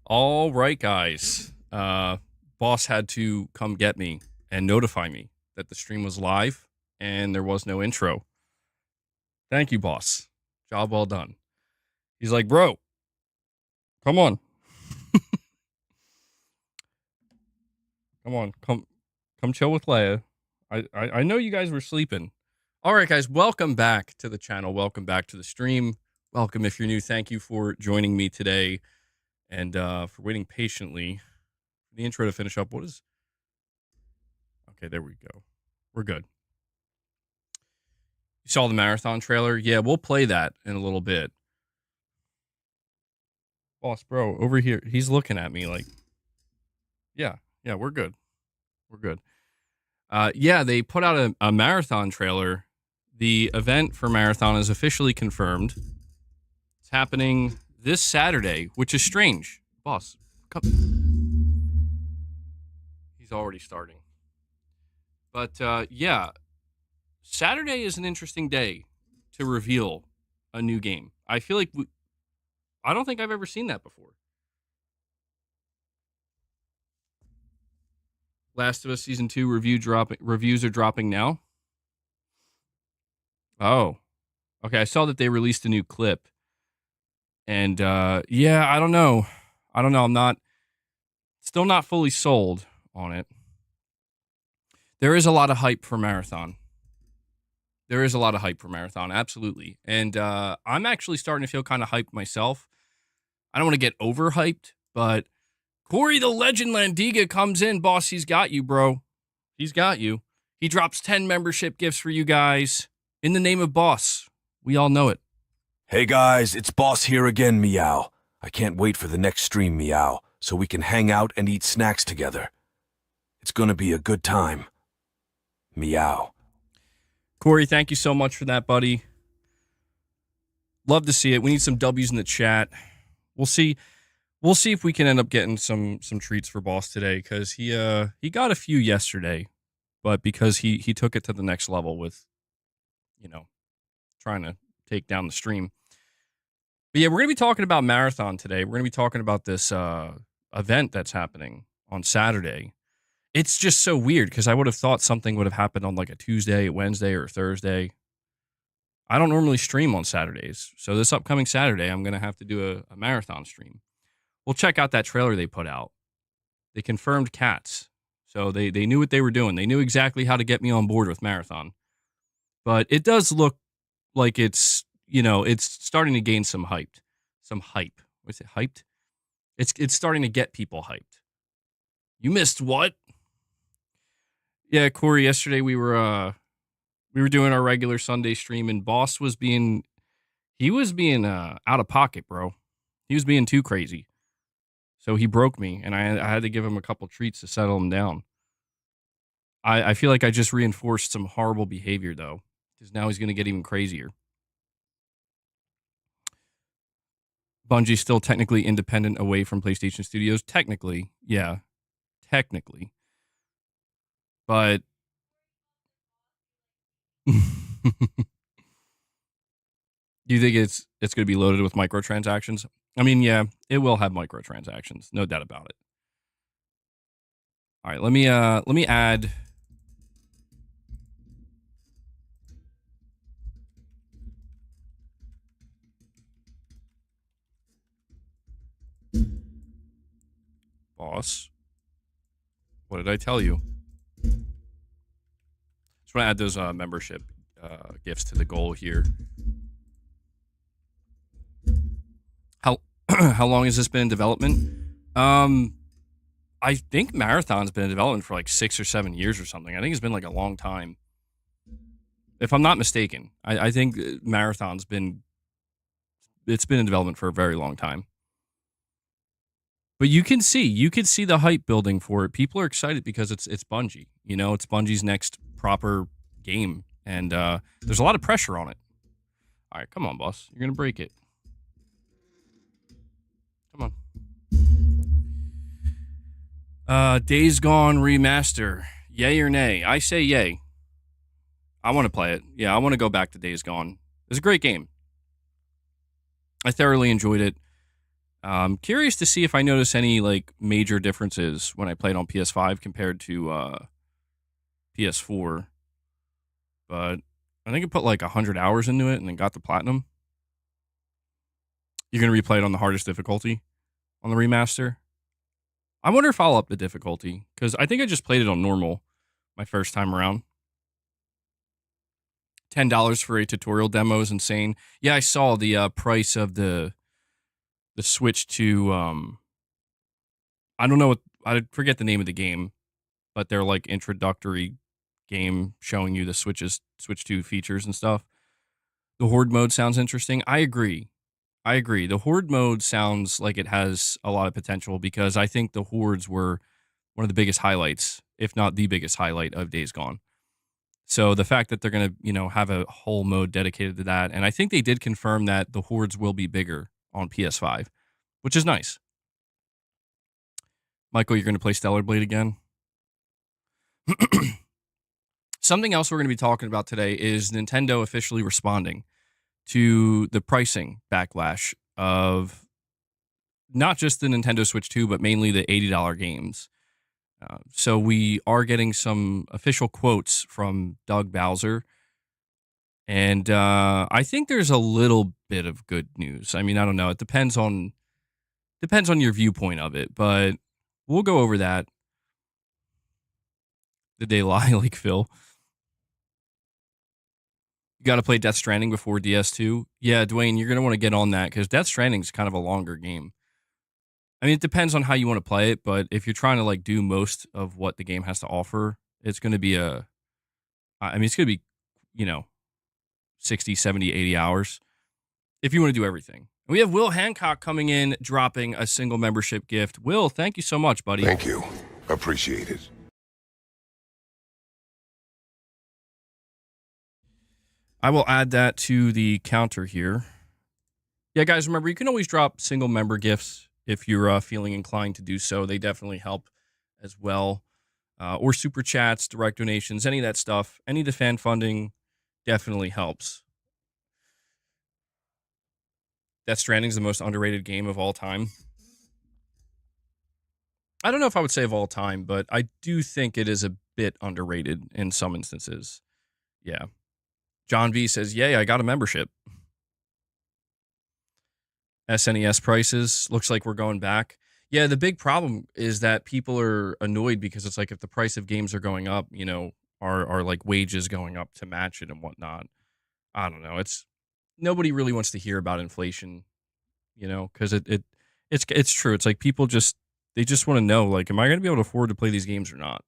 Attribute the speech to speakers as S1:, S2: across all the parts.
S1: All right, guys. Boss had to come get me and notify me that the stream was live and there was no intro. Thank you, boss. Job well done. He's like, bro, come on. Come on. Come chill with Leia. I know you guys were sleeping. All right, guys. Welcome back to the channel. Welcome back to the stream. Welcome if you're new. Thank you for joining me today and for waiting patiently for the intro to finish up. What is... Okay, there we go. We're good. You saw the marathon trailer? Yeah, we'll play that in a little bit. Boss, bro, over here. He's looking at me like, yeah, we're good. We're good. Yeah, they put out a marathon trailer. The event for marathon is officially confirmed. It's happening this Saturday, which is strange. Boss, come. He's already starting. But yeah, Saturday is an interesting day to reveal a new game. I feel like I don't think I've ever seen that before. Last of Us Season 2 reviews are dropping now. Oh. Okay, I saw that they released a new clip. And yeah, I don't know. I'm still not fully sold on it. There is a lot of hype for Marathon. Absolutely. And I'm actually starting to feel kind of hyped myself. I don't want to get overhyped, but Corey the Legend Landiga comes in. Boss, he's got you, bro. He's got you. He drops 10 membership gifts for you guys in the name of Boss. We all know it.
S2: Hey guys, it's Boss here again, Meow. I can't wait for the next stream, Meow, so we can hang out and eat snacks together. It's gonna be a good time. Meow.
S1: Corey, thank you so much for that, buddy. Love to see it. We need some W's in the chat. We'll see if we can end up getting some treats for Boss today, because he got a few yesterday, but because he took it to the next level with, trying to take down the stream. But yeah, we're gonna be talking about Marathon today. We're gonna be talking about this event that's happening on Saturday. It's just so weird because I would have thought something would have happened on like a Tuesday, Wednesday, or Thursday. I don't normally stream on Saturdays, so this upcoming Saturday, I'm going to have to do a marathon stream. We'll check out that trailer they put out. They confirmed cats, so they knew what they were doing. They knew exactly how to get me on board with marathon. But it does look like it's starting to gain some hype. What's it, hyped? It's starting to get people hyped. You missed what? Yeah, Corey, yesterday we were doing our regular Sunday stream, and Boss was being out of pocket, bro. He was being too crazy. So he broke me, and I had to give him a couple treats to settle him down. I feel like I just reinforced some horrible behavior, though, because now he's going to get even crazier. Bungie's still technically independent away from PlayStation Studios. Technically, yeah. Technically. But do you think it's going to be loaded with microtransactions? I mean, yeah, it will have microtransactions, no doubt about it. All right, let me add Boss. What did I tell you? Just want to add those membership gifts to the goal here. How long has this been in development? I think Marathon's been in development for like 6 or 7 years or something. I think it's been like a long time. If I'm not mistaken, I think Marathon's been in development for a very long time. But you can see the hype building for it. People are excited because it's Bungie. It's Bungie's next proper game, and there's a lot of pressure on it. All right, come on, boss. You're gonna break it. Come on. Days Gone remaster. Yay or nay? I say yay. I want to play it. Yeah, I want to go back to Days Gone. It's a great game. I thoroughly enjoyed it. Curious to see if I notice any like major differences when I played on PS5 compared to PS4. But I think I put like 100 hours into it and then got the platinum. You're gonna replay it on the hardest difficulty on the remaster. I wonder if I'll up the difficulty because I think I just played it on normal my first time around. $10 for a tutorial demo is insane. Yeah, I saw the price of the Switch to I don't know what I forget the name of the game, but they're like introductory game showing you the Switch 2 features and stuff. The Horde mode sounds interesting. I agree. The Horde mode sounds like it has a lot of potential because I think the Hordes were one of the biggest highlights, if not the biggest highlight of Days Gone. So the fact that they're going to, have a whole mode dedicated to that, and I think they did confirm that the Hordes will be bigger on PS5, which is nice. Michael, you're going to play Stellar Blade again? Something else we're going to be talking about today is Nintendo officially responding to the pricing backlash of not just the Nintendo Switch 2, but mainly the $80 games. So we are getting some official quotes from Doug Bowser. And I think there's a little bit of good news. I mean, I don't know. It depends on your viewpoint of it, but we'll go over that. Did they lie like Phil? You got to play Death Stranding before DS2. Yeah, Dwayne, you're going to want to get on that because Death Stranding is kind of a longer game. I mean, it depends on how you want to play it, but if you're trying to like do most of what the game has to offer, it's going to be it's going to be, 60, 70, 80 hours if you want to do everything. We have Will Hancock coming in, dropping a single membership gift. Will, thank you so much, buddy.
S3: Thank you. Appreciate it.
S1: I will add that to the counter here. Yeah, guys, remember, you can always drop single member gifts if you're feeling inclined to do so. They definitely help as well. Or super chats, direct donations, any of that stuff. Any of the fan funding definitely helps. Death Stranding is the most underrated game of all time. I don't know if I would say of all time, but I do think it is a bit underrated in some instances. Yeah. John V says, yay, I got a membership. SNES prices, looks like we're going back. Yeah, the big problem is that people are annoyed because it's like if the price of games are going up, are like wages going up to match it and whatnot. I don't know. It's nobody really wants to hear about inflation, because it's true. It's like people they just want to know, like, am I going to be able to afford to play these games or not?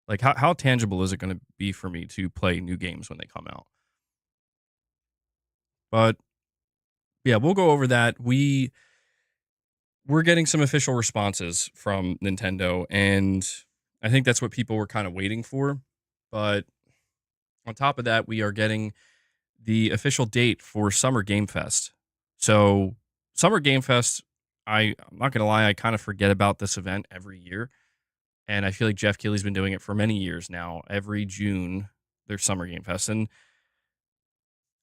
S1: Like, how tangible is it going to be for me to play new games when they come out? But yeah, we'll go over that. We're getting some official responses from Nintendo, and I think that's what people were kind of waiting for. But on top of that, we are getting the official date for Summer Game Fest. So, Summer Game Fest, I'm not going to lie, I kind of forget about this event every year. And I feel like Jeff Keighley's been doing it for many years now. Every June, there's Summer Game Fest. And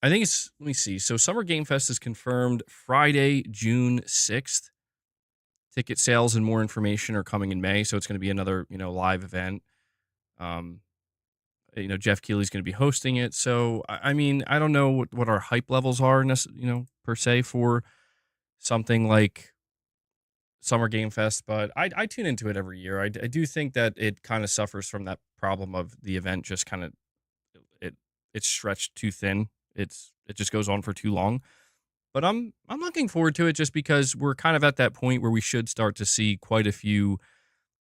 S1: I think let me see. So, Summer Game Fest is confirmed Friday, June 6th. Ticket sales and more information are coming in May. So, it's going to be another, live event. Jeff Keighley's going to be hosting it. So, I mean, I don't know what our hype levels are, per se, for something like Summer Game Fest, but I tune into it every year. I do think that it kind of suffers from that problem of the event just kind of it's stretched too thin. It just goes on for too long. But I'm looking forward to it just because we're kind of at that point where we should start to see quite a few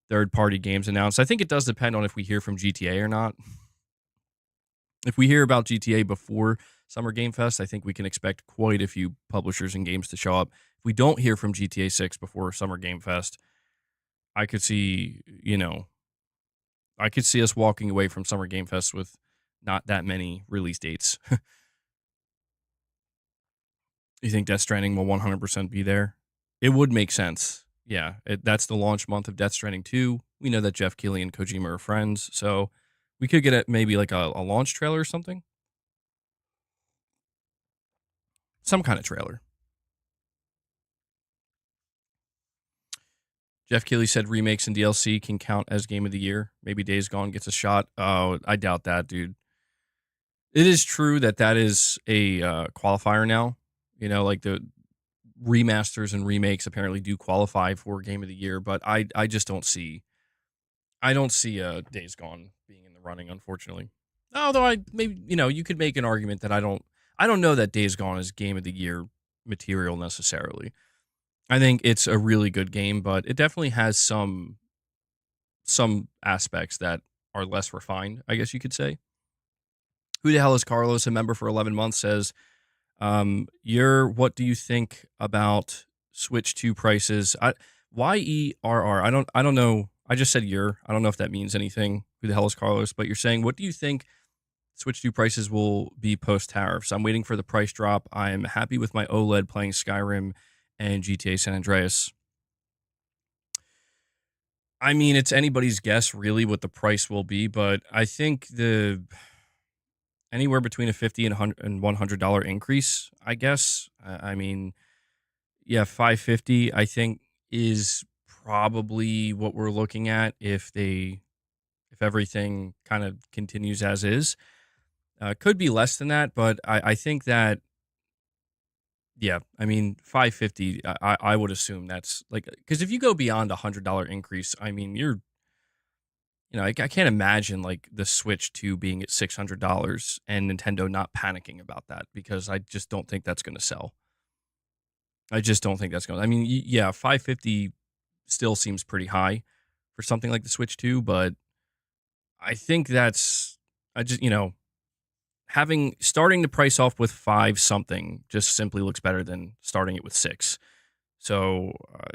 S1: third-party games announced. I think it does depend on if we hear from GTA or not. If we hear about GTA before Summer Game Fest, I think we can expect quite a few publishers and games to show up. If we don't hear from GTA 6 before Summer Game Fest, I could see, us walking away from Summer Game Fest with not that many release dates. You think Death Stranding will 100% be there? It would make sense. Yeah, that's the launch month of Death Stranding 2. We know that Jeff Keighley and Kojima are friends, so we could get maybe like a launch trailer or something. Some kind of trailer. Jeff Keighley said remakes and DLC can count as game of the year. Maybe Days Gone gets a shot. Oh, I doubt that, dude. It is true that that is a qualifier now. You know, like the remasters and remakes apparently do qualify for game of the year, but I just don't see Days Gone being in the running, unfortunately. Although I maybe you could make an argument that I don't know that Days Gone is game of the year material necessarily. I think it's a really good game, but it definitely has some aspects that are less refined, I guess you could say. Who the hell is Carlos? A member for 11 months says, what do you think about Switch 2 prices? YERR. I don't know. I just said I don't know if that means anything. Who the hell is Carlos? But you're saying, what do you think Switch 2 prices will be post tariffs? I'm waiting for the price drop. I'm happy with my OLED playing Skyrim and GTA San Andreas. I mean, it's anybody's guess really what the price will be, but I think anywhere between a $50 and $100 increase, I guess. I mean, yeah, $550 I think is probably what we're looking at if everything kind of continues as is. Could be less than that, but I think that, yeah, I mean, $550 I would assume that's like, because if you go beyond $100 increase, I mean, I can't imagine like the Switch 2 being at $600 and Nintendo not panicking about that, because I just don't think that's going to sell. I just don't think that's going to. I mean, yeah, $550 still seems pretty high for something like the Switch 2, but I think starting the price off with 5 something just simply looks better than starting it with 6. So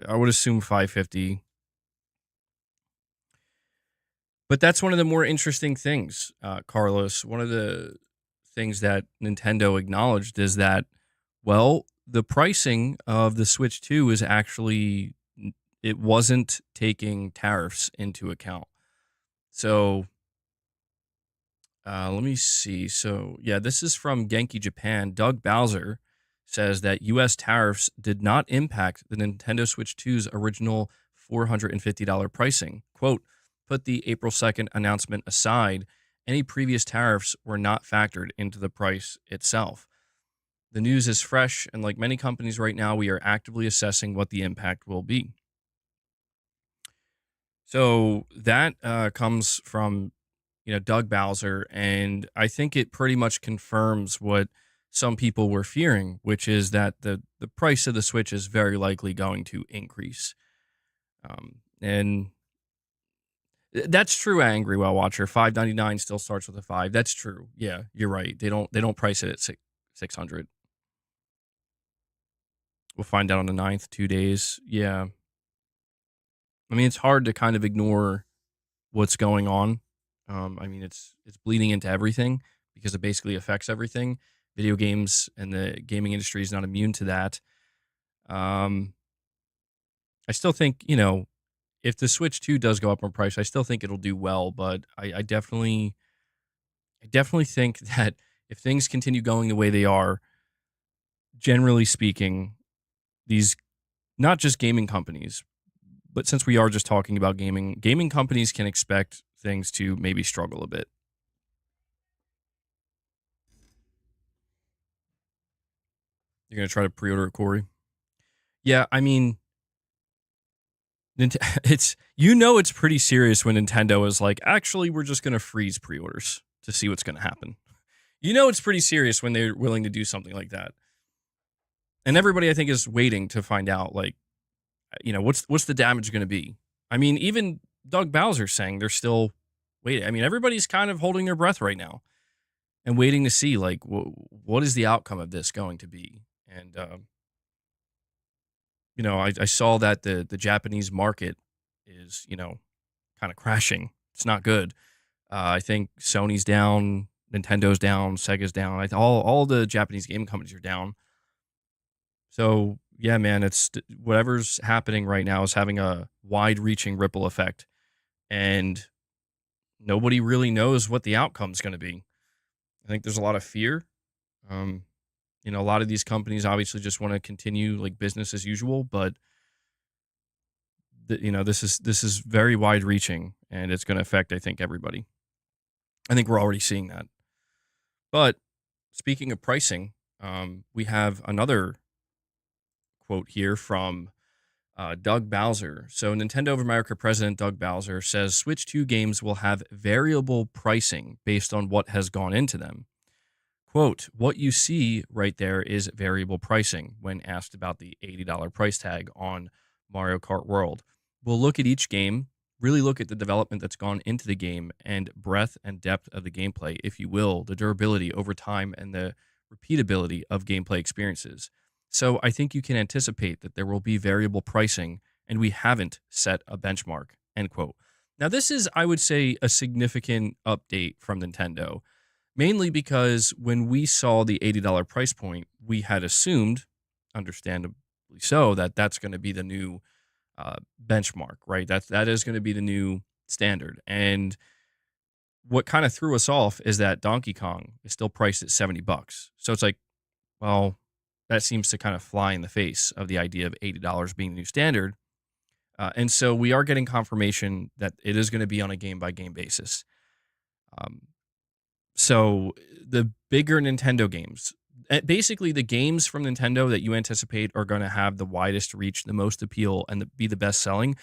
S1: I would assume $550. But that's one of the more interesting things, Carlos. One of the things that Nintendo acknowledged is that, well, the pricing of the Switch 2 is actually, it wasn't taking tariffs into account. So let me see. So, yeah, this is from Genki Japan. Doug Bowser says that U.S. tariffs did not impact the Nintendo Switch 2's original $450 pricing. Quote, put the April 2nd announcement aside, any previous tariffs were not factored into the price itself. The news is fresh, and like many companies right now, we are actively assessing what the impact will be. So that comes from Doug Bowser, and I think it pretty much confirms what some people were fearing, which is that the price of the Switch is very likely going to increase. And that's true, Angry Well Watcher. $5.99 still starts with a 5. That's true. Yeah, you're right. They don't price it at $600. We'll find out on the 9th, 2 days. Yeah. I mean, it's hard to kind of ignore what's going on. I mean, it's bleeding into everything because it basically affects everything. Video games and the gaming industry is not immune to that. I still think, if the Switch 2 does go up in price, I still think it'll do well, but I definitely think that if things continue going the way they are, generally speaking, these, not just gaming companies, but since we are just talking about gaming companies can expect things to maybe struggle a bit. You're going to try to pre-order it, Corey? Yeah, I mean, it's pretty serious when Nintendo is like, actually, we're just going to freeze pre-orders to see what's going to happen. It's pretty serious when they're willing to do something like that. And everybody, I think, is waiting to find out, like, what's the damage going to be? I mean, even Doug Bowser saying they're still waiting. I mean, everybody's kind of holding their breath right now and waiting to see, like, what is the outcome of this going to be? And, I saw that the Japanese market is, kind of crashing. It's not good. I think Sony's down, Nintendo's down, Sega's down. All the Japanese game companies are down. So, yeah, man, it's whatever's happening right now is having a wide-reaching ripple effect, and nobody really knows what the outcome's going to be. I think there's a lot of fear. A lot of these companies obviously just want to continue like business as usual, but this is very wide reaching, and it's going to affect, I think, everybody. I think we're already seeing that. But speaking of pricing, we have another quote here from Doug Bowser. So, Nintendo of America President Doug Bowser says Switch 2 games will have variable pricing based on what has gone into them. Quote, what you see right there is variable pricing when asked about the $80 price tag on Mario Kart World. We'll look at each game, really look at the development that's gone into the game and breadth and depth of the gameplay, if you will, the durability over time and the repeatability of gameplay experiences. So I think you can anticipate that there will be variable pricing, and we haven't set a benchmark, end quote. Now, this is, I would say, a significant update from Nintendo, mainly because when we saw the $80 price point, we had assumed, understandably so, that that's going to be the new benchmark, right? That is going to be the new standard. And what kind of threw us off is that Donkey Kong is still priced at $70. So it's like, well, that seems to kind of fly in the face of the idea of $80 being the new standard. And so we are getting confirmation that it is going to be on a game by game basis. So the bigger Nintendo games, basically the games from Nintendo that you anticipate are going to have the widest reach, the most appeal, and be the best selling.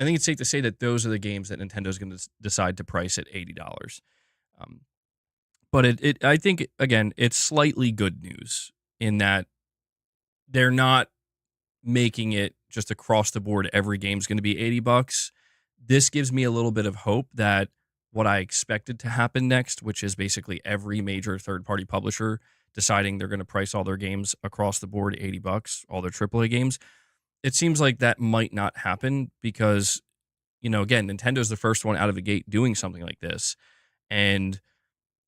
S1: I think it's safe to say that those are the games that Nintendo is going to decide to price at $80. But I think, again, it's slightly good news in that they're not making it just across the board. Every game's going to be $80. This gives me a little bit of hope that what I expected to happen next, which is basically every major third-party publisher deciding they're going to price all their games across the board $80, all their AAA games. It seems like that might not happen because, again, Nintendo's the first one out of the gate doing something like this. And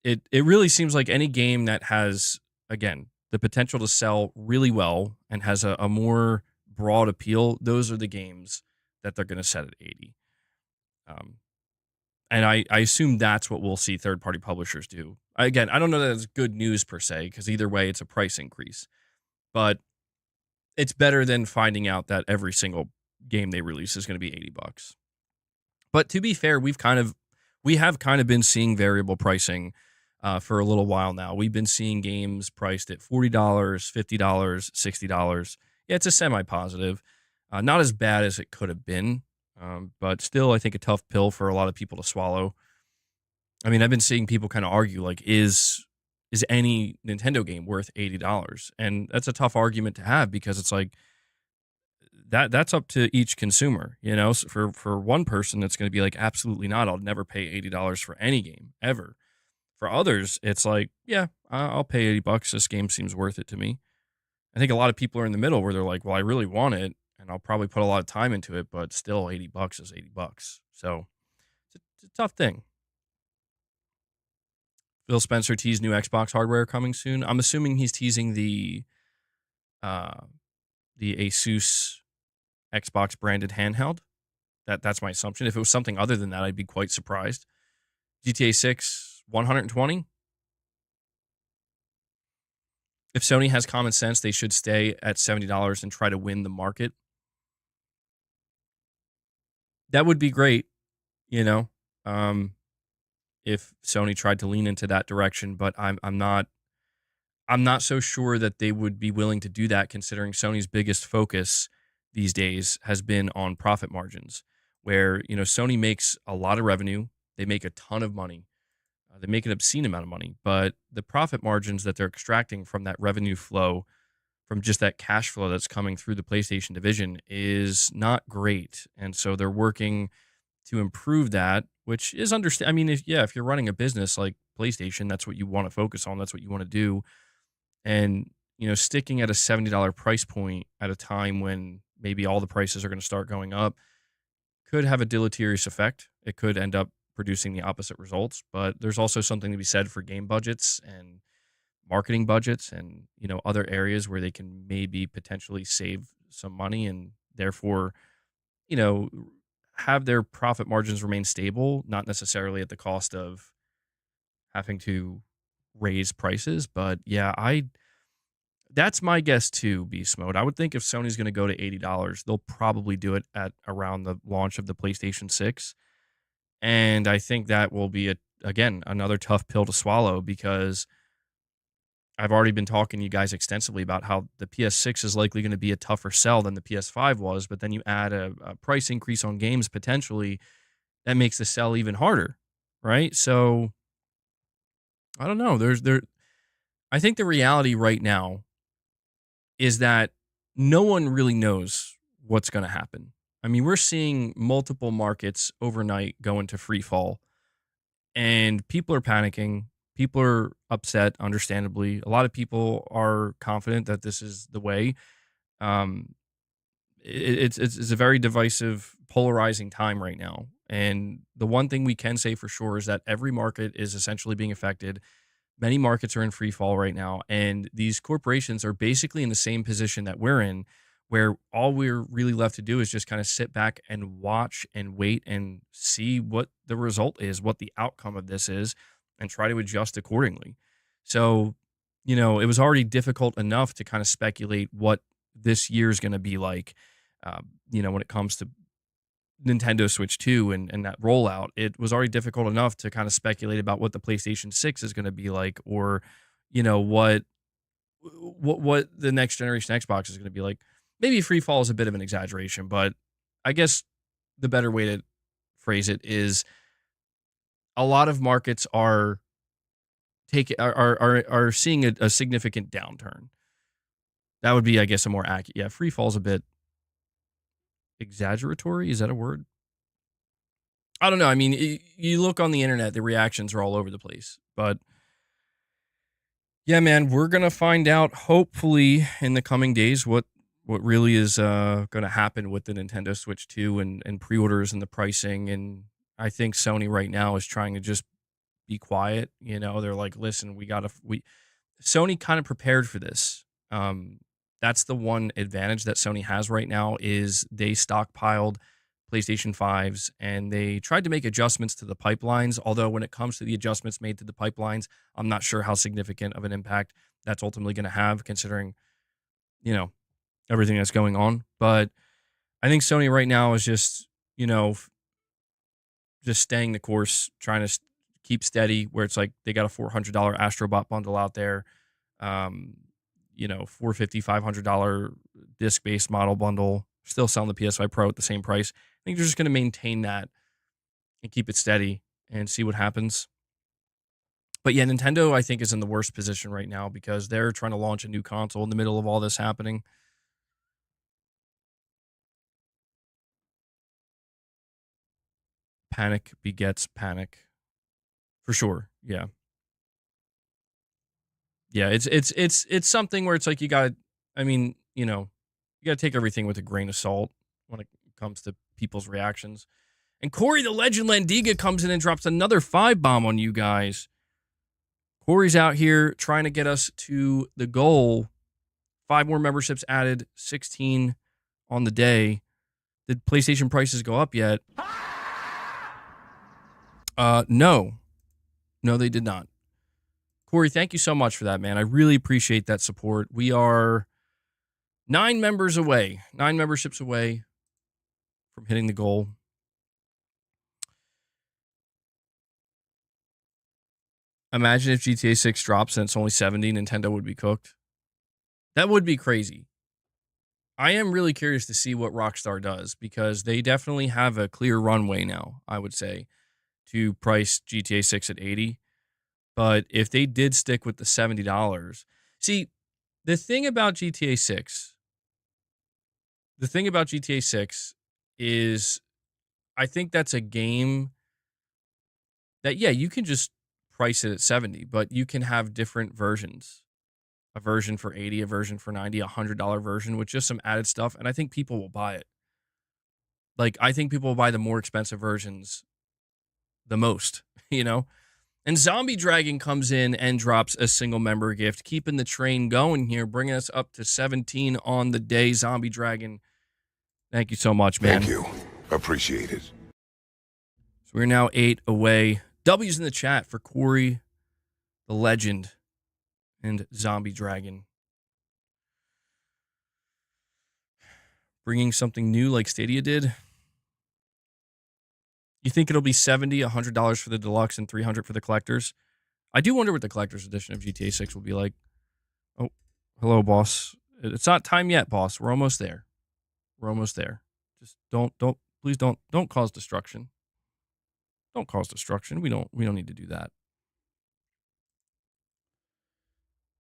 S1: it really seems like any game that has, again, the potential to sell really well and has a more broad appeal, those are the games that they're going to set at 80. And I assume that's what we'll see third-party publishers do. Again, I don't know that it's good news per se, because either way, it's a price increase. But it's better than finding out that every single game they release is going to be $80. But to be fair, we have kind of been seeing variable pricing for a little while now. We've been seeing games priced at $40, $50, $60. Yeah, it's a semi-positive. Not as bad as it could have been. But still, I think a tough pill for a lot of people to swallow. I mean, I've been seeing people kind of argue, like, is any Nintendo game worth $80? And that's a tough argument to have, because it's like, that's up to each consumer. So for one person, it's going to be like, absolutely not. I'll never pay $80 for any game ever. For others, it's like, yeah, I'll pay $80. This game seems worth it to me. I think a lot of people are in the middle where they're like, well, I really want it, and I'll probably put a lot of time into it, but still $80 is $80. So it's a tough thing. Phil Spencer teased new Xbox hardware coming soon. I'm assuming he's teasing the Asus Xbox branded handheld. That's my assumption. If it was something other than that, I'd be quite surprised. GTA 6, 120. If Sony has common sense, they should stay at $70 and try to win the market. That would be great, if Sony tried to lean into that direction, but I'm not so sure that they would be willing to do that, considering Sony's biggest focus these days has been on profit margins, where, Sony makes a lot of revenue. They make a ton of money. They make an obscene amount of money, but the profit margins that they're extracting from that revenue flow, from just that cash flow that's coming through the PlayStation division, is not great. And so they're working to improve that, which is understand. I mean, if you're running a business like PlayStation, that's what you want to focus on. That's what you want to do. And, sticking at a $70 price point at a time when maybe all the prices are going to start going up could have a deleterious effect. It could end up producing the opposite results. But there's also something to be said for game budgets and marketing budgets and, other areas where they can maybe potentially save some money and therefore, have their profit margins remain stable, not necessarily at the cost of having to raise prices. But yeah, That's my guess too, Beast Mode. I would think if Sony's going to go to $80, they'll probably do it at around the launch of the PlayStation 6. And I think that will be, again, another tough pill to swallow because I've already been talking to you guys extensively about how the PS6 is likely going to be a tougher sell than the PS5 was. But then you add a price increase on games potentially, that makes the sell even harder, right? So I don't know. I think the reality right now is that no one really knows what's going to happen. I mean, we're seeing multiple markets overnight go into free fall, and people are panicking. People are upset, understandably. A lot of people are confident that this is the way. Um, it's a very divisive, polarizing time right now. And the one thing we can say for sure is that every market is essentially being affected. Many markets are in free fall right now, and these corporations are basically in the same position that we're in, where all we're really left to do is just kind of sit back and watch and wait and see what the result is, what the outcome of this is, and try to adjust accordingly. So, it was already difficult enough to kind of speculate what this year is going to be like, when it comes to Nintendo Switch 2 and that rollout. It was already difficult enough to kind of speculate about what the PlayStation 6 is going to be like, or what the next generation Xbox is going to be like. Maybe free fall is a bit of an exaggeration, but I guess the better way to phrase it is a lot of markets are seeing a significant downturn. That would be, I guess, a more accurate. Yeah, free fall is a bit exaggeratory. Is that a word? I don't know. I mean, you look on the internet, the reactions are all over the place. But yeah, man, we're gonna find out hopefully in the coming days what really is going to happen with the Nintendo Switch 2 and pre-orders and the pricing. And I think Sony right now is trying to just be quiet. They're like, listen, Sony kind of prepared for this. That's the one advantage that Sony has right now is they stockpiled PlayStation 5s and they tried to make adjustments to the pipelines. Although when it comes to the adjustments made to the pipelines, I'm not sure how significant of an impact that's ultimately going to have considering, everything that's going on. But I think Sony right now is just, just staying the course, trying to keep steady where it's like they got a $400 Astrobot bundle out there. $450, $500 disc-based model bundle, still selling the PS5 Pro at the same price. I think they're just going to maintain that and keep it steady and see what happens. But yeah, Nintendo, I think, is in the worst position right now because they're trying to launch a new console in the middle of all this happening. Panic begets panic. For sure. Yeah. Yeah, it's something where it's like you gotta take everything with a grain of salt when it comes to people's reactions. And Corey the Legend Landiga comes in and drops another 5-bomb on you guys. Corey's out here trying to get us to the goal. 5 more memberships added, 16 on the day. Did PlayStation prices go up yet? No. No, they did not. Corey, thank you so much for that, man. I really appreciate that support. We are 9 memberships away from hitting the goal. Imagine if GTA 6 drops and it's only 70, Nintendo would be cooked. That would be crazy. I am really curious to see what Rockstar does because they definitely have a clear runway now, I would say, to price GTA 6 at 80. But if they did stick with the $70, see, the thing about GTA 6 is I think that's a game that, yeah, you can just price it at 70, but you can have different versions. A version for 80, a version for 90, $100 version with just some added stuff. And I think people will buy it. Like, I think people will buy the more expensive versions the most, And Zombie Dragon comes in and drops a single member gift, keeping the train going here, bringing us up to 17 on the day. Zombie Dragon, thank you so much, man.
S3: Thank you. Appreciate it.
S1: So we're now 8 away. W's in the chat for Corey, the Legend, and Zombie Dragon. bringing something new like Stadia did. You think it'll be $70, $100 for the deluxe and $300 for the collectors? I do wonder what the collector's edition of GTA 6 will be like. Oh, hello, boss. It's not time yet, boss. We're almost there. We're almost there. Just please don't cause destruction. Don't cause destruction. We don't need to do that.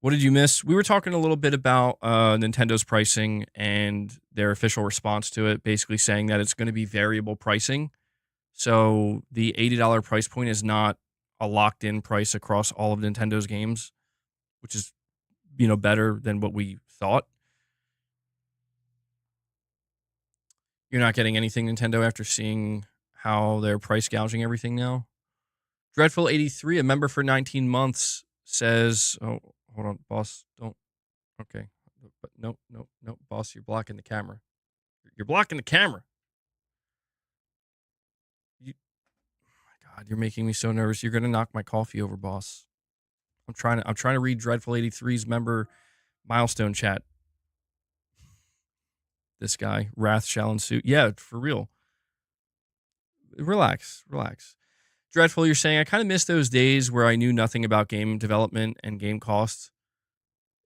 S1: What did you miss? We were talking a little bit about Nintendo's pricing and their official response to it, basically saying that it's going to be variable pricing. So the $80 price point is not a locked-in price across all of Nintendo's games, which is, better than what we thought. You're not getting anything, Nintendo, after seeing how they're price gouging everything now. Dreadful83, a member for 19 months, says, oh, hold on, boss, don't, okay. But no, boss, you're blocking the camera. You're blocking the camera. God, you're making me so nervous. You're gonna knock my coffee over, boss. I'm trying to read Dreadful83's member milestone chat. This guy, wrath shall ensue. Yeah, for real. Relax. Dreadful, you're saying I kind of miss those days where I knew nothing about game development and game costs.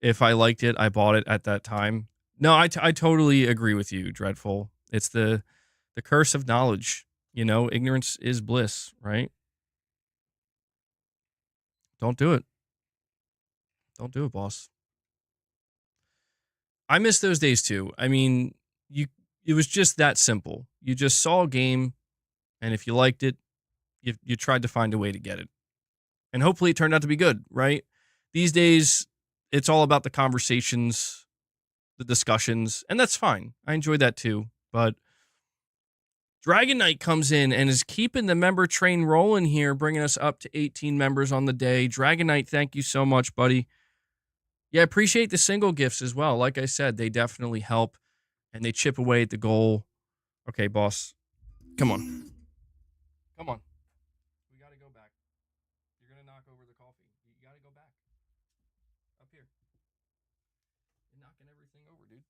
S1: If I liked it, I bought it at that time. No, I totally agree with you, Dreadful. It's the curse of knowledge. Ignorance is bliss, right? Don't do it. Don't do it, boss. I miss those days too. I mean, it was just that simple. You just saw a game, and if you liked it, you tried to find a way to get it. And hopefully it turned out to be good, right? These days, it's all about the conversations, the discussions, and that's fine. I enjoy that too. But Dragon Knight comes in and is keeping the member train rolling here, bringing us up to 18 members on the day. Dragon Knight, thank you so much, buddy. Yeah, appreciate the single gifts as well. Like I said, they definitely help, and they chip away at the goal. Okay, boss. Come on. We got to go back. You're going to knock over the coffee. You got to go back. Up here. You're knocking everything over, dude.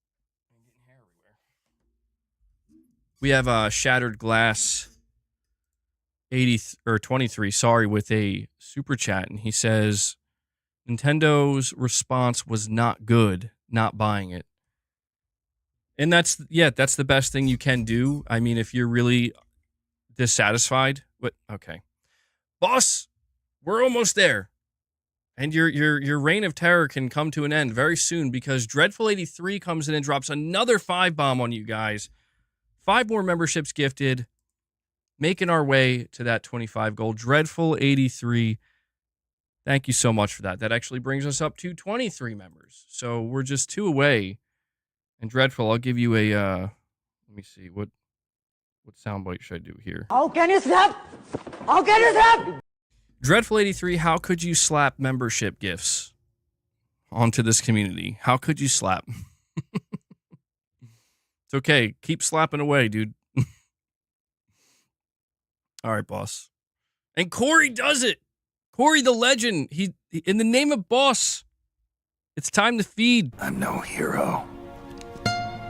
S1: I'm getting hair everywhere. We have Shattered Glass 23, with a super chat, and he says Nintendo's response was not good, not buying it. And that's the best thing you can do. I mean, if you're really dissatisfied, okay. Boss, we're almost there. And your reign of terror can come to an end very soon, because Dreadful83 comes in and drops another 5-bomb on you guys. 5 more memberships gifted, making our way to that 25 goal. Dreadful83, thank you so much for that. That actually brings us up to 23 members. So we're just 2 away. And Dreadful, I'll give you a, let me see, what soundbite should I do here?
S4: How can you slap? How can you slap?
S1: Dreadful83, how could you slap membership gifts onto this community? How could you slap? It's okay. Keep slapping away, dude. All right, boss. And Corey does it. Corey the legend. He in the name of boss. It's time to feed.
S5: I'm no hero.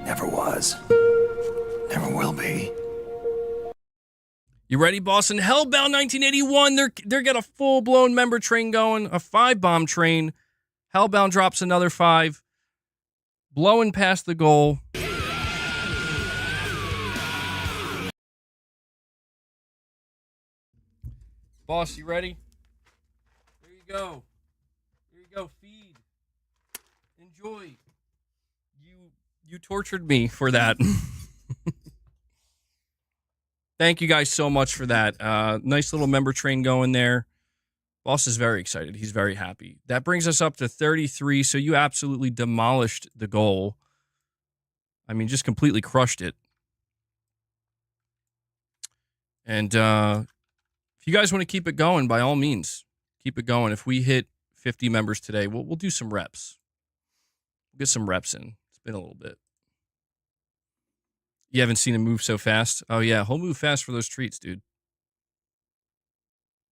S5: Never was. Never will be.
S1: You ready, boss? And Hellbound 1981, they're got a full-blown member train going, a 5-bomb train. Hellbound drops another 5. Blowing past the goal. Boss, you ready? There you go. There you go. Feed. Enjoy. You tortured me for that. Thank you guys so much for that. Nice little member train going there. Boss is very excited. He's very happy. That brings us up to 33. So you absolutely demolished the goal. I mean, just completely crushed it. And if you guys want to keep it going, by all means, keep it going. If we hit 50 members today, we'll do some reps. We'll get some reps in. It's been a little bit. You haven't seen him move so fast? Oh, yeah. He'll move fast for those treats, dude.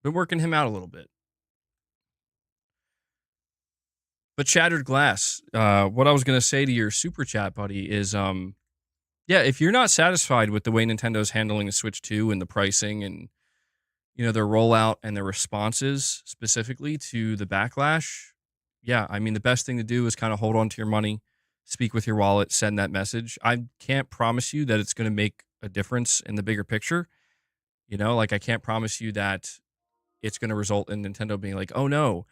S1: Been working him out a little bit. But Shattered Glass, what I was going to say to your super chat, buddy, is Yeah, if you're not satisfied with the way Nintendo's handling the Switch 2 and the pricing and their rollout and their responses specifically to the backlash, yeah, I mean the best thing to do is kind of hold on to your money, speak with your wallet, send that message. I can't promise you that it's going to make a difference in the bigger picture. Like I can't promise you that it's going to result in Nintendo being like, "Oh no,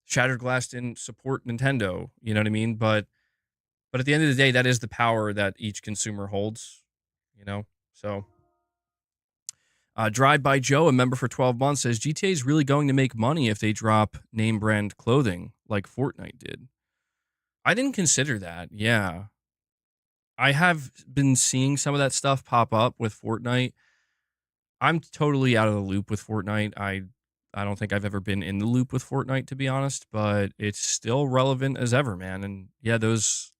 S1: Shattered Glass didn't support Nintendo." You know what I mean? But at the end of the day, that is the power that each consumer holds, So, Drive by Joe, a member for 12 months, says GTA is really going to make money if they drop name brand clothing like Fortnite did. I didn't consider that. Yeah. I have been seeing some of that stuff pop up with Fortnite. I'm totally out of the loop with Fortnite. I don't think I've ever been in the loop with Fortnite, to be honest, but it's still relevant as ever, man. And yeah, those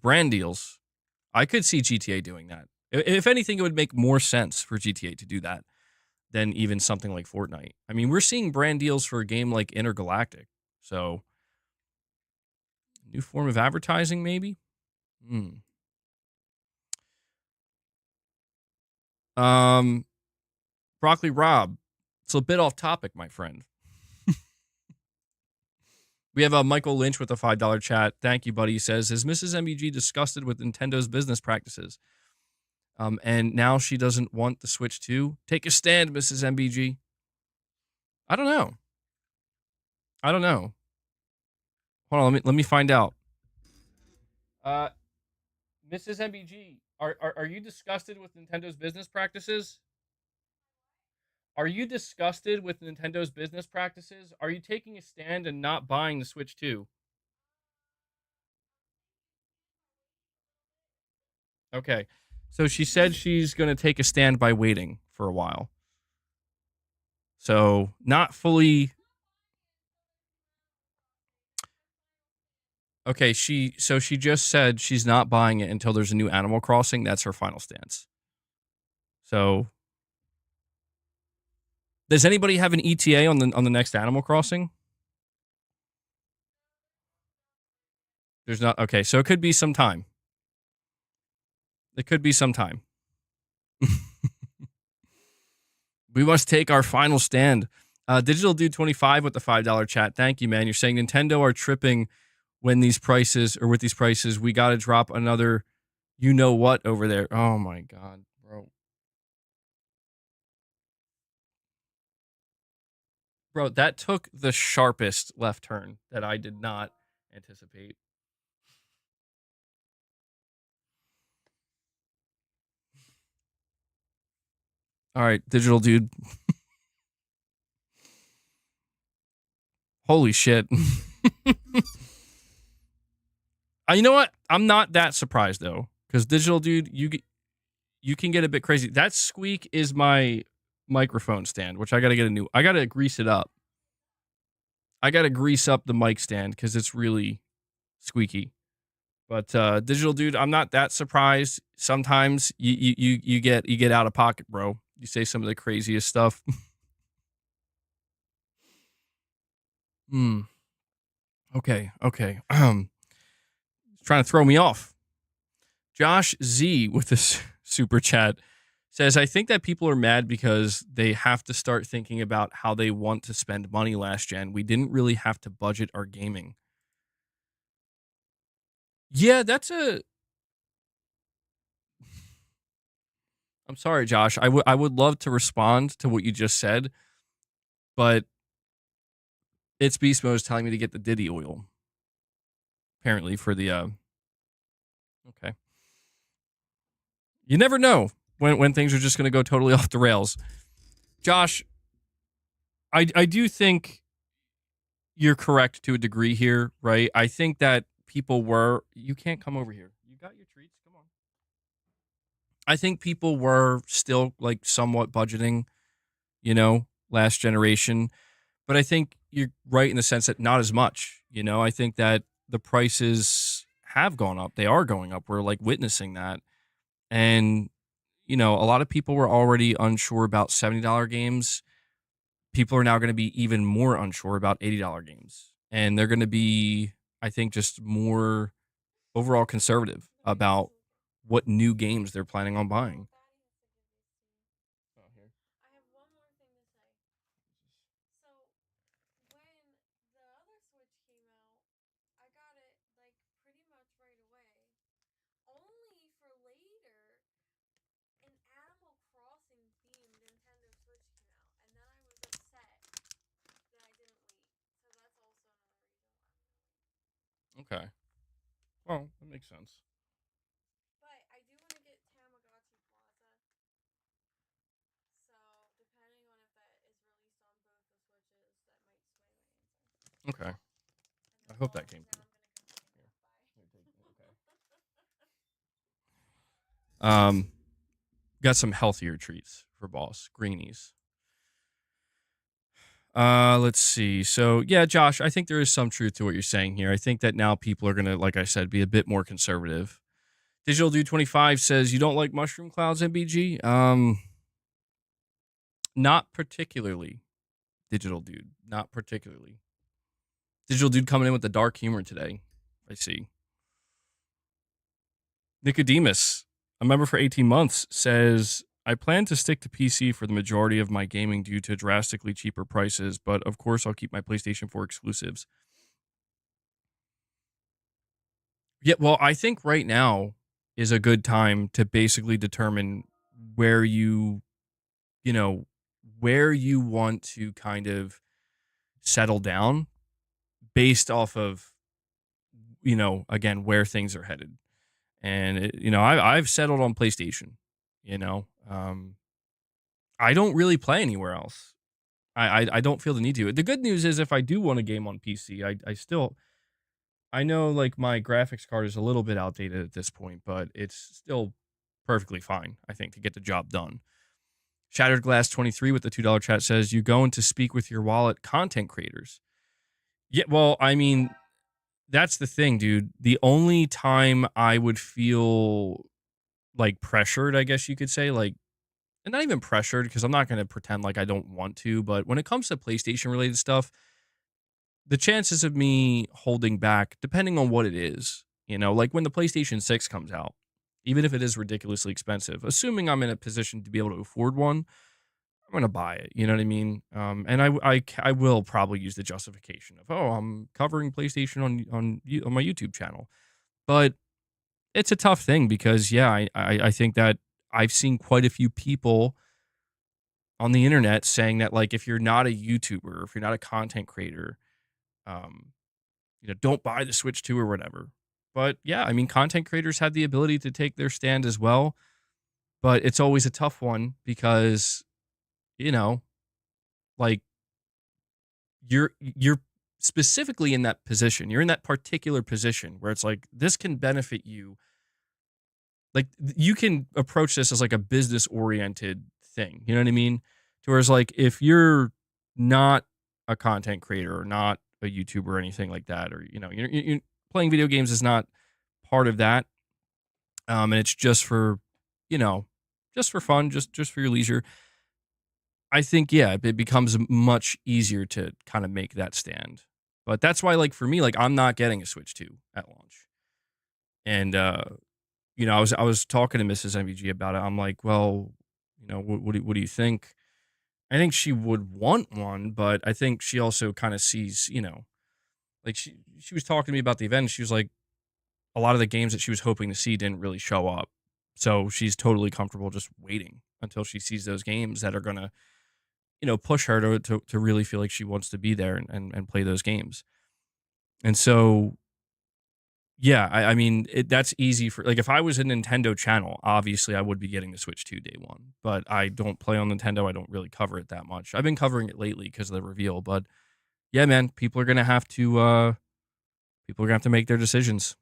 S1: brand deals, I could see GTA doing that. If anything, it would make more sense for GTA to do that than even something like Fortnite. I mean, we're seeing brand deals for a game like Intergalactic. So, new form of advertising, maybe? Broccoli Rob, it's a bit off topic, my friend. We have Michael Lynch with a $5 chat. Thank you, buddy. He says, is Mrs. MBG disgusted with Nintendo's business practices? And now she doesn't want the Switch 2? Take a stand, Mrs. MBG. I don't know. Hold on, let me find out. Mrs. MBG, are you disgusted with Nintendo's business practices? Are you disgusted with Nintendo's business practices? Are you taking a stand and not buying the Switch 2? Okay. So she said she's going to take a stand by waiting for a while. So, not fully. Okay, she just said she's not buying it until there's a new Animal Crossing. That's her final stance. So, does anybody have an ETA on the next Animal Crossing? There's not. Okay, so it could be some time. It could be some time. We must take our final stand. Digital Dude 25 with the $5 chat. Thank you, man. You're saying Nintendo are tripping when these prices, or with these prices, we got to drop another you know what over there. Oh my God, bro. Bro, that took the sharpest left turn that I did not anticipate. All right, Digital Dude. Holy shit. You know what? I'm not that surprised though, because Digital Dude, you can get a bit crazy. That squeak is my microphone stand, which I gotta grease it up. I gotta grease up the mic stand because it's really squeaky. But Digital Dude, I'm not that surprised. Sometimes you get out of pocket, bro. You say some of the craziest stuff. Okay. Trying to throw me off. Josh Z with this super chat says, I think that people are mad because they have to start thinking about how they want to spend money last gen. We didn't really have to budget our gaming. Yeah, I'm sorry, Josh. I would love to respond to what you just said, but it's Beast Mode is telling me to get the Diddy oil. Apparently for the okay. You never know when things are just going to go totally off the rails. Josh, I do think you're correct to a degree here, right? I think that people were, you can't come over here. You got your treats. Come on. I think people were still like somewhat budgeting, last generation. But I think you're right in the sense that not as much. I think that the prices have gone up. They are going up. We're like witnessing that. And, a lot of people were already unsure about $70 games. People are now going to be even more unsure about $80 games. And they're going to be, I think, just more overall conservative about what new games they're planning on buying.
S6: I have one more thing to say. So, when the other Switch came out, I got it like pretty much right away. Only for later, an Animal Crossing themed Nintendo Switch came out, and then I was upset that I didn't wait. So that's also another reason why I'm gonna wait.
S1: Okay. Well, that makes sense.
S6: But I do want to get Tamagotchi Plaza. So depending on if that is released on both the Switches, that might sway my answer.
S1: Okay.
S6: And
S1: I hope that
S6: then
S1: came through.
S6: I'm gonna complain.
S1: Got some healthier treats for boss. Greenies. Let's see. So yeah, Josh, I think there is some truth to what you're saying here. I think that now people are gonna, like I said, be a bit more conservative. Digital Dude 25 says you don't like mushroom clouds, MBG. Not particularly. Digital Dude, not particularly. Digital Dude coming in with the dark humor today. I see. Nicodemus, a member for 18 months, says, I plan to stick to PC for the majority of my gaming due to drastically cheaper prices, but of course I'll keep my PlayStation 4 exclusives. Yeah, well, I think right now is a good time to basically determine where where you want to kind of settle down based off of, again, where things are headed. And, I've settled on PlayStation, I don't really play anywhere else. I don't feel the need to. The good news is if I do want a game on PC, I know like my graphics card is a little bit outdated at this point, but it's still perfectly fine, I think, to get the job done. Shattered Glass 23 with the $2 chat says, you going to speak with your wallet content creators. Yeah, well, I mean, that's the thing, dude. The only time I would feel like pressured, I guess you could say, like, and not even pressured because I'm not going to pretend like I don't want to, but when it comes to PlayStation related stuff, the chances of me holding back, depending on what it is, like when the PlayStation 6 comes out, even if it is ridiculously expensive, assuming I'm in a position to be able to afford one, I'm going to buy it. You know what I mean? And I will probably use the justification of, oh, I'm covering PlayStation on my YouTube channel. But it's a tough thing because, yeah, I think that I've seen quite a few people on the internet saying that, like, if you're not a YouTuber, if you're not a content creator, um, don't buy the Switch 2 or whatever. But yeah, I mean, content creators have the ability to take their stand as well. But it's always a tough one because, like you're specifically in that position. You're in that particular position where it's like this can benefit you. Like you can approach this as like a business oriented thing. You know what I mean? To whereas like if you're not a content creator or not a YouTuber or anything like that, or you're playing video games is not part of that, and it's just for just for fun, just for your leisure. I think yeah, it becomes much easier to kind of make that stand. But that's why, like for me, like I'm not getting a Switch 2 at launch, and I was talking to Mrs. MVG about it. I'm like, well, what do you think? I think she would want one, but I think she also kind of sees, like she was talking to me about the event. And she was like, a lot of the games that she was hoping to see didn't really show up, so she's totally comfortable just waiting until she sees those games that are gonna, push her to really feel like she wants to be there and play those games. And so yeah, I mean, that's easy for, like, if I was a Nintendo channel, obviously I would be getting the Switch 2 day one, but I don't play on Nintendo. I don't really cover it that much. I've been covering it lately because of the reveal, but yeah, man, people are going to have to make their decisions.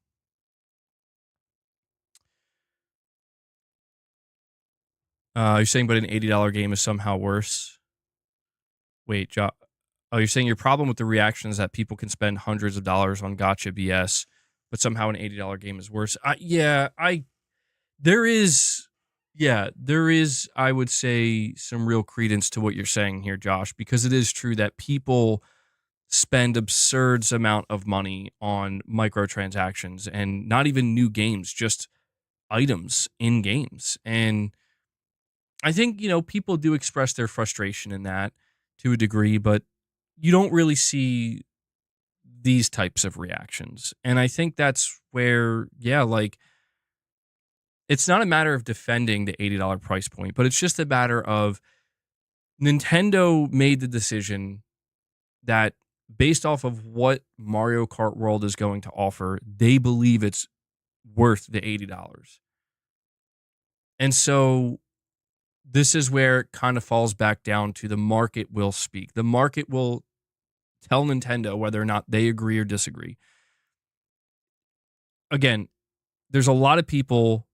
S1: You're saying, but an $80 game is somehow worse. Wait, oh, you're saying your problem with the reaction is that people can spend hundreds of dollars on gotcha BS, but somehow an $80 game is worse. There is, I would say, some real credence to what you're saying here, Josh, because it is true that people spend absurd amount of money on microtransactions and not even new games, just items in games. And I think, people do express their frustration in that to a degree, but you don't really see these types of reactions. And I think that's where, yeah, like it's not a matter of defending the $80 price point, but it's just a matter of Nintendo made the decision that based off of what Mario Kart World is going to offer, they believe it's worth the $80. And so this is where it kind of falls back down to the market will speak. The market will tell Nintendo whether or not they agree or disagree. Again, there's a lot of people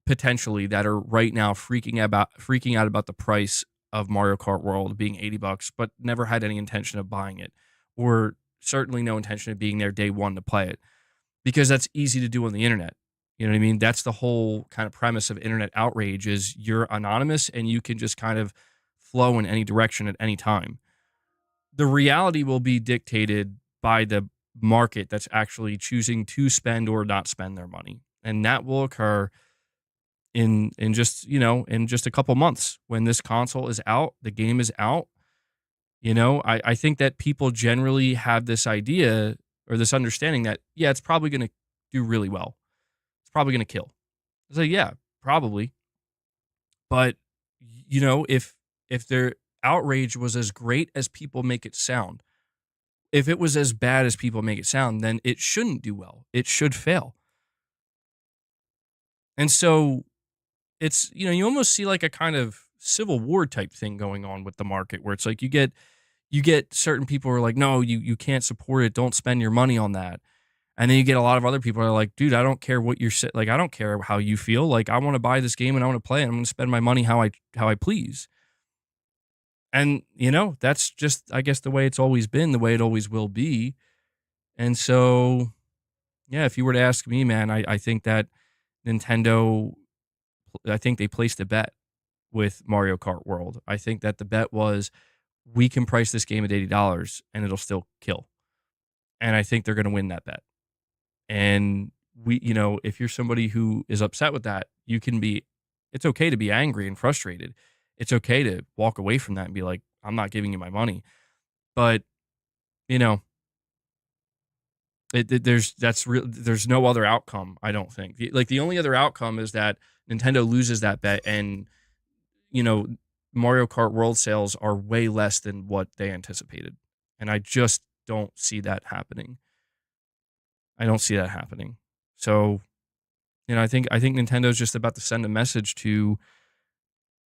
S1: potentially that are right now freaking out about the price of Mario Kart World being $80, but never had any intention of buying it, or certainly no intention of being there day one to play it, because that's easy to do on the internet. You know what I mean? That's the whole kind of premise of internet outrage is you're anonymous and you can just kind of flow in any direction at any time. The reality will be dictated by the market that's actually choosing to spend or not spend their money. And that will occur in just, in just a couple months when this console is out, the game is out. I think that people generally have this idea or this understanding that, yeah, it's probably going to do really well. It's probably going to kill. I say, yeah, probably. But, if their outrage was as great as people make it sound, if it was as bad as people make it sound, then it shouldn't do well. It should fail. And so it's, you almost see like a kind of civil war type thing going on with the market where it's like you get certain people who are like, no, you can't support it. Don't spend your money on that. And then you get a lot of other people who are like, dude, I don't care what you're like. I don't care how you feel. Like, I want to buy this game and I want to play it. I'm going to spend my money how I please. And, that's just, I guess, the way it's always been, the way it always will be. And so, yeah, if you were to ask me, man, I think that Nintendo, I think they placed a bet with Mario Kart World. I think that the bet was we can price this game at $80 and it'll still kill. And I think they're going to win that bet. And if you're somebody who is upset with that, it's okay to be angry and frustrated. It's okay to walk away from that and be like, I'm not giving you my money. But, there's no other outcome, I don't think. Like, the only other outcome is that Nintendo loses that bet and, Mario Kart World sales are way less than what they anticipated. And I just don't see that happening. So, I think Nintendo's just about to send a message to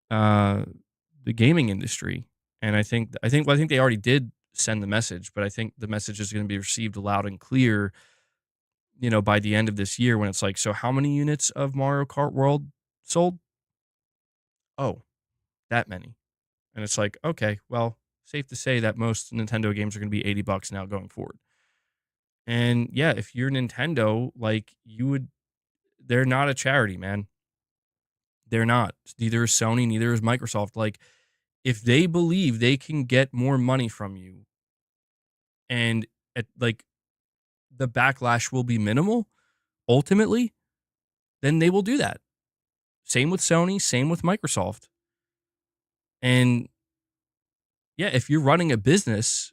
S1: the gaming industry. And I think they already did send the message, but I think the message is going to be received loud and clear, by the end of this year when it's like, so how many units of Mario Kart World sold? Oh, that many. And it's like, okay, well, safe to say that most Nintendo games are going to be $80 now going forward. And yeah, if you're Nintendo, like, they're not a charity, man. They're not. Neither is Sony, neither is Microsoft. Like, if they believe they can get more money from you and the backlash will be minimal, ultimately, then they will do that. Same with Sony, same with Microsoft. And yeah, if you're running a business,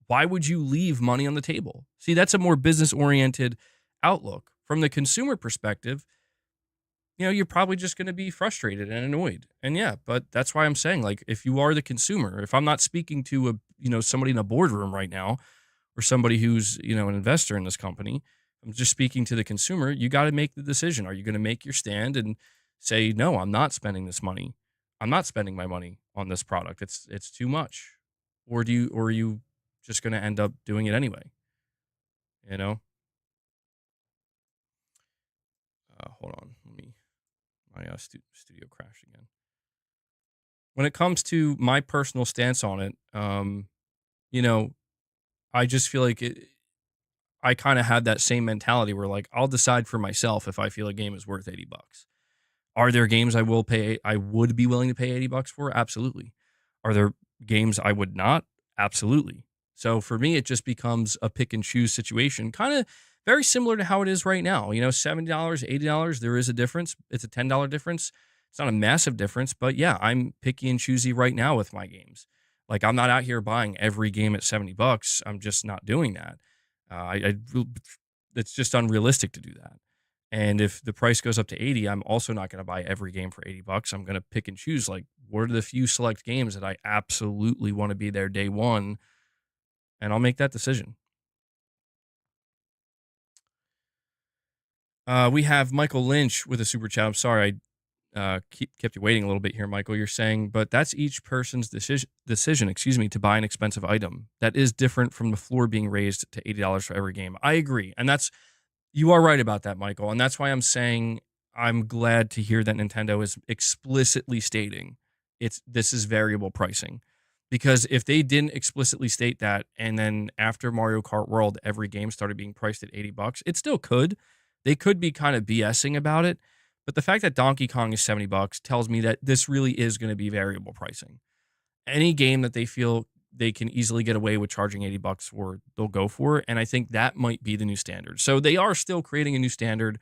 S1: why would you leave money on the table? See, that's a more business-oriented outlook. From the consumer perspective, you're probably just going to be frustrated and annoyed. And yeah, but that's why I'm saying, like, if you are the consumer, if I'm not speaking to somebody in a boardroom right now or somebody who's, an investor in this company, I'm just speaking to the consumer, you got to make the decision. Are you going to make your stand and say, no, I'm not spending this money. I'm not spending my money on this product. It's too much. Or are you just going to end up doing it anyway? Hold on. My studio crashed again. When it comes to my personal stance on it, I just feel like I kind of had that same mentality where, like, I'll decide for myself if I feel a game is worth $80. Are there games I would be willing to pay $80 for? Absolutely. Are there games I would not? Absolutely. So for me, it just becomes a pick and choose situation, kind of Very similar to how it is right now. $70, $80, there is a difference. It's a $10 difference. It's not a massive difference, but yeah, I'm picky and choosy right now with my games. Like, I'm not out here buying every game at $70. I'm just not doing that. It's just unrealistic to do that. And if the price goes up to 80, I'm also not going to buy every game for $80. I'm going to pick and choose, like, what are the few select games that I absolutely want to be there day one, and I'll make that decision. We have Michael Lynch with a super chat. I'm sorry I kept you waiting a little bit here, Michael. You're saying, but that's each person's decision, to buy an expensive item. That is different from the floor being raised to $80 for every game. I agree. And you are right about that, Michael. And that's why I'm saying I'm glad to hear that Nintendo is explicitly stating this is variable pricing. Because if they didn't explicitly state that, and then after Mario Kart World, every game started being priced at $80, it still could. They could be kind of BSing about it. But the fact that Donkey Kong is $70 tells me that this really is going to be variable pricing. Any game that they feel they can easily get away with charging $80 for, they'll go for it. And I think that might be the new standard. So they are still creating a new standard,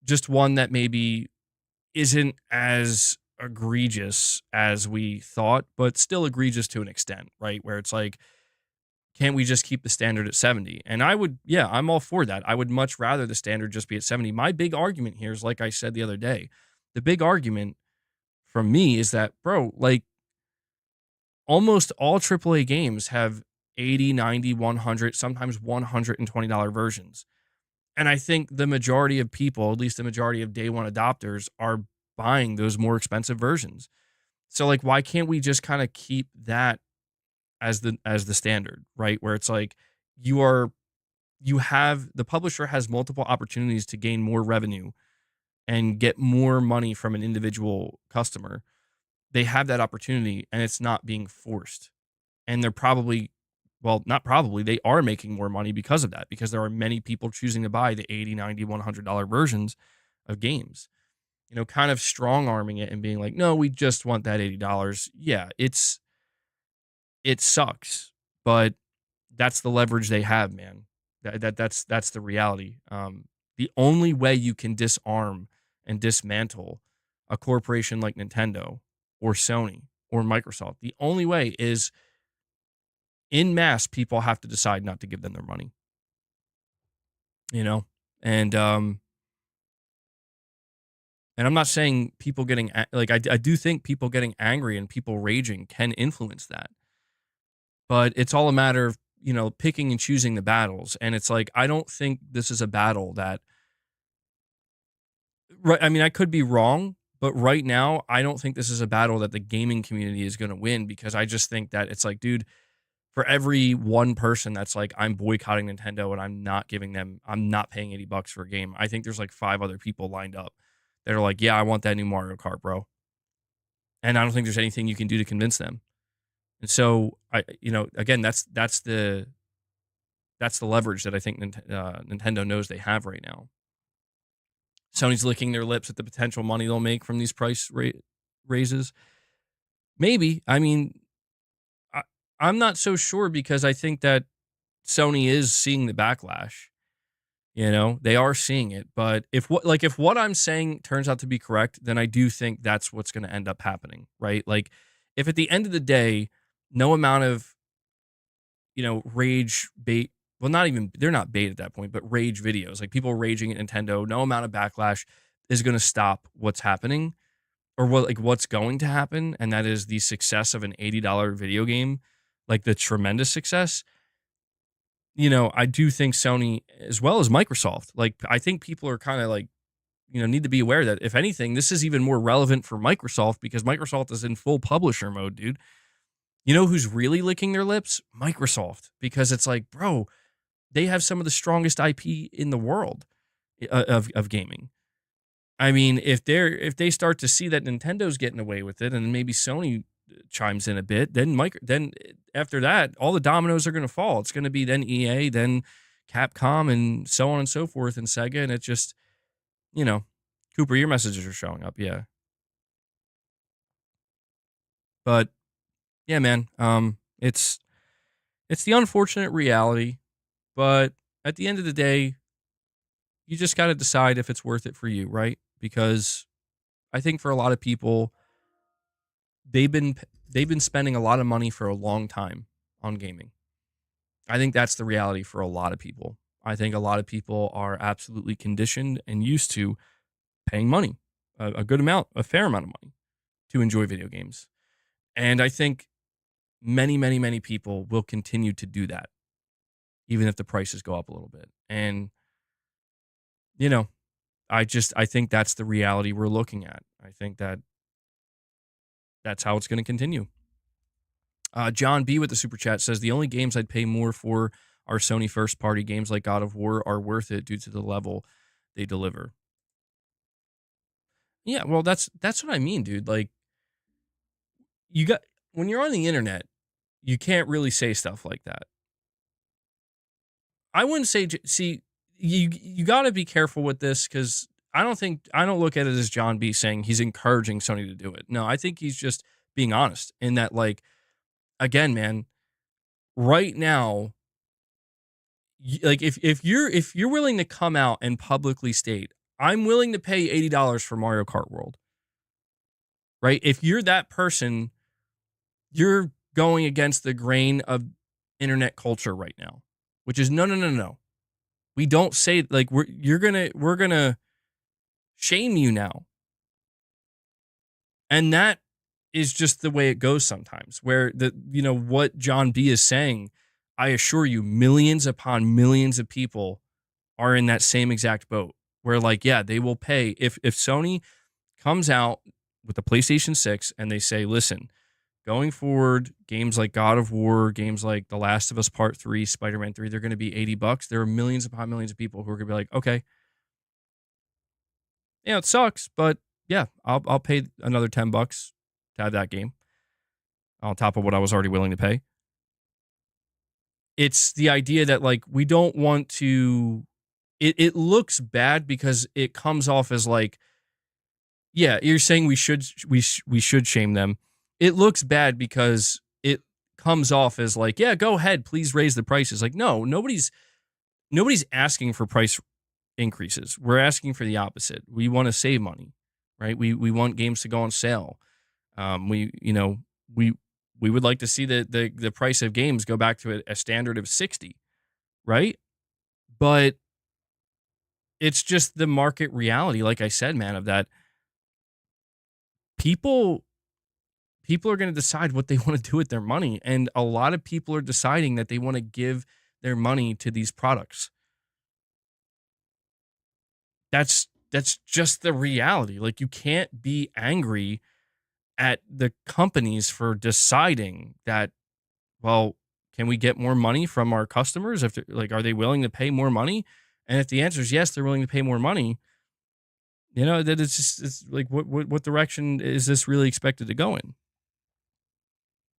S1: just one that maybe isn't as egregious as we thought, but still egregious to an extent, right? Where it's like, can't we just keep the standard at 70? And I'm all for that. I would much rather the standard just be at 70. My big argument here is, like I said the other day, the big argument from me is that, bro, like, almost all AAA games have 80, 90, 100, sometimes $120 versions. And I think the majority of people, at least the majority of day one adopters, are buying those more expensive versions. So, like, why can't we just kind of keep that as the standard, right? Where it's like the publisher has multiple opportunities to gain more revenue and get more money from an individual customer. They have that opportunity, and it's not being forced. And they're not probably, they are making more money because of that, because there are many people choosing to buy the $80, $90, $100 versions of games. Kind of strong arming it and being like, no, we just want that $80. Yeah, it sucks, but that's the leverage they have, man. That's the reality. The only way you can disarm and dismantle a corporation like Nintendo or Sony or Microsoft, the only way is, in mass, people have to decide not to give them their money. And I'm not saying people getting like, I do think people getting angry and people raging can influence that. But it's all a matter of, picking and choosing the battles. And it's like, I don't think this is a battle that, right? I mean, I could be wrong, but right now, I don't think this is a battle that the gaming community is going to win, because I just think that it's like, dude, for every one person that's like, I'm boycotting Nintendo and I'm not paying $80 for a game, I think there's like 5 other people lined up that are like, yeah, I want that new Mario Kart, bro. And I don't think there's anything you can do to convince them. And so again, that's the leverage that I think Nintendo knows they have right now. Sony's licking their lips at the potential money they'll make from these price raises. Maybe. I mean, I'm not so sure, because I think that Sony is seeing the backlash. They are seeing it. But if what I'm saying turns out to be correct, then I do think that's what's going to end up happening, right? Like, if at the end of the day, no amount of, rage bait, well, they're not bait at that point, but rage videos, like people raging at Nintendo, no amount of backlash is going to stop what's happening, or what's going to happen. And that is the success of an $80 video game, like the tremendous success. I do think Sony, as well as Microsoft, like, I think people are kind of like, need to be aware that, if anything, this is even more relevant for Microsoft, because Microsoft is in full publisher mode, dude. Who's really licking their lips? Microsoft. Because it's like, bro, they have some of the strongest IP in the world of gaming. I mean, if they start to see that Nintendo's getting away with it, and maybe Sony chimes in a bit, then after that, all the dominoes are going to fall. It's going to be then EA, then Capcom, and so on and so forth, and Sega, and it just, Cooper, your messages are showing up, yeah. But yeah, man, it's the unfortunate reality, but at the end of the day, you just got to decide if it's worth it for you, right? Because I think for a lot of people, they've been spending a lot of money for a long time on gaming. I think that's the reality for a lot of people. I think a lot of people are absolutely conditioned and used to paying money, a good amount, a fair amount of money to enjoy video games. And I think many, many, many people will continue to do that, even if the prices go up a little bit. And, you know, I think that's the reality we're looking at. I think that's how it's going to continue. John B with the super chat says the only games I'd pay more for are Sony first party games like God of War are worth it due to the level they deliver. Yeah, well, that's what I mean, dude. Like, when you're on the internet, you can't really say stuff like that. I wouldn't say. See, you got to be careful with this because I don't look at it as John B saying he's encouraging Sony to do it. No, I think he's just being honest in that, like, again, man, right now, like if you're willing to come out and publicly state, I'm willing to pay $80 for Mario Kart World, right? If you're that person, you're going against the grain of internet culture right now, which is no. We don't say, like, we're gonna shame you now. And that is just the way it goes sometimes, where what John B is saying, I assure you, millions upon millions of people are in that same exact boat where, like, yeah, they will pay. If Sony comes out with the PlayStation 6 and they say, listen, going forward, games like God of War, games like The Last of Us Part 3, Spider-Man 3, they're going to be $80. There are millions upon millions of people who are going to be like, okay, yeah, it sucks, but yeah, I'll pay another $10 to have that game on top of what I was already willing to pay. It's the idea that, like, we don't want to. It looks bad because it comes off as like, yeah, you're saying we should shame them. It looks bad because it comes off as like, yeah, go ahead, please raise the prices. Like, no, nobody's asking for price increases. We're asking for the opposite. We want to save money, right? We want games to go on sale. We would like to see the price of games go back to a standard of 60, right? But it's just the market reality, like I said, man, of that people are going to decide what they want to do with their money. And a lot of people are deciding that they want to give their money to these products. That's just the reality. Like, you can't be angry at the companies for deciding that, well, can we get more money from our customers? If like, are they willing to pay more money? And if the answer is yes, they're willing to pay more money, that it's like, what direction is this really expected to go in?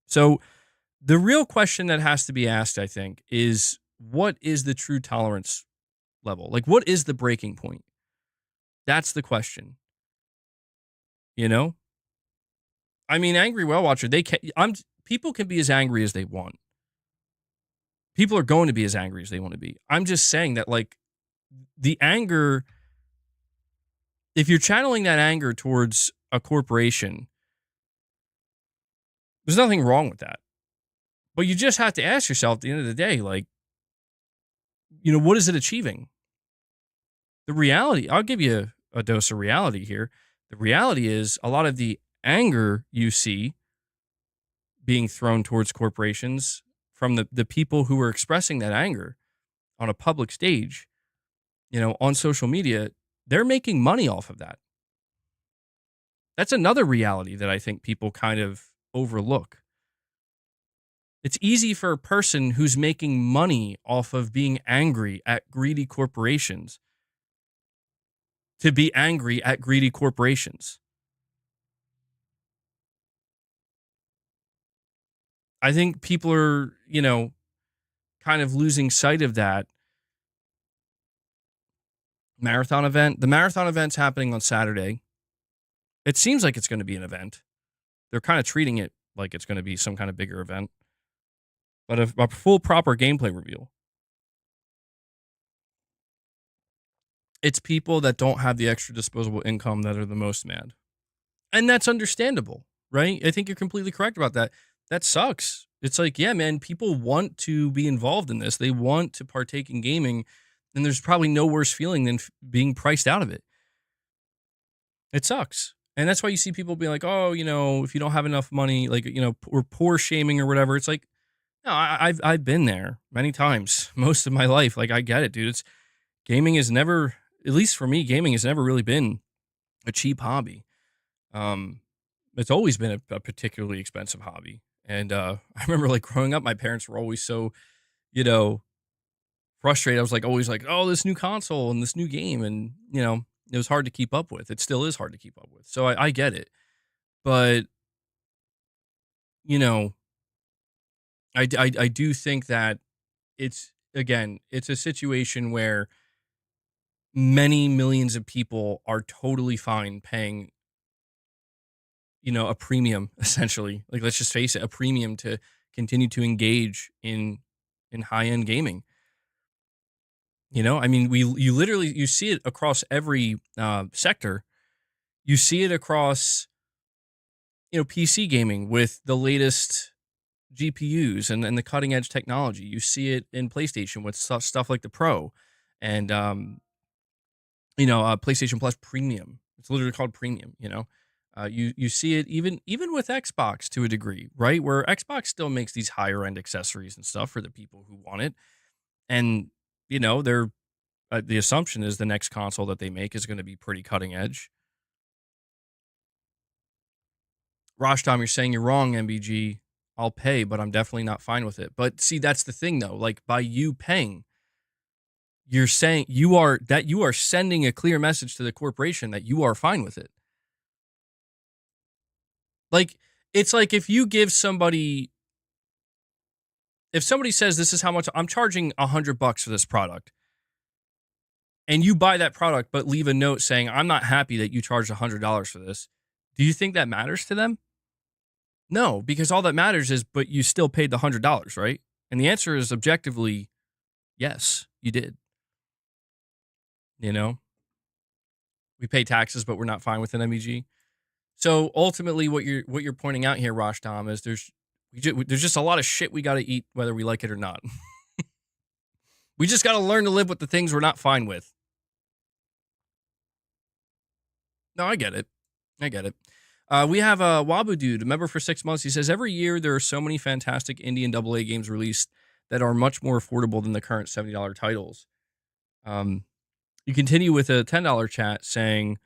S1: So the real question that has to be asked, I think, is what is the true tolerance level? Like, what is the breaking point? That's the question. I mean, Angry Well Watcher, people can be as angry as they want. People are going to be as angry as they want to be. I'm just saying that, like, the anger, if you're channeling that anger towards a corporation, there's nothing wrong with that. But you just have to ask yourself at the end of the day, like, what is it achieving? The reality, I'll give you a dose of reality here. The reality is a lot of the anger you see being thrown towards corporations from the people who are expressing that anger on a public stage, on social media, they're making money off of that. That's another reality that I think people kind of overlook. It's easy for a person who's making money off of being angry at greedy corporations to be angry at greedy corporations. I think people are, kind of losing sight of that marathon event. The marathon event's happening on Saturday. It seems like it's going to be an event. They're kind of treating it like it's going to be some kind of bigger event. But a full, proper gameplay reveal It's people that don't have the extra disposable income that are the most mad. And that's understandable, right? I think you're completely correct about that. That sucks. It's like, yeah, man, people want to be involved in this. They want to partake in gaming, and there's probably no worse feeling than being priced out of it. It sucks. And that's why you see people be like, oh, if you don't have enough money, like, or poor shaming or whatever. It's like, no, I've been there many times, most of my life. Like, I get it, dude. Gaming is never, at least for me, gaming has never really been a cheap hobby. It's always been a particularly expensive hobby. And I remember like growing up, my parents were always so, you know, frustrated. I was like always like, oh, this new console and this new game, and it was hard to keep up with. It still is hard to keep up with. So I get it, but you know, I do think that it's a situation where many millions of people are totally fine paying a premium essentially. Like, let's just face it, a premium to continue to engage in high-end gaming. I mean, you see it across every sector. You see it across PC gaming with the latest GPUs and the cutting edge technology. You see it in PlayStation with stuff like the Pro and PlayStation Plus Premium. It's literally called Premium. You see it even with Xbox to a degree, right? Where Xbox still makes these higher end accessories and stuff for the people who want it, and they're the assumption is the next console that they make is going to be pretty cutting edge. Rashtom, you're saying you're wrong, MBG. I'll pay, but I'm definitely not fine with it. But see, that's the thing though. Like, by you paying, you're saying you are sending a clear message to the corporation that you are fine with it. Like, it's like if somebody says this is how much I'm charging $100 for this product, and you buy that product but leave a note saying I'm not happy that you charged $100 for this, do you think that matters to them? No, because all that matters is, but you still paid the $100, right? And the answer is objectively, yes, you did. We pay taxes, but we're not fine with an MEG. So ultimately, what you're pointing out here, Rashtom, is there's just a lot of shit we got to eat, whether we like it or not. We just got to learn to live with the things we're not fine with. No, I get it. We have a Wabu Dude, a member for 6 months. He says, every year there are so many fantastic indie and AA games released that are much more affordable than the current $70 titles. You continue with a $10 chat saying,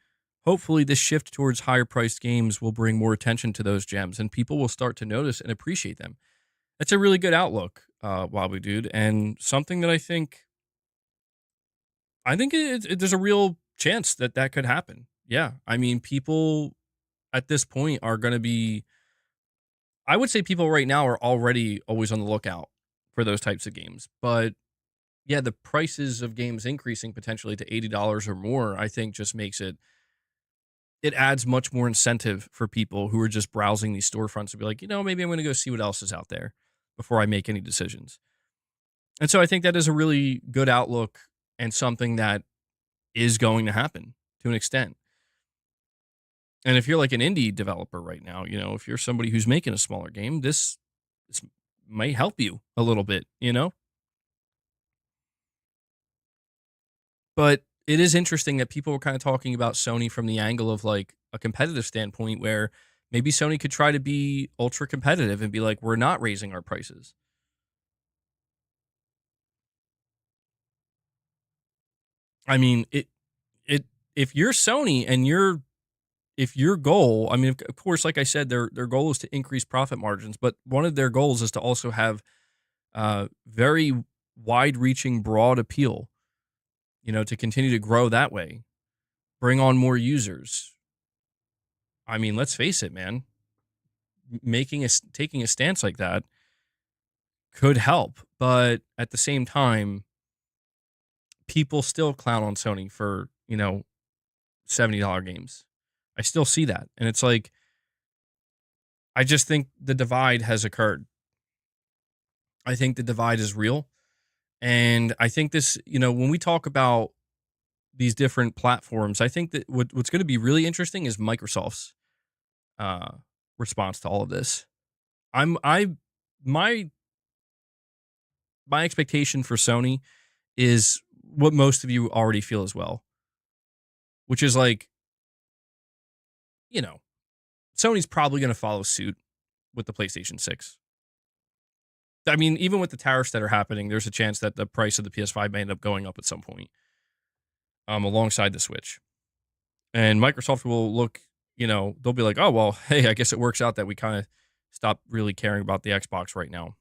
S1: hopefully this shift towards higher priced games will bring more attention to those gems and people will start to notice and appreciate them. That's a really good outlook, Wabu Dude, and something that I think there's a real chance that could happen. Yeah. I mean, people at this point are going to be, I would say people right now are already always on the lookout for those types of games. But yeah, the prices of games increasing potentially to $80 or more, I think just makes it adds much more incentive for people who are just browsing these storefronts to be like, maybe I'm going to go see what else is out there before I make any decisions. And so I think that is a really good outlook and something that is going to happen to an extent. And if you're like an indie developer right now, if you're somebody who's making a smaller game, this might help you a little bit, But it is interesting that people were kind of talking about Sony from the angle of like a competitive standpoint where maybe Sony could try to be ultra competitive and be like, we're not raising our prices. I mean, if you're Sony and if your goal, I mean, of course, like I said, their goal is to increase profit margins, but one of their goals is to also have very wide-reaching, broad appeal, to continue to grow that way, bring on more users. I mean, let's face it, man. Taking a stance like that could help, but at the same time, people still clown on Sony for, $70 games. I still see that. And it's like, I just think the divide has occurred. I think the divide is real. And I think this, when we talk about these different platforms, I think that what's going to be really interesting is Microsoft's uh, response to all of this. I my my expectation for Sony is what most of you already feel as well, which is like, you know, Sony's probably going to follow suit with the PlayStation 6. I mean, even with the tariffs that are happening, there's a chance that the price of the PS5 may end up going up at some point, alongside the Switch. And Microsoft will look, they'll be like, oh, well, hey, I guess it works out that we kind of stop really caring about the Xbox right now.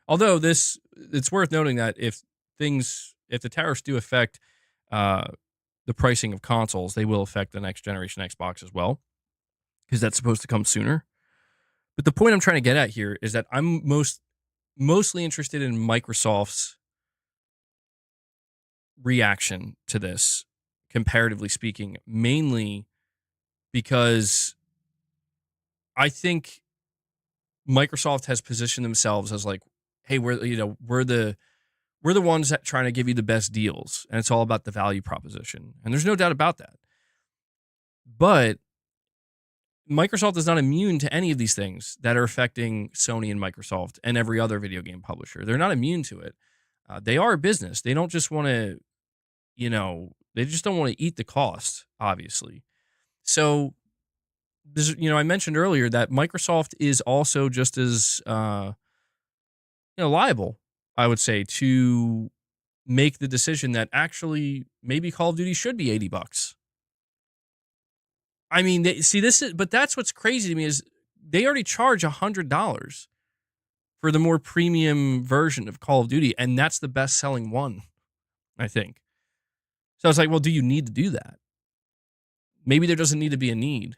S1: Although it's worth noting that if the tariffs do affect the pricing of consoles, they will affect the next generation Xbox as well, because that's supposed to come sooner. But the point I'm trying to get at here is that I'm mostly interested in Microsoft's reaction to this, comparatively speaking, mainly because I think Microsoft has positioned themselves as like, hey, we're the ones that trying to give you the best deals, and it's all about the value proposition. And there's no doubt about that. But Microsoft is not immune to any of these things that are affecting Sony and Microsoft and every other video game publisher. They're not immune to it. They are a business. They don't just want to, they just don't want to eat the cost, obviously. So, I mentioned earlier that Microsoft is also just as, liable, I would say, to make the decision that actually maybe Call of Duty should be $80. I mean, but that's what's crazy to me is they already charge $100 for the more premium version of Call of Duty, and that's the best selling one, I think. So I was like, well, do you need to do that? Maybe there doesn't need to be a need.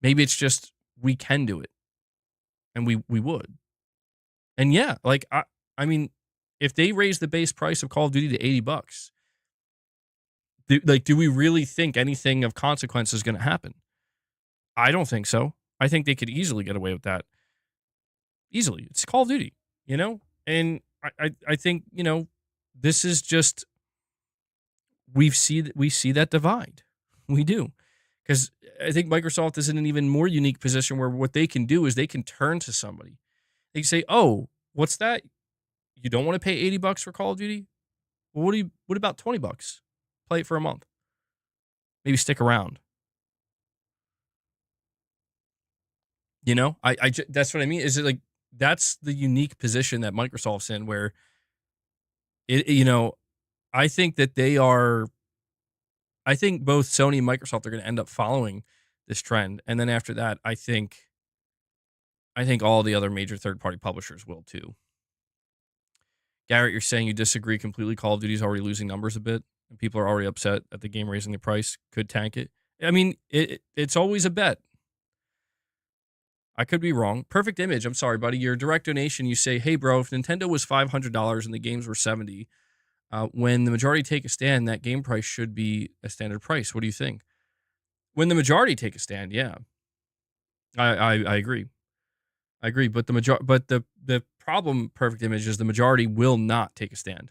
S1: Maybe it's just we can do it, and we would. And yeah, like I mean, if they raise the base price of Call of Duty to $80, do we really think anything of consequence is going to happen? I don't think so. I think they could easily get away with that. Easily. It's Call of Duty, And I think, this is just, we see that divide. We do. Because I think Microsoft is in an even more unique position where what they can do is they can turn to somebody. They can say, oh, what's that? You don't want to pay $80 for Call of Duty? Well, what about $20? Play it for a month. Maybe stick around. That's what I mean. Is it like, that's the unique position that Microsoft's in, where I think that I think both Sony and Microsoft are going to end up following this trend. And then after that, I think all the other major third-party publishers will too. Garrett, you're saying you disagree completely. Call of Duty's already losing numbers a bit, and people are already upset at the game raising the price. Could tank it. I mean, it's always a bet. I could be wrong. Perfect Image, I'm sorry, buddy. Your direct donation, you say, hey, bro, if Nintendo was $500 and the games were $70, when the majority take a stand, that game price should be a standard price. What do you think? When the majority take a stand, yeah. I agree. I agree, but the problem, Perfect Image, is the majority will not take a stand.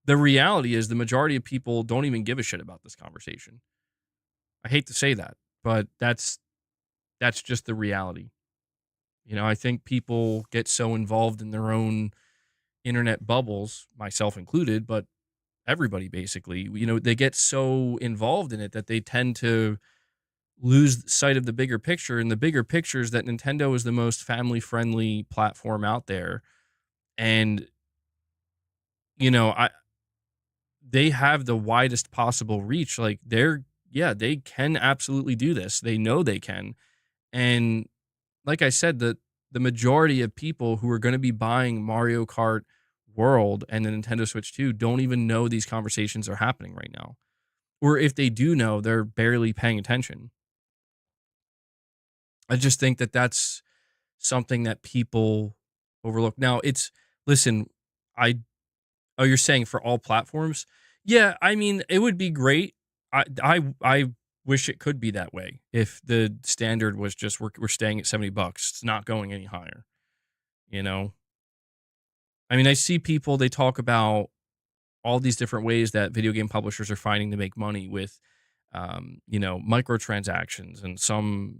S1: The reality is the majority of people don't even give a shit about this conversation. I hate to say that, but that's just the reality. I think people get so involved in their own internet bubbles, myself included, but everybody basically, they get so involved in it that they tend to lose sight of the bigger picture. And the bigger picture is that Nintendo is the most family-friendly platform out there. And, they have the widest possible reach. Like they can absolutely do this. They know they can. And like I said, the majority of people who are going to be buying Mario Kart World and the Nintendo Switch 2 don't even know these conversations are happening right now. Or if they do know, they're barely paying attention. I just think that that's something that people overlook. Now, you're saying for all platforms? Yeah, I mean, it would be great. I wish it could be that way. If the standard was just we're staying at $70, it's not going any higher. I mean, I see people, they talk about all these different ways that video game publishers are finding to make money with, microtransactions and some,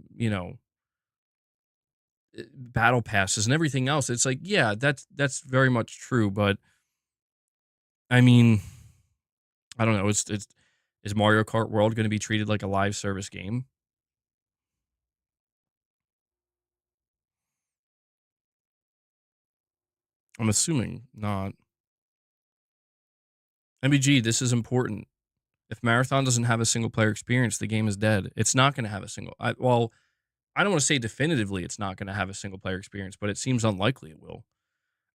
S1: battle passes and everything else. It's like, yeah, that's very much true, but I mean, I don't know. It's is Mario Kart World going to be treated like a live service game? I'm assuming not. MBG, this is important. If Marathon doesn't have a single player experience, the game is dead. It's not going to have a single. Well, I don't want to say definitively it's not going to have a single player experience, but it seems unlikely it will.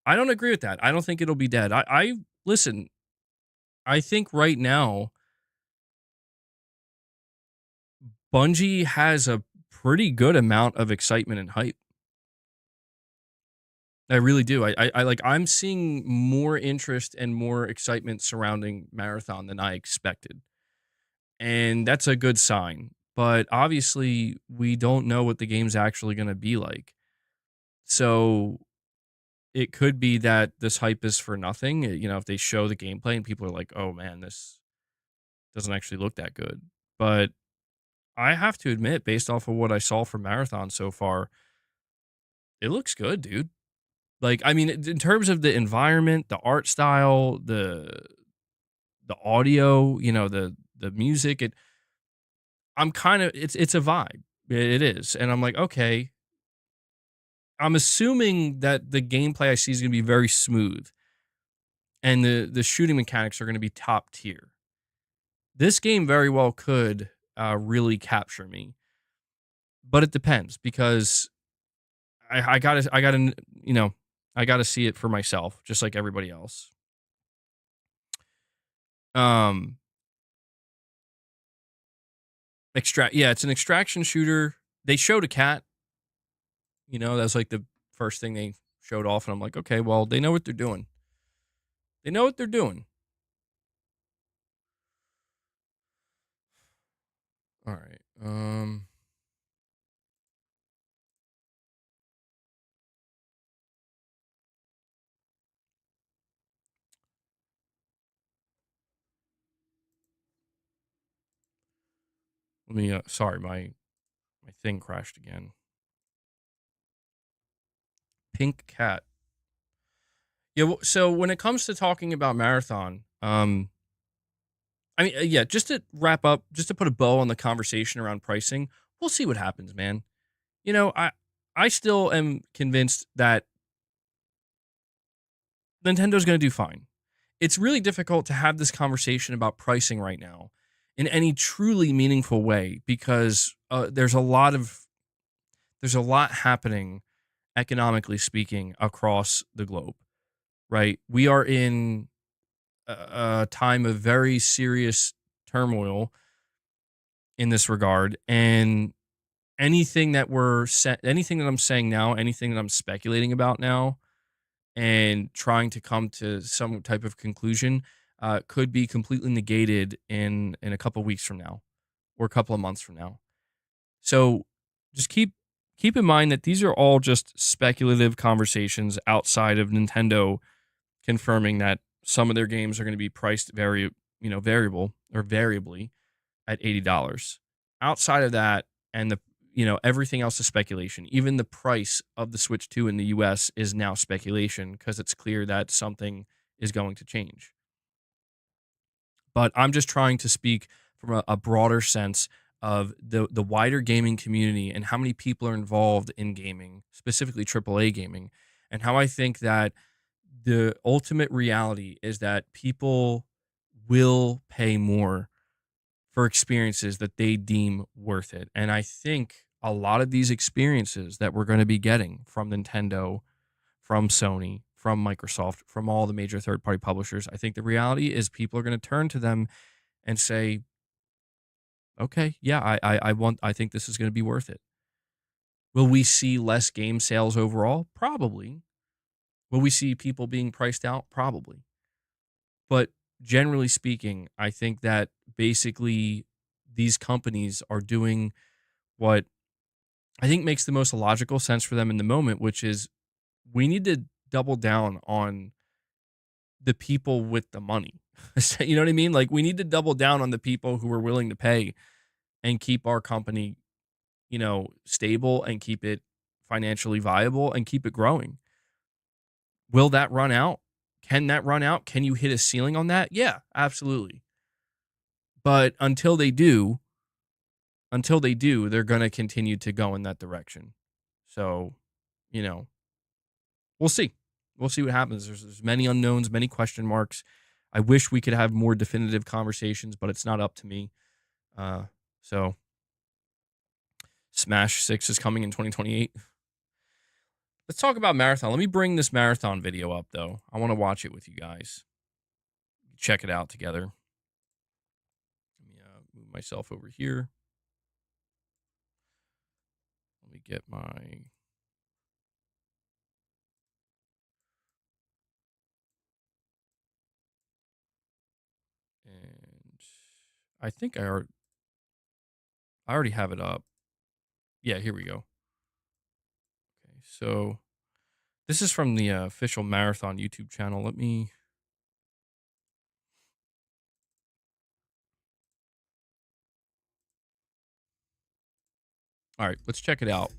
S1: I don't agree with that. I don't think it'll be dead. I listen. I think right now Bungie has a pretty good amount of excitement and hype. I really do. I like. I'm seeing more interest and more excitement surrounding Marathon than I expected, and that's a good sign. But obviously, we don't know what the game's actually going to be like. So it could be that this hype is for nothing. If they show the gameplay and people are like, "Oh man, this doesn't actually look that good." But I have to admit, based off of what I saw from Marathon so far, it looks good, dude. Like, I mean, in terms of the environment, the art style, the audio, the music, I'm kind of it's a vibe. It is. And I'm like, okay. I'm assuming that the gameplay I see is going to be very smooth and the shooting mechanics are going to be top tier. This game very well could really capture me. But it depends because I gotta I gotta see it for myself, just like everybody else. Um, yeah, it's an extraction shooter. They showed a cat. That's like the first thing they showed off, and I'm like, okay, well, they know what they're doing. They know what they're doing. All right. Let me. Sorry, my thing crashed again. Pink cat. Yeah. So when it comes to talking about Marathon, I mean, yeah, just to wrap up, just to put a bow on the conversation around pricing, we'll see what happens, man. I still am convinced that Nintendo's going to do fine. It's really difficult to have this conversation about pricing right now in any truly meaningful way because there's a lot happening economically speaking across the globe, right? We are in a time of very serious turmoil in this regard, and anything that I'm saying now, anything that I'm speculating about now, and trying to come to some type of conclusion, could be completely negated in a couple weeks from now, or a couple of months from now. So just keep in mind that these are all just speculative conversations outside of Nintendo confirming that some of their games are going to be priced variable or variably at $80. Outside of that, and everything else is speculation. Even the price of the Switch 2 in the US is now speculation because it's clear that something is going to change. But I'm just trying to speak from a broader sense of the wider gaming community and how many people are involved in gaming, specifically AAA gaming, and how I think that the ultimate reality is that people will pay more for experiences that they deem worth it. And I think a lot of these experiences that we're going to be getting from Nintendo, from Sony, from Microsoft, from all the major third-party publishers, I think the reality is people are going to turn to them and say, okay, yeah, I think this is going to be worth it. Will we see less game sales overall? Probably. Will we see people being priced out? Probably. But generally speaking, I think that basically these companies are doing what I think makes the most logical sense for them in the moment, which is we need to double down on the people with the money. You know what I mean? Like, we need to double down on the people who are willing to pay and keep our company, stable and keep it financially viable and keep it growing. Will that run out? Can that run out? Can you hit a ceiling on that? Yeah, absolutely. But until they do, they're going to continue to go in that direction. So, we'll see. We'll see what happens. There's many unknowns, many question marks. I wish we could have more definitive conversations, but it's not up to me. So Smash 6 is coming in 2028. Let's talk about Marathon. Let me bring this Marathon video up, though. I want to watch it with you guys. Check it out together. Let me move myself over here. Let me get my... And I think I already have it up. Yeah, here we go. Okay, so this is from the official Marathon YouTube channel. Let me... All right, let's check it out.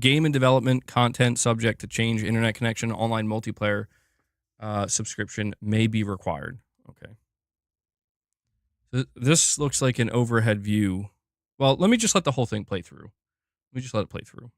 S1: Game and development content subject to change. Internet connection, online multiplayer subscription may be required. Okay. This looks like an overhead view. Well, let me just let the whole thing play through. Let me just let it play through.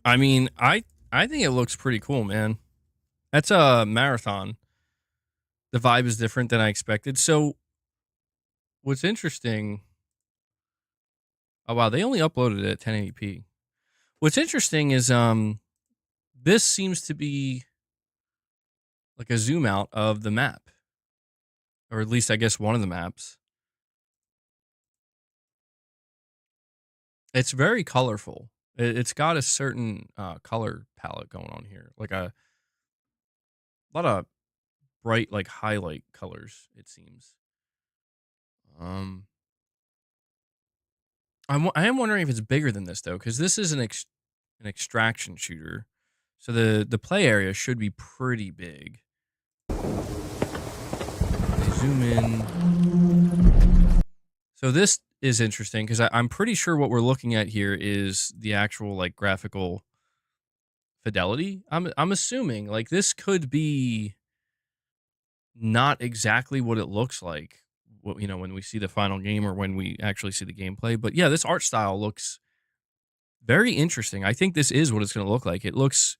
S1: I mean, I think it looks pretty cool, man. That's a Marathon. The vibe is different than I expected. So what's interesting... Oh wow, they only uploaded it at 1080p. What's interesting is this seems to be like a zoom out of the map. Or at least I guess one of the maps. It's very colorful. It's got a certain color palette going on here. Like a lot of bright, like, highlight colors, it seems. I am wondering if it's bigger than this, though, because this is an extraction shooter. So the play area should be pretty big. They zoom in. So this is interesting because I'm pretty sure what we're looking at here is the actual, like, graphical fidelity. I'm assuming, like, this could be not exactly what it looks like, when we see the final game or when we actually see the gameplay. But yeah, this art style looks very interesting. I think this is what it's going to look like. It looks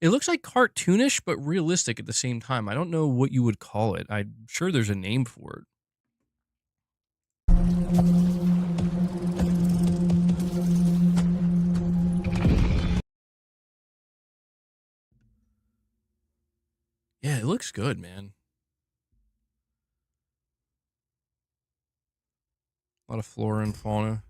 S1: like cartoonish, but realistic at the same time. I don't know what you would call it. I'm sure there's a name for it. Yeah, it looks good, man. A lot of flora and fauna.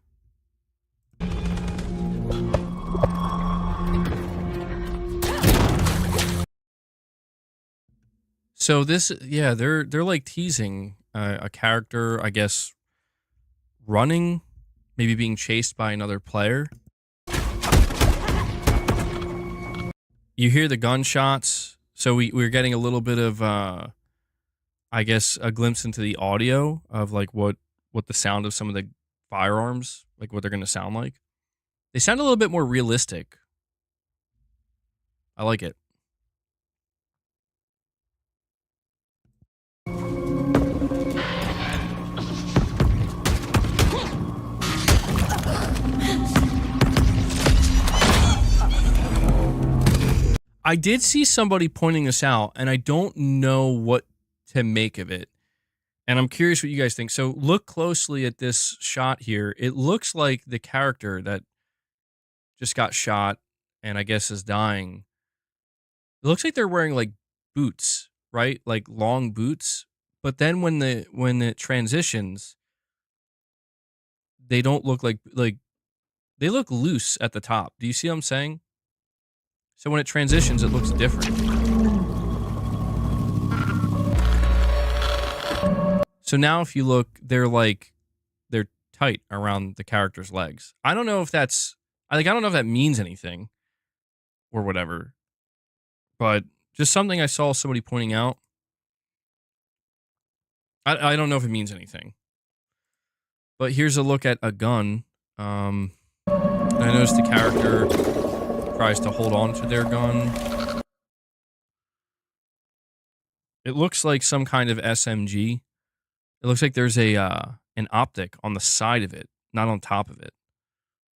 S1: So this, yeah, they're like teasing a character, I guess, running, maybe being chased by another player. You hear the gunshots, so we're getting a little bit of, I guess, a glimpse into the audio of like what the sound of some of the firearms, like what they're going to sound like. They sound a little bit more realistic. I like it. I did see somebody pointing this out, and I don't know what to make of it. And I'm curious what you guys think. So look closely at this shot here. It looks like the character that just got shot and I guess is dying. It looks like they're wearing like boots, right? Like long boots. But then when it transitions, they don't look like they look loose at the top. Do you see what I'm saying? So when it transitions, it looks different. So now if you look, they're tight around the character's legs. I don't know if that's I don't know if that means anything or whatever. But just something I saw somebody pointing out. I don't know if it means anything. But here's a look at a gun. I noticed the character tries to hold on to their gun. It looks like some kind of SMG. It looks like there's an optic on the side of it, not on top of it.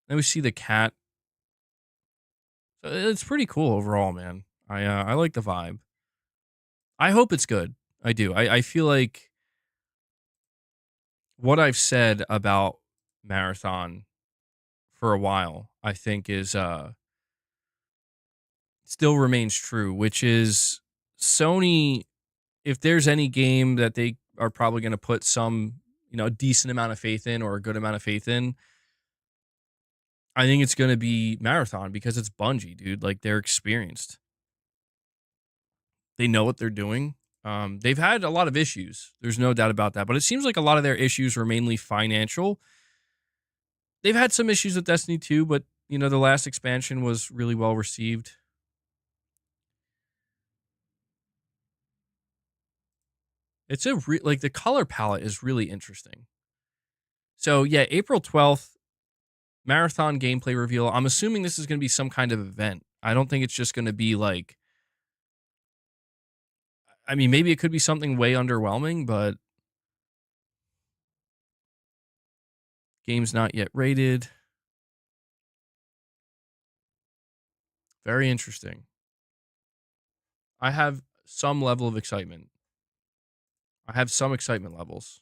S1: Then we see the cat. It's pretty cool overall, man. I like the vibe. I hope it's good. I do. I feel like what I've said about Marathon for a while, I think is still remains true, which is Sony, if there's any game that they are probably going to put some, a decent amount of faith in or a good amount of faith in, I think it's going to be Marathon because it's Bungie, dude. Like, they're experienced. They know what they're doing. They've had a lot of issues. There's no doubt about that. But it seems like a lot of their issues were mainly financial. They've had some issues with Destiny 2, but, the last expansion was really well received. It's the color palette is really interesting. So, yeah, April 12th, Marathon gameplay reveal. I'm assuming this is going to be some kind of event. I don't think it's just going to be like, I mean, maybe it could be something way underwhelming, but game's not yet rated. Very interesting. I have some level of excitement. I have some excitement levels.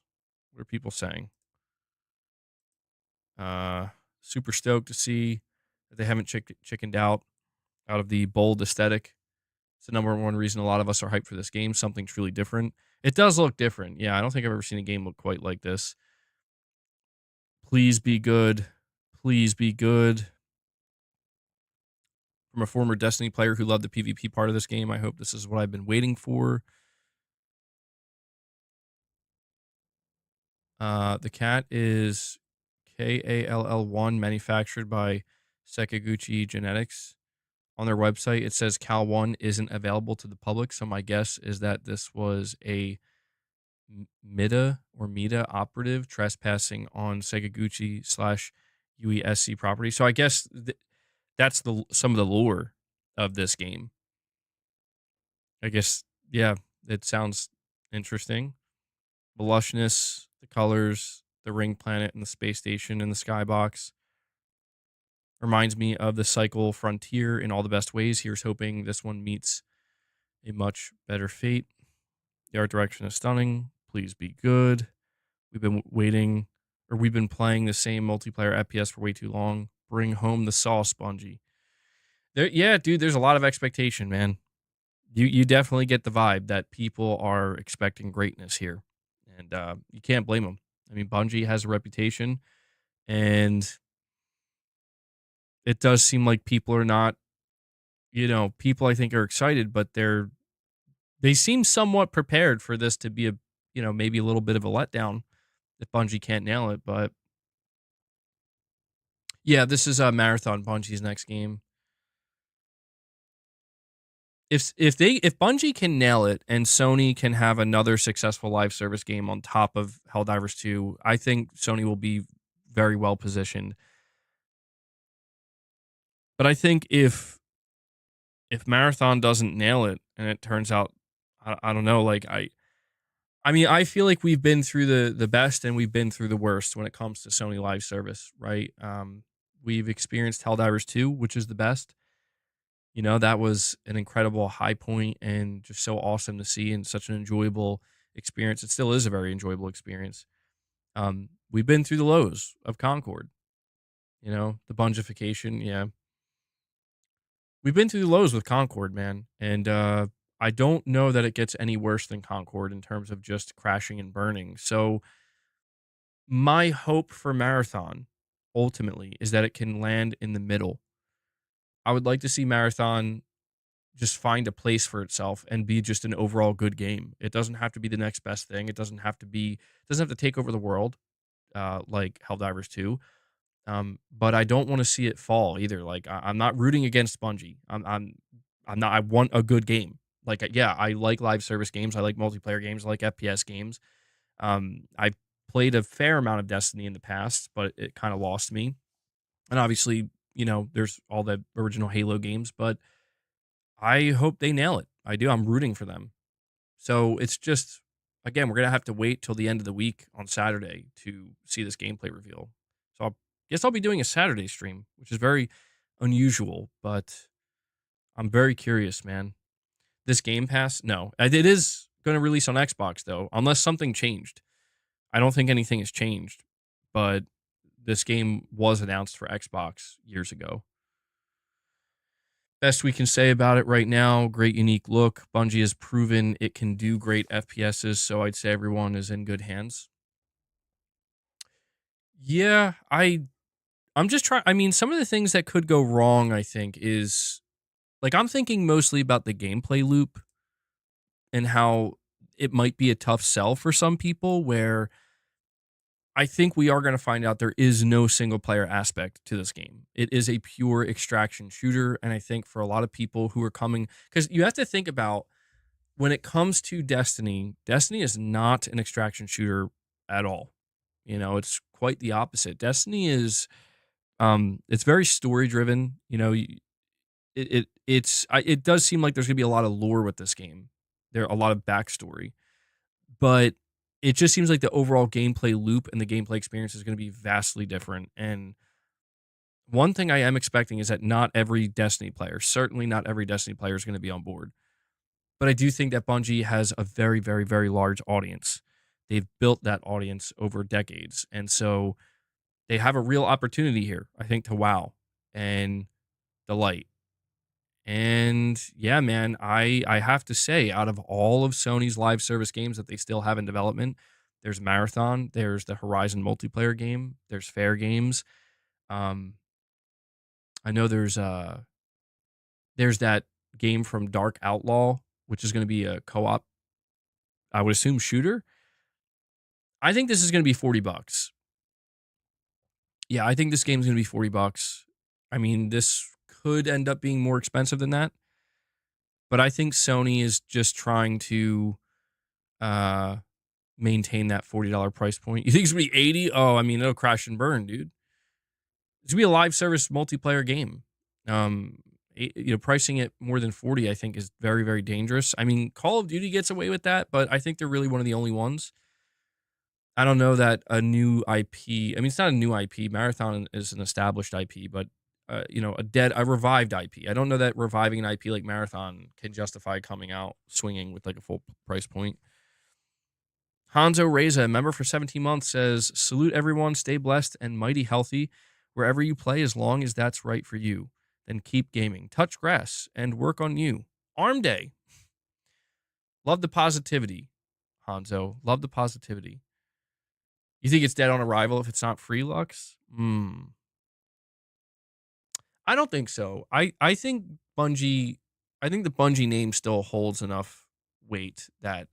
S1: What are people saying? Super stoked to see that they haven't chickened out of the bold aesthetic. It's the number one reason a lot of us are hyped for this game. Something truly different. It does look different. Yeah, I don't think I've ever seen a game look quite like this. Please be good. Please be good. From a former Destiny player who loved the PvP part of this game, I hope this is what I've been waiting for. The cat is KALL1, manufactured by Sakaguchi Genetics. On their website, it says Cal 1 isn't available to the public, so my guess is that this was a Meta operative trespassing on Sakaguchi/UESC property. So I guess that's some of the lore of this game. I guess, yeah, it sounds interesting. The lushness, the colors, the ring planet and the space station and the skybox. Reminds me of the Cycle Frontier in all the best ways. Here's hoping this one meets a much better fate. The art direction is stunning. Please be good. We've been playing the same multiplayer FPS for way too long. Bring home the sauce, Bungie. Yeah, dude, there's a lot of expectation, man. You definitely get the vibe that people are expecting greatness here. And you can't blame them. I mean, Bungie has a reputation, and it does seem like people are not, people I think are excited, but they seem somewhat prepared for this to be maybe a little bit of a letdown if Bungie can't nail it. But yeah, this is a Marathon, Bungie's next game. If Bungie can nail it and Sony can have another successful live service game on top of Helldivers 2, I think Sony will be very well positioned. But I think if Marathon doesn't nail it and it turns out, I don't know, like I mean, I feel like we've been through the best and we've been through the worst when it comes to Sony live service, right? We've experienced Helldivers 2, which is the best. That was an incredible high point and just so awesome to see and such an enjoyable experience. It still is a very enjoyable experience. We've been through the lows of Concord, the bungification. Yeah. We've been through the lows with Concord, man. And I don't know that it gets any worse than Concord in terms of just crashing and burning. So my hope for Marathon ultimately is that it can land in the middle. I would like to see Marathon just find a place for itself and be just an overall good game. It doesn't have to be the next best thing. It doesn't have to take over the world, like Helldivers 2. But I don't want to see it fall either. Like I'm not rooting against Bungie. I'm not. I want a good game. Like yeah, I like live service games. I like multiplayer games. I like FPS games. I played a fair amount of Destiny in the past, but it kind of lost me. And obviously, there's all the original Halo games, but I hope they nail it. I do. I'm rooting for them. So it's just, again, we're going to have to wait till the end of the week on Saturday to see this gameplay reveal. So I guess I'll be doing a Saturday stream, which is very unusual, but I'm very curious, man. This Game Pass, no. It is going to release on Xbox, though, unless something changed. I don't think anything has changed, but this game was announced for Xbox years ago. Best we can say about it right now, great unique look. Bungie has proven it can do great FPSs, so I'd say everyone is in good hands. Yeah, I'm just trying. I mean, some of the things that could go wrong, I think, is like I'm thinking mostly about the gameplay loop and how it might be a tough sell for some people where I think we are going to find out there is no single player aspect to this game. It is a pure extraction shooter. And I think for a lot of people who are coming, because you have to think about when it comes to Destiny, Destiny is not an extraction shooter at all. It's quite the opposite. Destiny is, it's very story driven. It does seem like there's going to be a lot of lore with this game. There a lot of backstory, but it just seems like the overall gameplay loop and the gameplay experience is going to be vastly different. And one thing I am expecting is that not every Destiny player, certainly not every Destiny player is going to be on board. But I do think that Bungie has a very, very, very large audience. They've built that audience over decades. And so they have a real opportunity here, I think, to wow and delight. And yeah, man, I have to say, out of all of Sony's live service games that they still have in development, there's Marathon, there's the Horizon multiplayer game, there's Fair Games. I know there's that game from Dark Outlaw, which is going to be a co-op, I would assume, shooter. I think this is going to be $40. Yeah, I think this game's going to be $40. I mean, this could end up being more expensive than that. But I think Sony is just trying to maintain that $40 price point. You think it's going to be $80? Oh, I mean, it'll crash and burn, dude. It's going to be a live service multiplayer game. Pricing it more than 40, I think, is very, very dangerous. I mean, Call of Duty gets away with that, but I think they're really one of the only ones. I don't know that a new IP, I mean, it's not a new IP. Marathon is an established IP, but a revived IP. I don't know that reviving an IP like Marathon can justify coming out swinging with like a full price point. Hanzo Reza, a member for 17 months, says, salute everyone, stay blessed and mighty healthy wherever you play as long as that's right for you. Then keep gaming, touch grass, and work on you. Arm Day. Love the positivity, Hanzo. Love the positivity. You think it's dead on arrival if it's not free, Lux? I don't think so. I think Bungie, I think the Bungie name still holds enough weight that,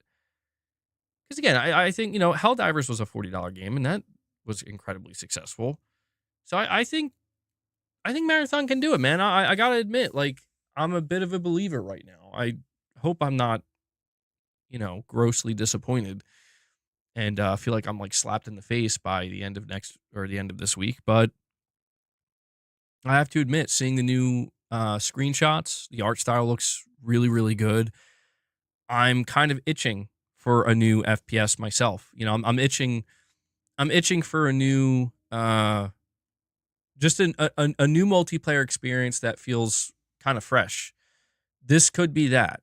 S1: because again, I think, Helldivers was a $40 game and that was incredibly successful. So I think Marathon can do it, man. I gotta admit, like, I'm a bit of a believer right now. I hope I'm not, grossly disappointed and feel like I'm like slapped in the face by the end of the end of this week. But I have to admit, seeing the new screenshots, the art style looks really, really good. I'm kind of itching for a new FPS myself. I'm itching. I'm itching for a new, just a new multiplayer experience that feels kind of fresh. This could be that.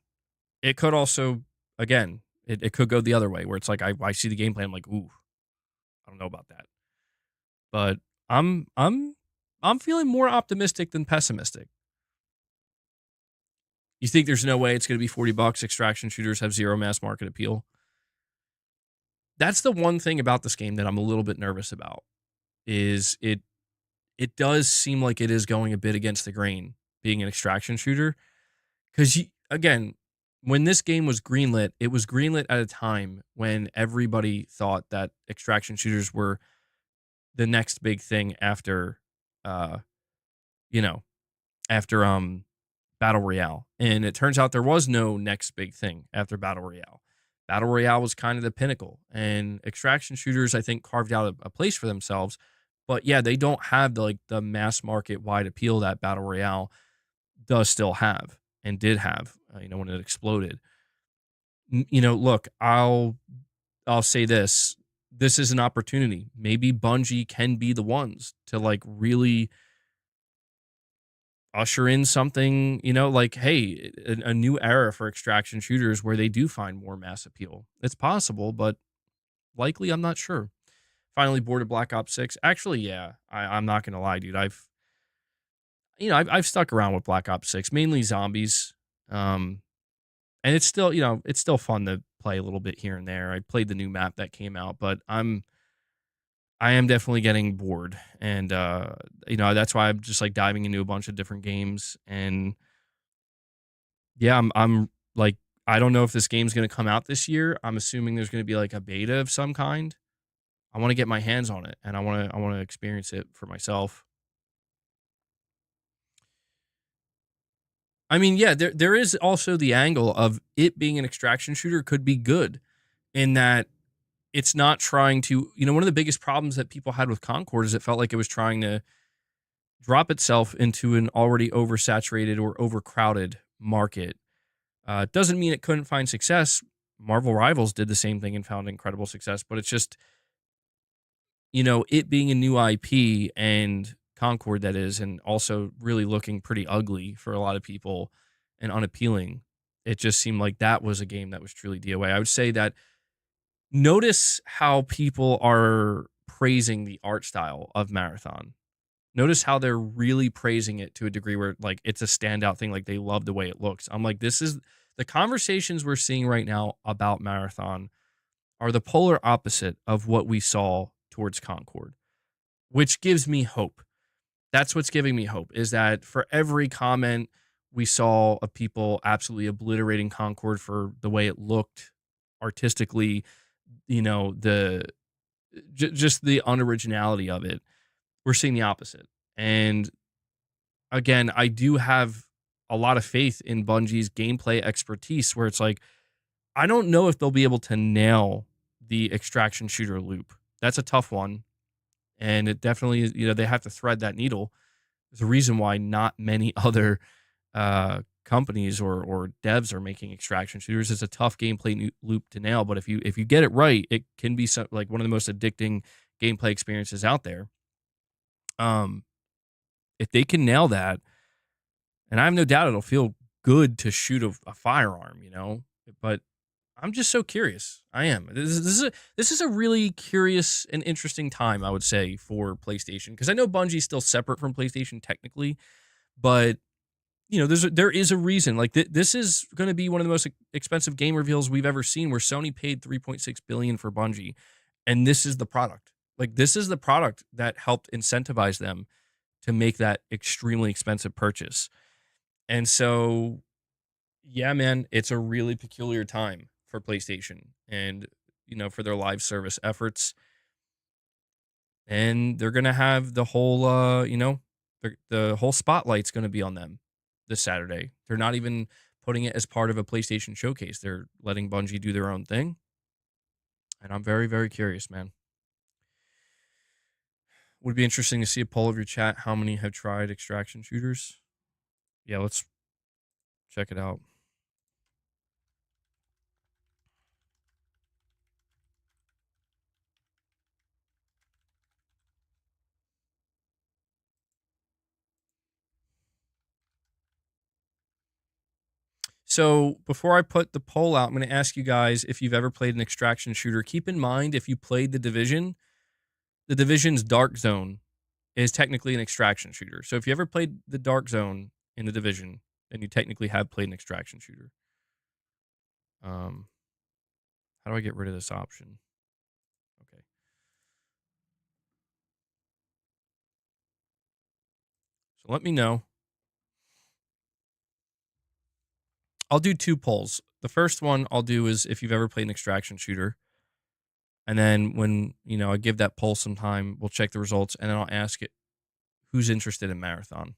S1: It could also, again, it could go the other way where it's like I see the gameplay, I'm like, ooh, I don't know about that. But I'm feeling more optimistic than pessimistic. You think there's no way it's going to be $40? Extraction shooters have zero mass market appeal. That's the one thing about this game that I'm a little bit nervous about. Is it does seem like it is going a bit against the grain being an extraction shooter. Because again, when this game was greenlit, it was greenlit at a time when everybody thought that extraction shooters were the next big thing after, you know, after Battle Royale. And it turns out there was no next big thing after Battle Royale. Battle Royale was kind of the pinnacle, and extraction shooters, I think, carved out a place for themselves. But yeah, they don't have the mass market wide appeal that Battle Royale does still have and did have, when it exploded. Look, I'll say this. This is an opportunity. Maybe Bungie can be the ones to really usher in something, hey, a new era for extraction shooters where they do find more mass appeal. It's possible, but likely, I'm not sure. Finally boarded Black Ops 6. Actually, yeah, I'm not gonna lie, dude. I've stuck around with Black Ops 6, mainly zombies. And it's still, it's still fun to play a little bit here and there. I played the new map that came out, but I am definitely getting bored. And that's why I'm just diving into a bunch of different games. And yeah, I'm like, I don't know if this game's gonna come out this year. I'm assuming there's gonna be a beta of some kind. I want to get my hands on it, and I want to experience it for myself. I mean, yeah, there is also the angle of it being an extraction shooter could be good in that it's not trying to, one of the biggest problems that people had with Concord is it felt like it was trying to drop itself into an already oversaturated or overcrowded market. Doesn't mean it couldn't find success. Marvel Rivals did the same thing and found incredible success, but it's just, it being a new IP and Concord that is, and also really looking pretty ugly for a lot of people and unappealing. It just seemed like that was a game that was truly DOA. I would say that notice how people are praising the art style of Marathon. Notice how they're really praising it to a degree where it's a standout thing. They love the way it looks. I'm like, this is the conversations we're seeing right now about Marathon are the polar opposite of what we saw towards Concord, which gives me hope. That's what's giving me hope, is that for every comment we saw of people absolutely obliterating Concord for the way it looked artistically, just the unoriginality of it, we're seeing the opposite. And again, I do have a lot of faith in Bungie's gameplay expertise, where it's I don't know if they'll be able to nail the extraction shooter loop. That's a tough one. And it definitely is, they have to thread that needle. There's a reason why not many other companies or devs are making extraction shooters. It's a tough gameplay loop to nail, but if you get it right, it can be one of the most addicting gameplay experiences out there. If they can nail that, and I have no doubt it'll feel good to shoot a firearm, but I'm just so curious. I am. This is a really curious and interesting time, I would say, for PlayStation, because I know Bungie's still separate from PlayStation technically, but there is a reason. This is going to be one of the most expensive game reveals we've ever seen, where Sony paid $3.6 billion for Bungie, and this is the product. Like, this is the product that helped incentivize them to make that extremely expensive purchase. And so, yeah, man, it's a really peculiar time for PlayStation and, for their live service efforts. And they're going to have the whole, the whole spotlight's going to be on them this Saturday. They're not even putting it as part of a PlayStation showcase. They're letting Bungie do their own thing. And I'm very, very curious, man. Would be interesting to see a poll of your chat. How many have tried extraction shooters? Yeah, let's check it out. So before I put the poll out, I'm going to ask you guys if you've ever played an extraction shooter. Keep in mind, if you played The Division's Dark Zone is technically an extraction shooter. So if you ever played the Dark Zone in The Division, then you technically have played an extraction shooter. How do I get rid of this option? Okay. So let me know. I'll do 2 polls. The first one I'll do is if you've ever played an extraction shooter. And then when, I give that poll some time, we'll check the results, and then I'll ask it who's interested in Marathon.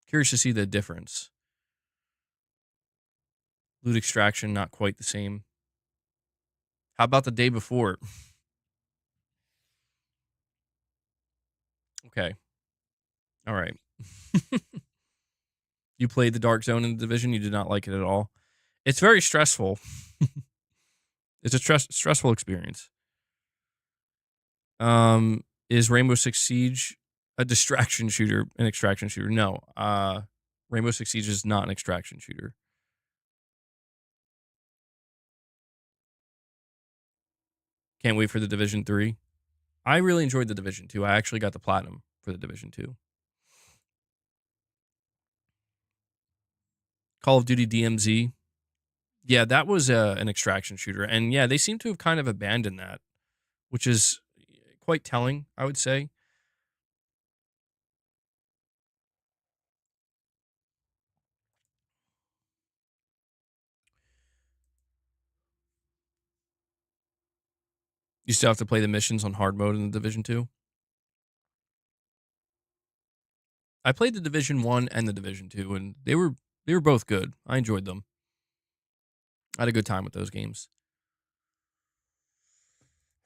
S1: Curious to see the difference. Loot extraction, not quite the same. How about the day before? Okay. All right. You played the Dark Zone in The Division. You did not like it at all. It's very stressful. It's a stressful experience. Is Rainbow Six Siege a distraction shooter, an extraction shooter? No. Rainbow Six Siege is not an extraction shooter. Can't wait for The Division 3. I really enjoyed The Division 2. I actually got the platinum for The Division 2. Call of Duty DMZ. Yeah, that was an extraction shooter. And yeah, they seem to have kind of abandoned that, which is quite telling, I would say. You still have to play the missions on hard mode in The Division 2. I played The Division 1 and The Division 2, and they were both good. I enjoyed them. I had a good time with those games.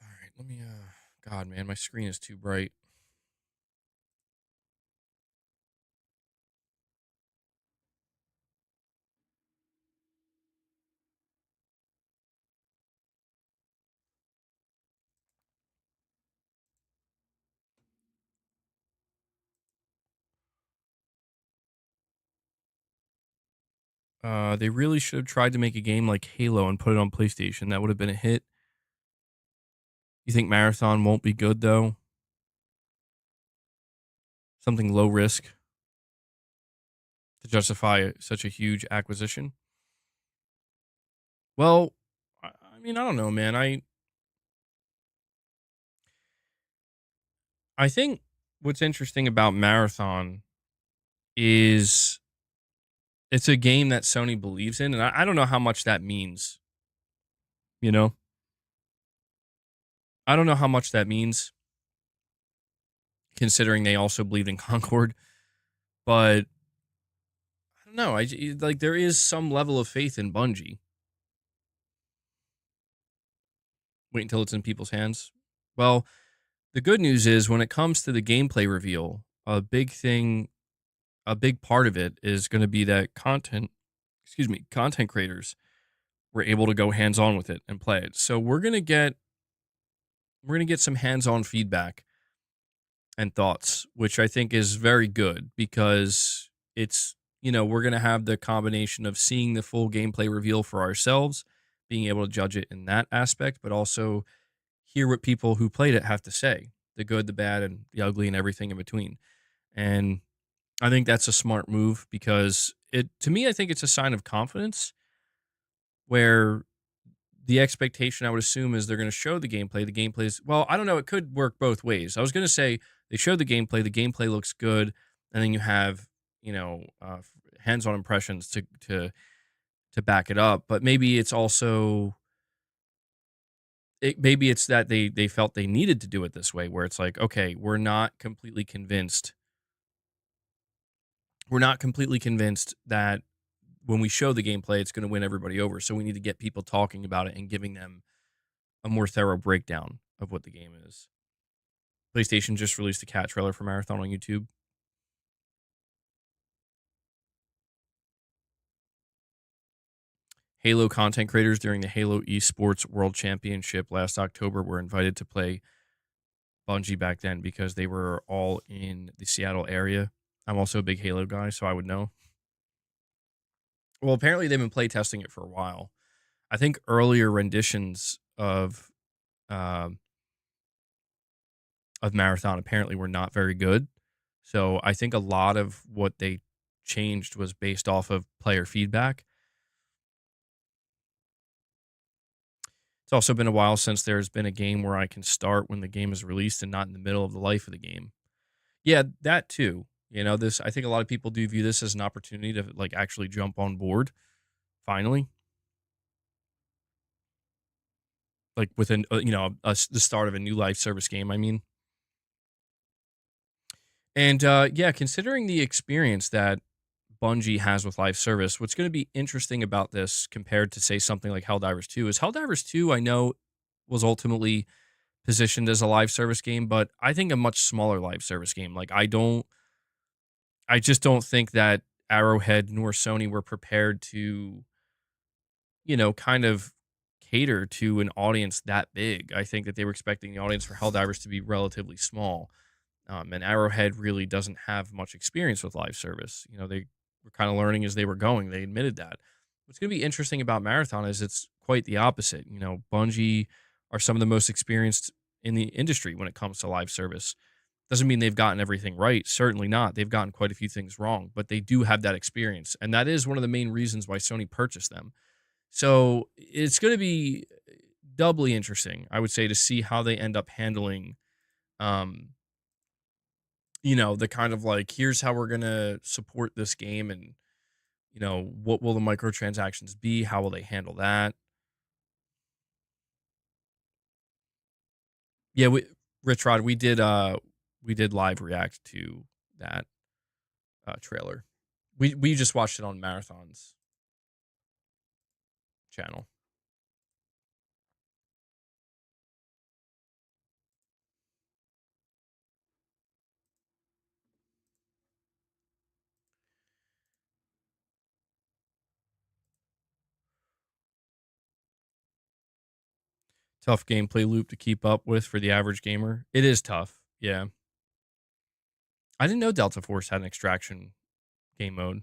S1: All right, let me God, man, my screen is too bright. They really should have tried to make a game like Halo and put it on PlayStation. That would have been a hit. You think Marathon won't be good, though? Something low risk to justify such a huge acquisition? Well, I mean, I don't know, man. I think what's interesting about Marathon is it's a game that Sony believes in, and I don't know how much that means. You know? I don't know how much that means, considering they also believed in Concord. But I don't know. Like, there is some level of faith in Bungie. Wait until it's in people's hands. Well, the good news is when it comes to the gameplay reveal, a big part of it is going to be that content creators were able to go hands-on with it and play it. So we're going to get some hands-on feedback and thoughts, which I think is very good because it's, we're going to have the combination of seeing the full gameplay reveal for ourselves, being able to judge it in that aspect, but also hear what people who played it have to say, the good, the bad, and the ugly, and everything in between. And I think that's a smart move because to me, I think it's a sign of confidence where the expectation I would assume is they're going to show the gameplay. The gameplay's, well, I don't know. It could work both ways. I was going to say they showed the gameplay. The gameplay looks good, and then you have hands-on impressions to back it up. But maybe it's also maybe it's that they felt they needed to do it this way, where it's like, okay, we're not completely convinced. We're not completely convinced that when we show the gameplay, it's going to win everybody over. So we need to get people talking about it and giving them a more thorough breakdown of what the game is. PlayStation just released a cat trailer for Marathon on YouTube. Halo content creators during the Halo Esports World Championship last October were invited to play Bungie back then because they were all in the Seattle area. I'm also a big Halo guy, so I would know. Well, apparently they've been playtesting it for a while. I think earlier renditions of Marathon apparently were not very good. So I think a lot of what they changed was based off of player feedback. It's also been a while since there's been a game where I can start when the game is released and not in the middle of the life of the game. Yeah, that too. This, I think a lot of people do view this as an opportunity to like actually jump on board finally. Like within the start of a new live service game, I mean. And yeah, considering the experience that Bungie has with live service, what's going to be interesting about this compared to say something like Helldivers 2 is Helldivers 2, I know, was ultimately positioned as a live service game, but I think a much smaller live service game. Like I just don't think that Arrowhead nor Sony were prepared to, kind of cater to an audience that big. I think that they were expecting the audience for Helldivers to be relatively small. And Arrowhead really doesn't have much experience with live service. They were kind of learning as they were going. They admitted that. What's going to be interesting about Marathon is it's quite the opposite. Bungie are some of the most experienced in the industry when it comes to live service. Doesn't mean they've gotten everything right. Certainly not. They've gotten quite a few things wrong, but they do have that experience. And that is one of the main reasons why Sony purchased them. So it's going to be doubly interesting, I would say, to see how they end up handling the kind of like, here's how we're going to support this game and, what will the microtransactions be? How will they handle that? Yeah, Rich Rod, we did live react to that trailer. We just watched it on Marathon's channel. Tough gameplay loop to keep up with for the average gamer. It is tough. Yeah. I didn't know Delta Force had an extraction game mode.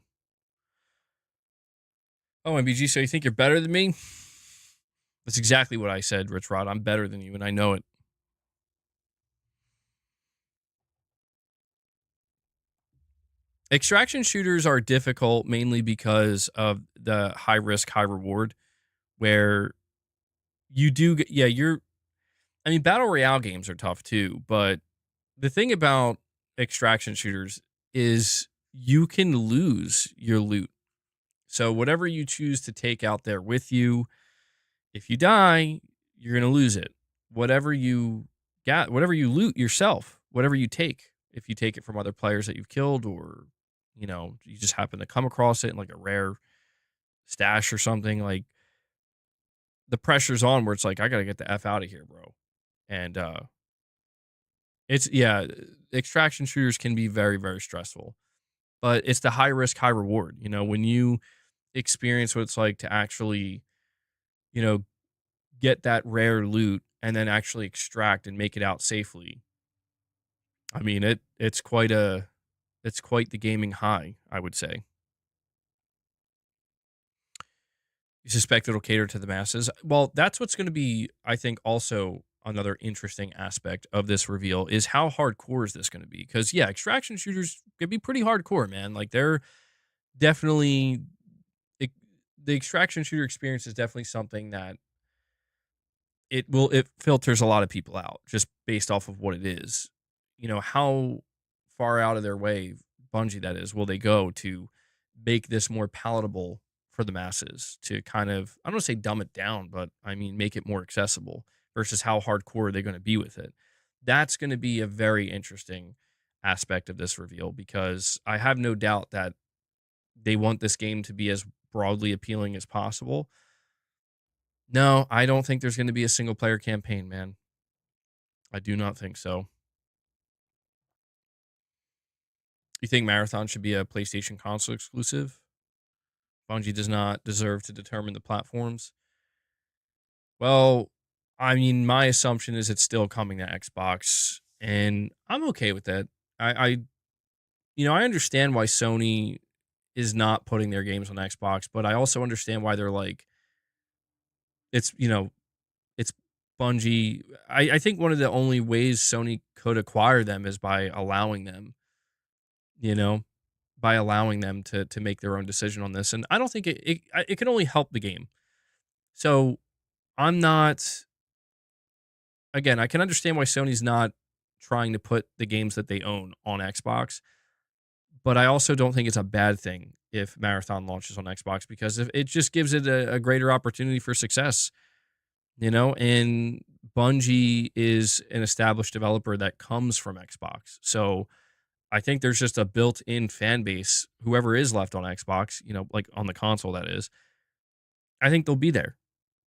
S1: Oh, MBG, so you think you're better than me? That's exactly what I said, Rich Rod. I'm better than you, and I know it. Extraction shooters are difficult mainly because of the high risk, high reward, where you do get, battle royale games are tough too, but the thing about extraction shooters is you can lose your loot. So whatever you choose to take out there with you, if you die, you're going to lose it. Whatever you loot yourself, whatever you take, if you take it from other players that you've killed or, you just happen to come across it in like a rare stash or something, like the pressure's on where it's like, I got to get the F out of here, bro. And extraction shooters can be very, very stressful, but it's the high risk, high reward. When you experience what it's like to actually, get that rare loot and then actually extract and make it out safely. I mean, it's quite the gaming high, I would say. You suspect it'll cater to the masses? Well, that's what's going to be, I think, also another interesting aspect of this reveal is how hardcore is this going to be? Because, yeah, extraction shooters could be pretty hardcore, man. Like, they're definitely... the extraction shooter experience is definitely something that it filters a lot of people out just based off of what it is. You know, how far out of their way, Bungie that is, will they go to make this more palatable for the masses, to kind of, I don't want to say dumb it down, but I mean make it more accessible, versus how hardcore are they going to be with it. That's going to be a very interesting aspect of this reveal, because I have no doubt that they want this game to be as broadly appealing as possible. No, I don't think there's going to be a single player campaign, man. I do not think so. You think Marathon should be a PlayStation console exclusive? Bungie does not deserve to determine the platforms. Well, I mean, my assumption is it's still coming to Xbox, and I'm okay with that. I I understand why Sony is not putting their games on Xbox, but I also understand why they're like, it's, it's Bungie. I think one of the only ways Sony could acquire them is by allowing them, you know, by allowing them to make their own decision on this. And I don't think it can only help the game. So I'm not, again, I can understand why Sony's not trying to put the games that they own on Xbox, but I also don't think it's a bad thing if Marathon launches on Xbox, because if it just gives it a greater opportunity for success, and Bungie is an established developer that comes from Xbox. So I think there's just a built-in fan base, whoever is left on Xbox, like on the console that is, I think they'll be there.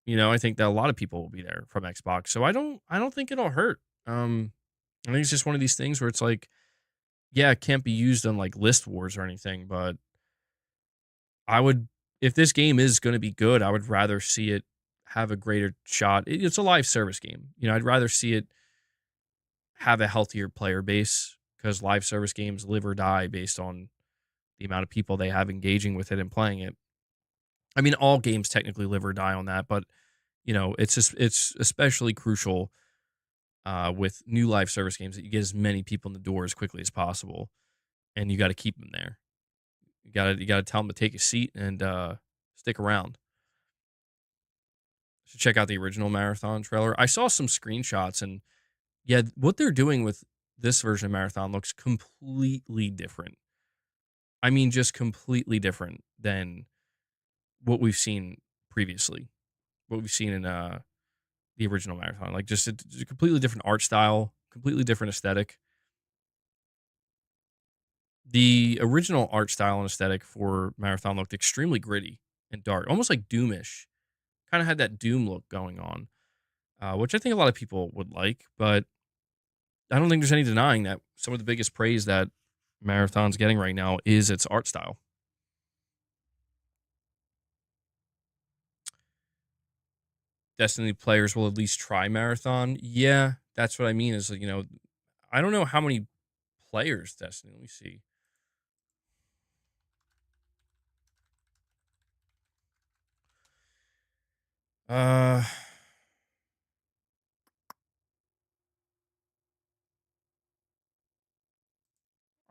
S1: I think that a lot of people will be there from Xbox. So I don't think it'll hurt. I think it's just one of these things where it's like, yeah, it can't be used on like list wars or anything, but I would, if this game is going to be good, I would rather see it have a greater shot. It's a live service game. I'd rather see it have a healthier player base, because live service games live or die based on the amount of people they have engaging with it and playing it. I mean, all games technically live or die on that, but it's especially crucial with new live service games that you get as many people in the door as quickly as possible, and you got to keep them there. You got to tell them to take a seat and stick around. So check out the original Marathon trailer. I saw some screenshots, and yeah, what they're doing with this version of Marathon looks completely different. I mean, just completely different than what we've seen previously, what we've seen in the original Marathon. Like, just a completely different art style, completely different aesthetic. The original art style and aesthetic for Marathon looked extremely gritty and dark, almost like Doomish. Kind of had that Doom look going on, which I think a lot of people would like, but I don't think there's any denying that some of the biggest praise that Marathon's getting right now is its art style. Destiny players will at least try Marathon. Yeah, that's what I mean is, I don't know how many players Destiny, let me see. Uh,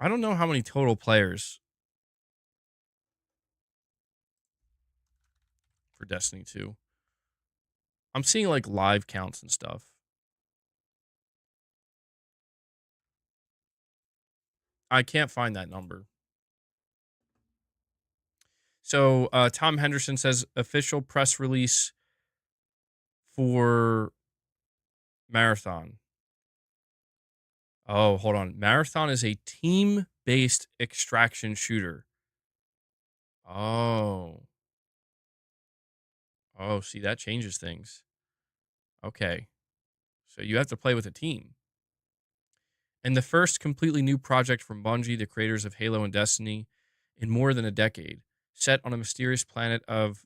S1: I don't know how many total players for Destiny 2. I'm seeing like live counts and stuff. I can't find that number. So Tom Henderson says official press release for Marathon. Oh, hold on. Marathon is a team-based extraction shooter. Oh. Oh, see, that changes things. Okay. So you have to play with a team. And the first completely new project from Bungie, the creators of Halo and Destiny, in more than a decade, set on a mysterious planet of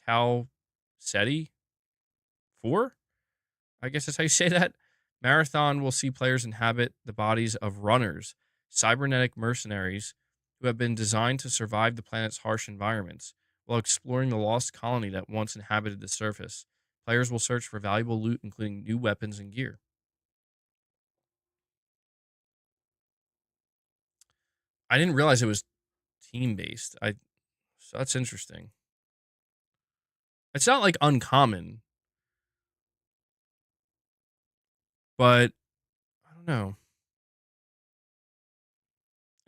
S1: Tau Ceti 4? I guess that's how you say that. Marathon will see players inhabit the bodies of runners, cybernetic mercenaries who have been designed to survive the planet's harsh environments. While exploring the lost colony that once inhabited the surface, players will search for valuable loot, including new weapons and gear. I didn't realize it was team based. So that's interesting. It's not like uncommon But I don't know.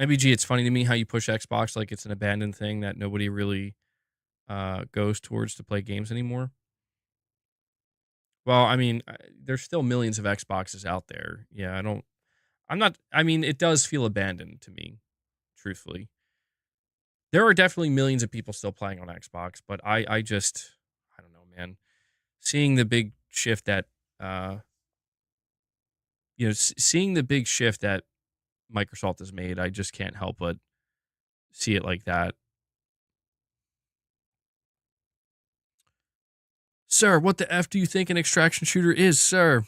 S1: MBG, it's funny to me how you push Xbox like it's an abandoned thing that nobody really goes towards to play games anymore. Well, I mean, there's still millions of Xboxes out there. Yeah, I'm not, I mean, it does feel abandoned to me, truthfully. There are definitely millions of people still playing on Xbox, but I don't know, man. Seeing the big shift that, seeing the big shift that Microsoft has made, I just can't help but see it like that. Sir, what the F do you think an extraction shooter is, sir?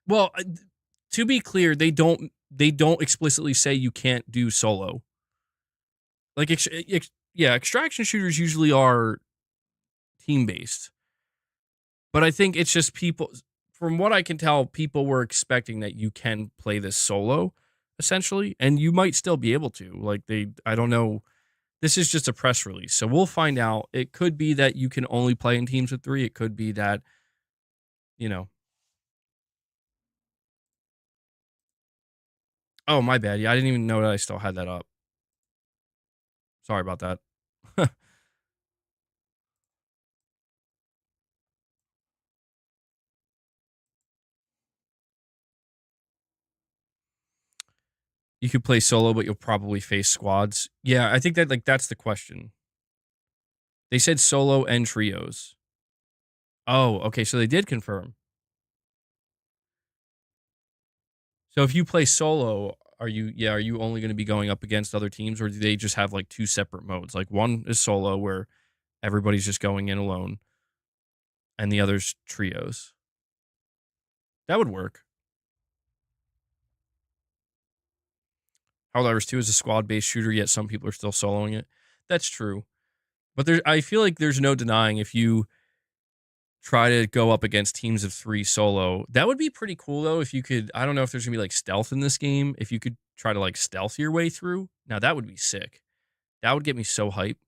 S1: Well, to be clear, they don't explicitly say you can't do solo. Like, extraction shooters usually are team based, but I think it's just people. From what I can tell, people were expecting that you can play this solo, essentially, and you might still be able to. Like I don't know. This is just a press release, so we'll find out. It could be that you can only play in teams of 3. It could be that, you know. Oh, my bad. Yeah, I didn't even know that I still had that up. Sorry about that. You could play solo, but you'll probably face squads. Yeah, I think that that's the question. They said solo and trios. Oh, okay, so they did confirm. So if you play solo, are you only going to be going up against other teams, or do they just have like 2 separate modes? Like one is solo where everybody's just going in alone, and the other's trios. That would work. Helldivers 2 is a squad-based shooter, yet some people are still soloing it. That's true. But I feel like there's no denying if you try to go up against teams of 3 solo. That would be pretty cool, though, if you could. I don't know if there's going to be like stealth in this game. If you could try to like stealth your way through. Now, that would be sick. That would get me so hype.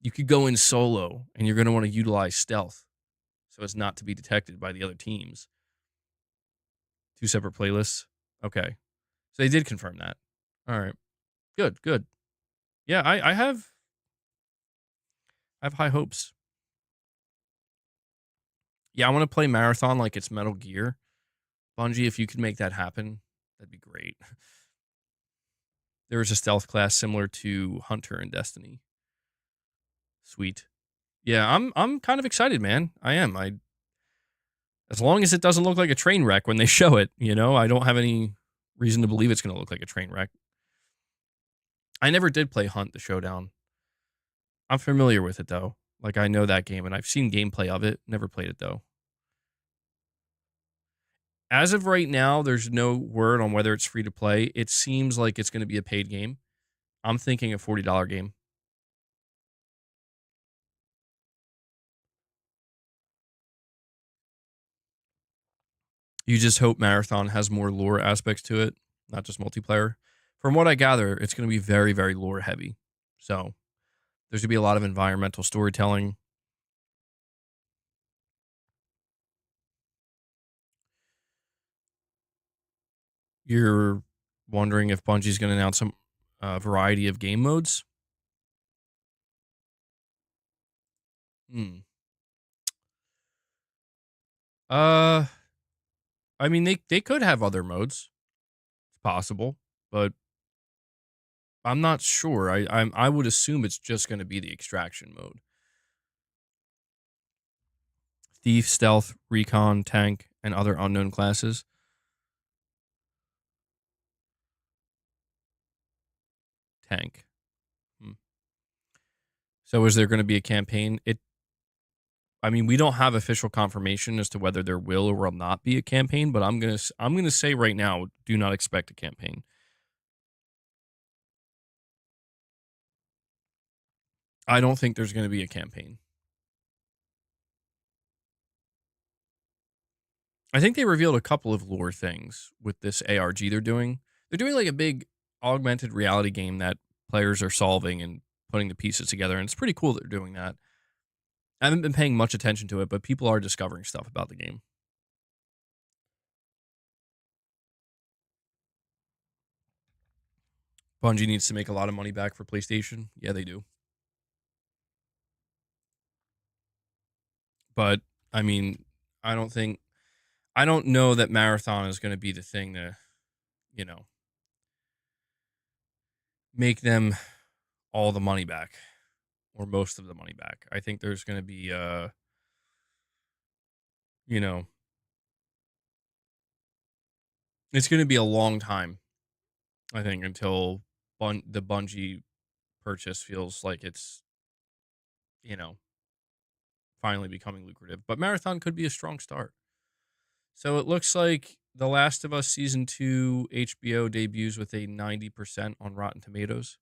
S1: You could go in solo, and you're going to want to utilize stealth so as not to be detected by the other teams. 2 separate playlists. Okay. So they did confirm that. All right. Good. Yeah, I have high hopes. Yeah, I want to play Marathon like it's Metal Gear. Bungie, if you could make that happen, that'd be great. There was a stealth class similar to Hunter in Destiny. Sweet. Yeah, I'm kind of excited, man. I am. As long as it doesn't look like a train wreck when they show it, I don't have any reason to believe it's going to look like a train wreck. I never did play Hunt the Showdown. I'm familiar with it though. Like I know that game and I've seen gameplay of it. Never played it though. As of right now, there's no word on whether it's free to play. It seems like it's going to be a paid game. I'm thinking a $40 game. You just hope Marathon has more lore aspects to it, not just multiplayer. From what I gather, it's going to be very, very lore heavy. So there's going to be a lot of environmental storytelling. You're wondering if Bungie's going to announce some variety of game modes? Uh, I mean, they could have other modes. It's possible, but I'm not sure. I would assume it's just going to be the extraction mode. Thief, stealth, recon, tank, and other unknown classes. Tank. So is there going to be a campaign? I mean, we don't have official confirmation as to whether there will or will not be a campaign, but I'm gonna say right now, do not expect a campaign. I don't think there's going to be a campaign. I think they revealed a couple of lore things with this ARG they're doing. They're doing like a big augmented reality game that players are solving and putting the pieces together, and it's pretty cool that they're doing that. I haven't been paying much attention to it, but people are discovering stuff about the game. Bungie needs to make a lot of money back for PlayStation. Yeah, they do. But I mean, I don't know that Marathon is going to be the thing to, you know, make them all the money back or most of the money back. I think there's going to be you know, it's going to be a long time, I think, until the Bungie purchase feels like it's, you know, finally becoming lucrative. But Marathon could be a strong start. So it looks like The Last of Us Season 2 HBO debuts with a 90% on Rotten Tomatoes.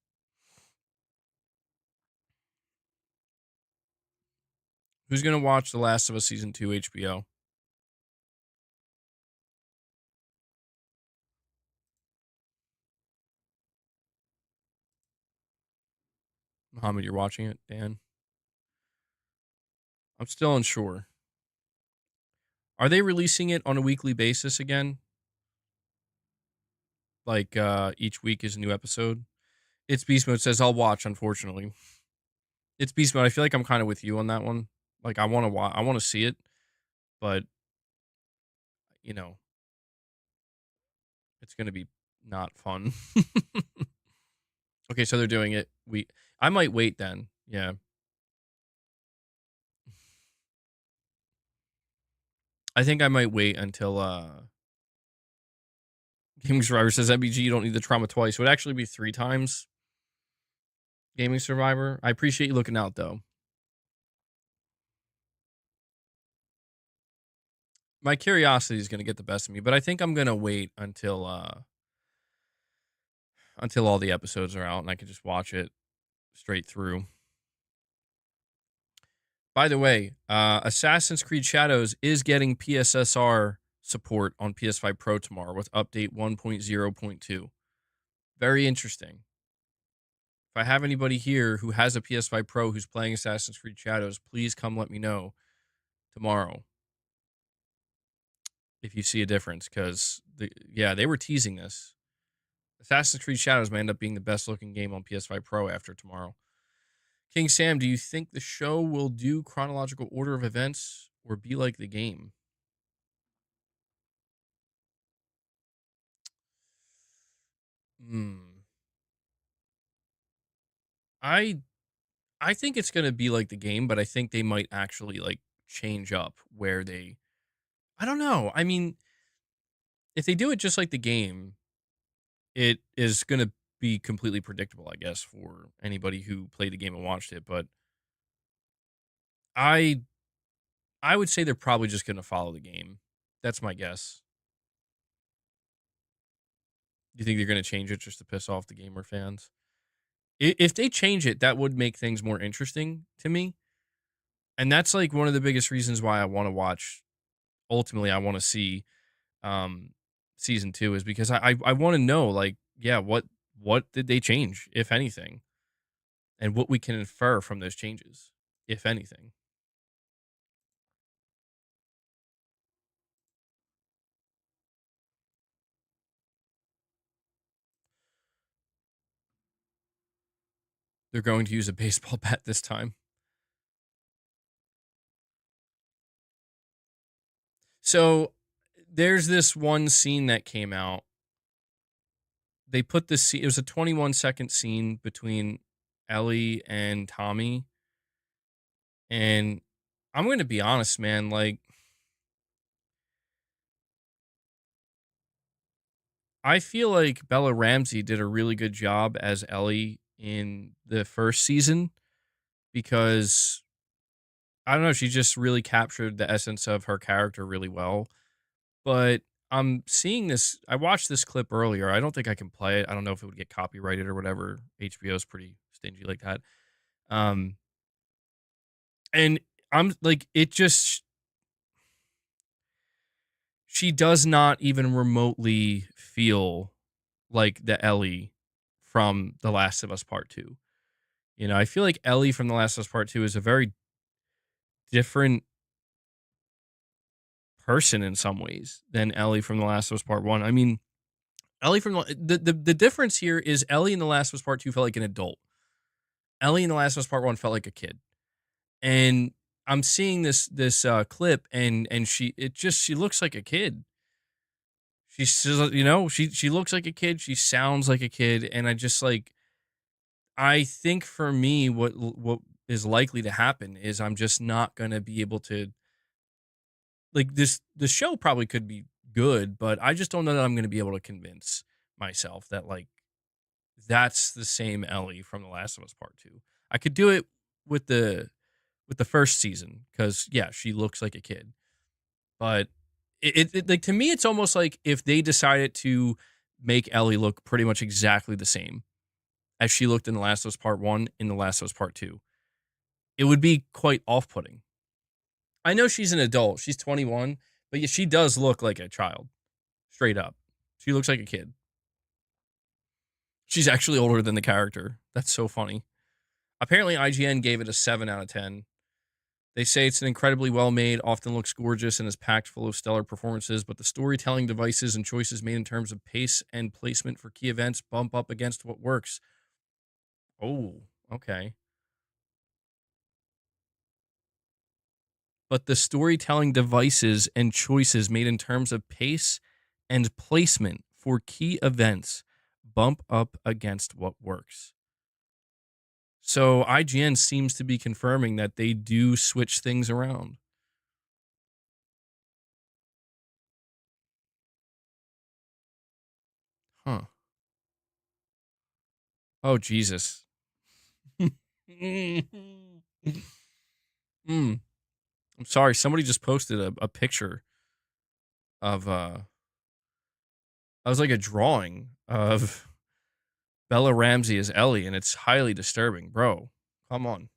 S1: Who's going to watch The Last of Us Season 2 HBO? Mohammed, you're watching it. Dan? I'm still unsure. Are they releasing it on a weekly basis again? Like each week is a new episode? It's Beast Mode says I'll watch, unfortunately. It's Beast Mode. I feel like I'm kind of with you on that one. Like I want to watch, I want to see it, but you know, it's going to be not fun. Okay, so they're doing it. I might wait then. Yeah. I think I might wait until Gaming Survivor says MBG, you don't need the trauma twice. It would actually be 3 times. Gaming Survivor. I appreciate you looking out though. My curiosity is going to get the best of me, but I think I'm going to wait until all the episodes are out and I can just watch it straight through. By the way, Assassin's Creed Shadows is getting PSSR support on PS5 Pro tomorrow with update 1.0.2. Very interesting. If I have anybody here who has a PS5 Pro who's playing Assassin's Creed Shadows, please come let me know tomorrow if you see a difference, because they were teasing this. Assassin's Creed Shadows may end up being the best looking game on PS5 Pro after tomorrow. King Sam, do you think the show will do chronological order of events or be like the game? I I think it's gonna be like the game, but I think they might actually like change up where they. I don't know. I mean, if they do it just like the game, it is gonna be completely predictable, I guess, for anybody who played the game and watched it. But I I would say they're probably just gonna follow the game. That's my guess. Do you think they're gonna change it just to piss off the gamer fans? If they change it, that would make things more interesting to me. And that's like one of the biggest reasons why I want to watch. Ultimately, I want to see season 2 is because I want to know, like, yeah, what did they change, if anything, and what we can infer from those changes, if anything. They're going to use a baseball bat this time. So there's this one scene that came out. They put this scene, it was a 21-second scene between Ellie and Tommy. And I'm going to be honest, man, like, I feel like Bella Ramsey did a really good job as Ellie in the first season because I don't know, she just really captured the essence of her character really well. But I'm seeing this, I watched this clip earlier. I don't think I can play it. I don't know if it would get copyrighted or whatever. HBO is pretty stingy like that. And I'm like, it just, she does not even remotely feel like the Ellie from The Last of Us Part 2. You know, I feel like Ellie from The Last of Us Part 2 is a very different person in some ways than Ellie from The Last of Us Part 1. I mean, Ellie from the difference here is Ellie in The Last of Us Part 2 felt like an adult. Ellie in The Last of Us Part 1 felt like a kid. And I'm seeing this clip and she looks like a kid. She's, you know, she looks like a kid, she sounds like a kid, and I think for me what is likely to happen is I'm just not going to be able to, like, the show probably could be good, but I just don't know that I'm going to be able to convince myself that, like, that's the same Ellie from The Last of Us Part 2. I could do it with the first season cuz yeah, she looks like a kid. But it like, to me it's almost like if they decided to make Ellie look pretty much exactly the same as she looked in The Last of Us Part 1 in The Last of Us Part 2, it would be quite off-putting. I know she's an adult. She's 21, but yeah, she does look like a child. Straight up. She looks like a kid. She's actually older than the character. That's so funny. Apparently, IGN gave it a 7 out of 10. They say it's an incredibly well-made, often looks gorgeous, and is packed full of stellar performances, but the storytelling devices and choices made in terms of pace and placement for key events bump up against what works. Oh, okay. But the storytelling devices and choices made in terms of pace and placement for key events bump up against what works. So IGN seems to be confirming that they do switch things around. Huh. Oh, Jesus. Mm. I'm sorry. Somebody just posted a picture of, I was like a drawing of Bella Ramsey as Ellie, and it's highly disturbing. Bro, come on.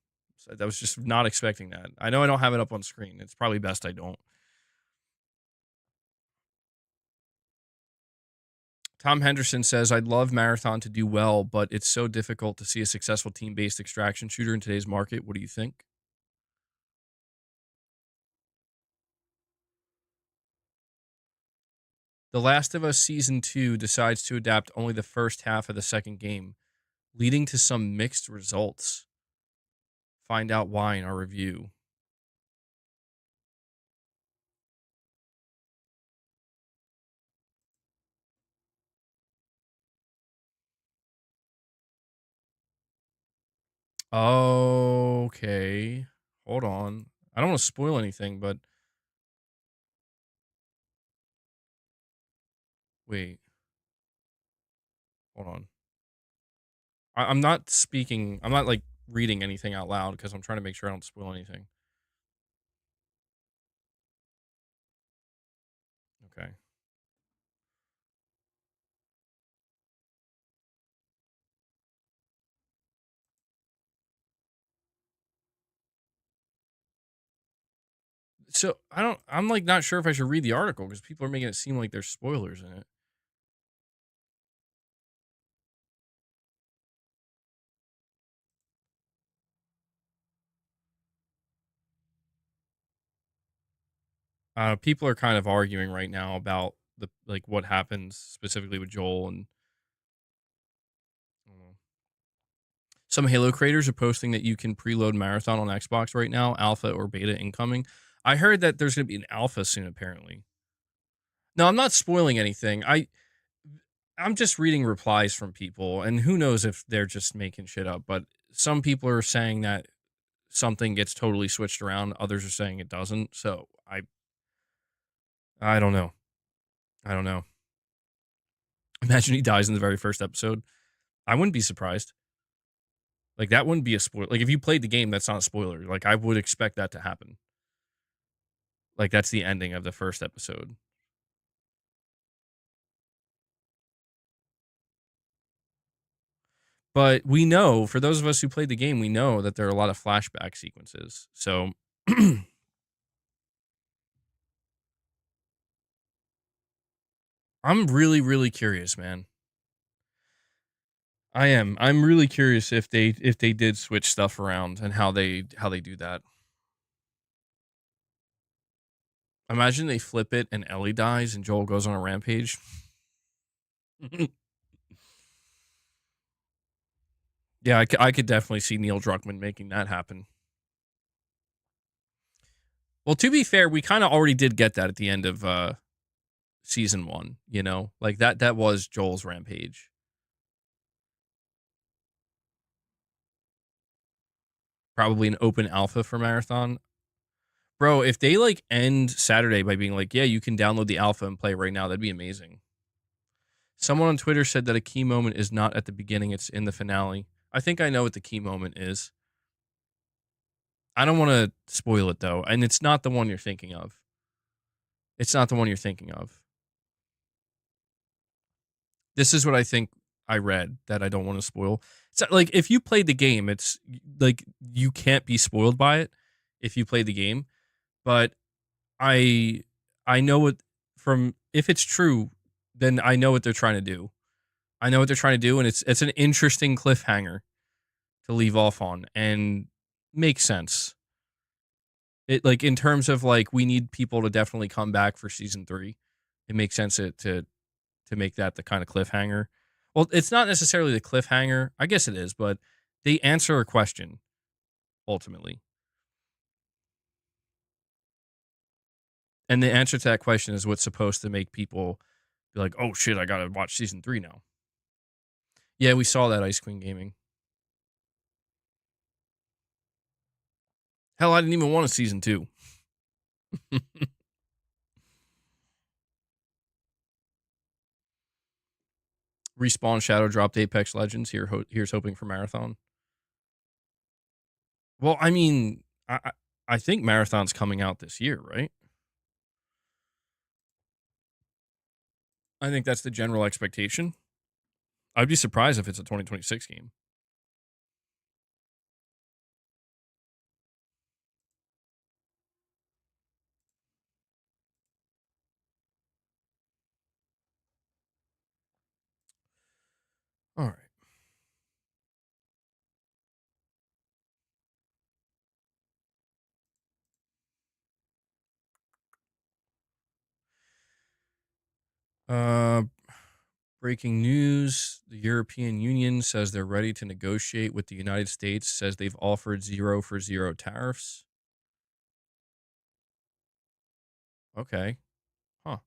S1: I was just not expecting that. I know I don't have it up on screen. It's probably best I don't. Tom Henderson says, I'd love Marathon to do well, but it's so difficult to see a successful team-based extraction shooter in today's market. What do you think? The Last of Us Season 2 decides to adapt only the first half of the second game, leading to some mixed results. Find out why in our review. Okay. Hold on. I don't want to spoil anything, but wait. Hold on. I'm not speaking. I'm not like reading anything out loud because I'm trying to make sure I don't spoil anything. Okay. So I'm like not sure if I should read the article because people are making it seem like there's spoilers in it. People are kind of arguing right now about the like what happens specifically with Joel and I don't know. Some Halo creators are posting that you can preload Marathon on Xbox right now, alpha or beta incoming. I heard that there's going to be an alpha soon apparently. No, I'm not spoiling anything. I'm just reading replies from people and who knows if they're just making shit up, but some people are saying that something gets totally switched around, others are saying it doesn't. So, I don't know. I don't know. Imagine he dies in the very first episode. I wouldn't be surprised. Like that wouldn't be a spoiler. Like if you played the game, that's not a spoiler. Like I would expect that to happen. Like that's the ending of the first episode. But we know, for those of us who played the game, we know that there are a lot of flashback sequences. So I'm really, really curious, man. I am. I'm really curious if they did switch stuff around and how they do that. Imagine they flip it and Ellie dies and Joel goes on a rampage. Yeah, I could definitely see Neil Druckmann making that happen. Well, to be fair, we kind of already did get that at the end of season 1, you know? Like that was Joel's rampage. Probably an open alpha for Marathon. Bro, if they like end Saturday by being like, yeah, you can download the alpha and play right now, that'd be amazing. Someone on Twitter said that a key moment is not at the beginning, it's in the finale. I think I know what the key moment is. I don't want to spoil it though, and it's not the one you're thinking of. It's not the one you're thinking of. This is what I think I read that I don't want to spoil. So, like, if you played the game, it's like you can't be spoiled by it if you played the game. But I know it from, if it's true, then I know what they're trying to do. I know what they're trying to do, and it's an interesting cliffhanger to leave off on, and makes sense. It, like, in terms of like, we need people to definitely come back for season 3. It makes sense to make that the kind of cliffhanger. Well, it's not necessarily the cliffhanger. I guess it is, but they answer a question ultimately. And the answer to that question is what's supposed to make people be like, oh shit, I gotta watch season 3 now. Yeah, we saw that, Ice Queen Gaming. Hell, I didn't even want a season 2. Respawn Shadow dropped Apex Legends. Here's hoping for Marathon. Well, I mean, I think Marathon's coming out this year, right? I think that's the general expectation. I'd be surprised if it's a 2026 game. All right. Breaking news. The European Union says they're ready to negotiate with the United States, says they've offered 0 for 0 tariffs. Okay. Huh.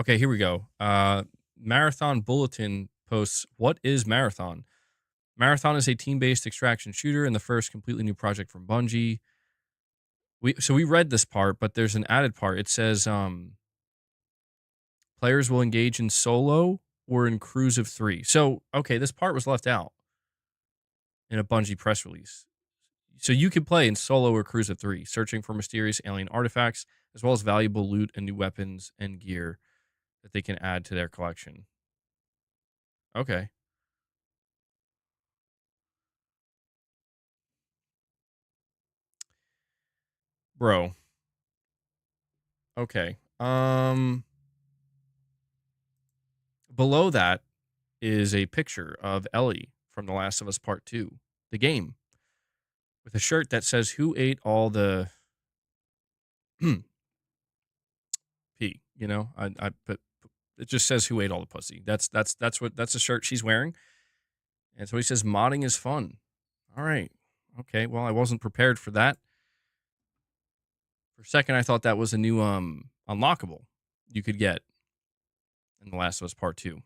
S1: Okay, here we go. Marathon Bulletin posts, what is Marathon? Marathon is a team-based extraction shooter and the first completely new project from Bungie. We read this part, but there's an added part. It says players will engage in solo or in crews of 3. So, okay, this part was left out in a Bungie press release. So you can play in solo or crews of 3, searching for mysterious alien artifacts, as well as valuable loot and new weapons and gear that they can add to their collection. Okay. Bro. Okay. Below that is a picture of Ellie from The Last of Us Part 2, the game, with a shirt that says, who ate all the pee, you know? I put, it just says who ate all the pussy. That's the shirt she's wearing. And so he says modding is fun. All right. Okay, well, I wasn't prepared for that. For a second I thought that was a new unlockable you could get in The Last of Us Part 2.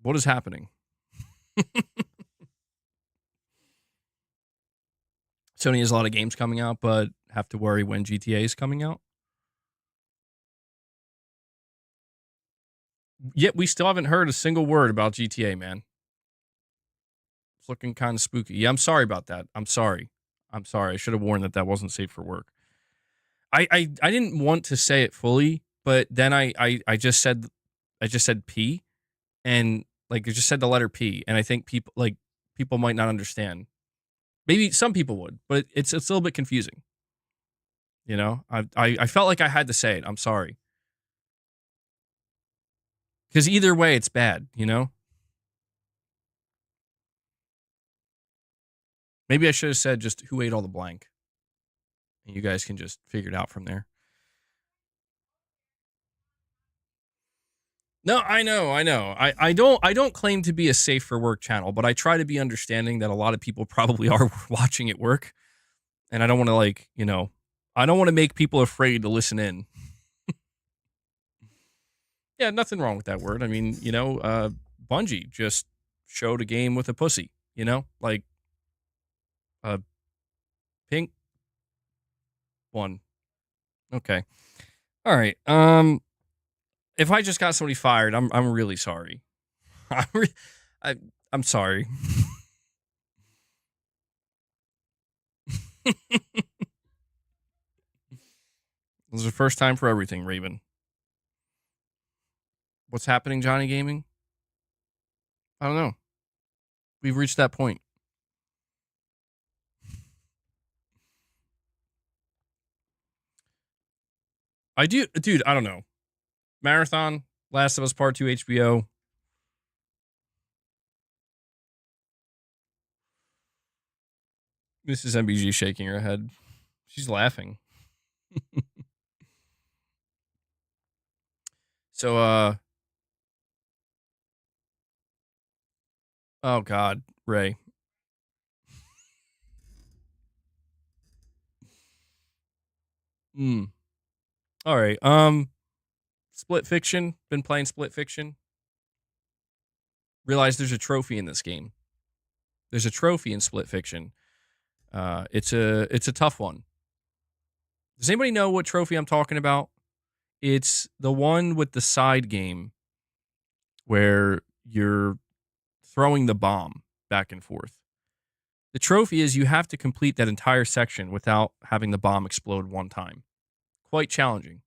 S1: What is happening? Sony has a lot of games coming out, but have to worry when GTA is coming out. Yet we still haven't heard a single word about GTA, man. It's looking kind of spooky. Yeah, I'm sorry about that. I'm sorry. I should have warned that wasn't safe for work. I didn't want to say it fully, but then I just said P, and like I just said the letter P, and I think people might not understand. Maybe some people would, but it's a little bit confusing. You know, I felt like I had to say it. I'm sorry. Because either way, it's bad, you know? Maybe I should have said just who ate all the blank. And you guys can just figure it out from there. No, I know. I don't claim to be a safe for work channel, but I try to be understanding that a lot of people probably are watching at work. And I don't want to I don't want to make people afraid to listen in. Yeah, nothing wrong with that word. I mean, Bungie just showed a game with a pussy, like a pink one. Okay. All right. If I just got somebody fired, I'm really sorry. I'm sorry. This is the first time for everything, Raven. What's happening, Johnny Gaming? I don't know. We've reached that point. Dude, I don't know. Marathon, Last of Us Part 2 HBO. Mrs. MBG shaking her head. She's laughing. So, oh God, Ray. All right. Split Fiction. Been playing Split Fiction. Realize there's a trophy in this game. There's a trophy in Split Fiction. It's a tough one. Does anybody know what trophy I'm talking about? It's the one with the side game where you're throwing the bomb back and forth. The trophy is you have to complete that entire section without having the bomb explode one time. Quite challenging.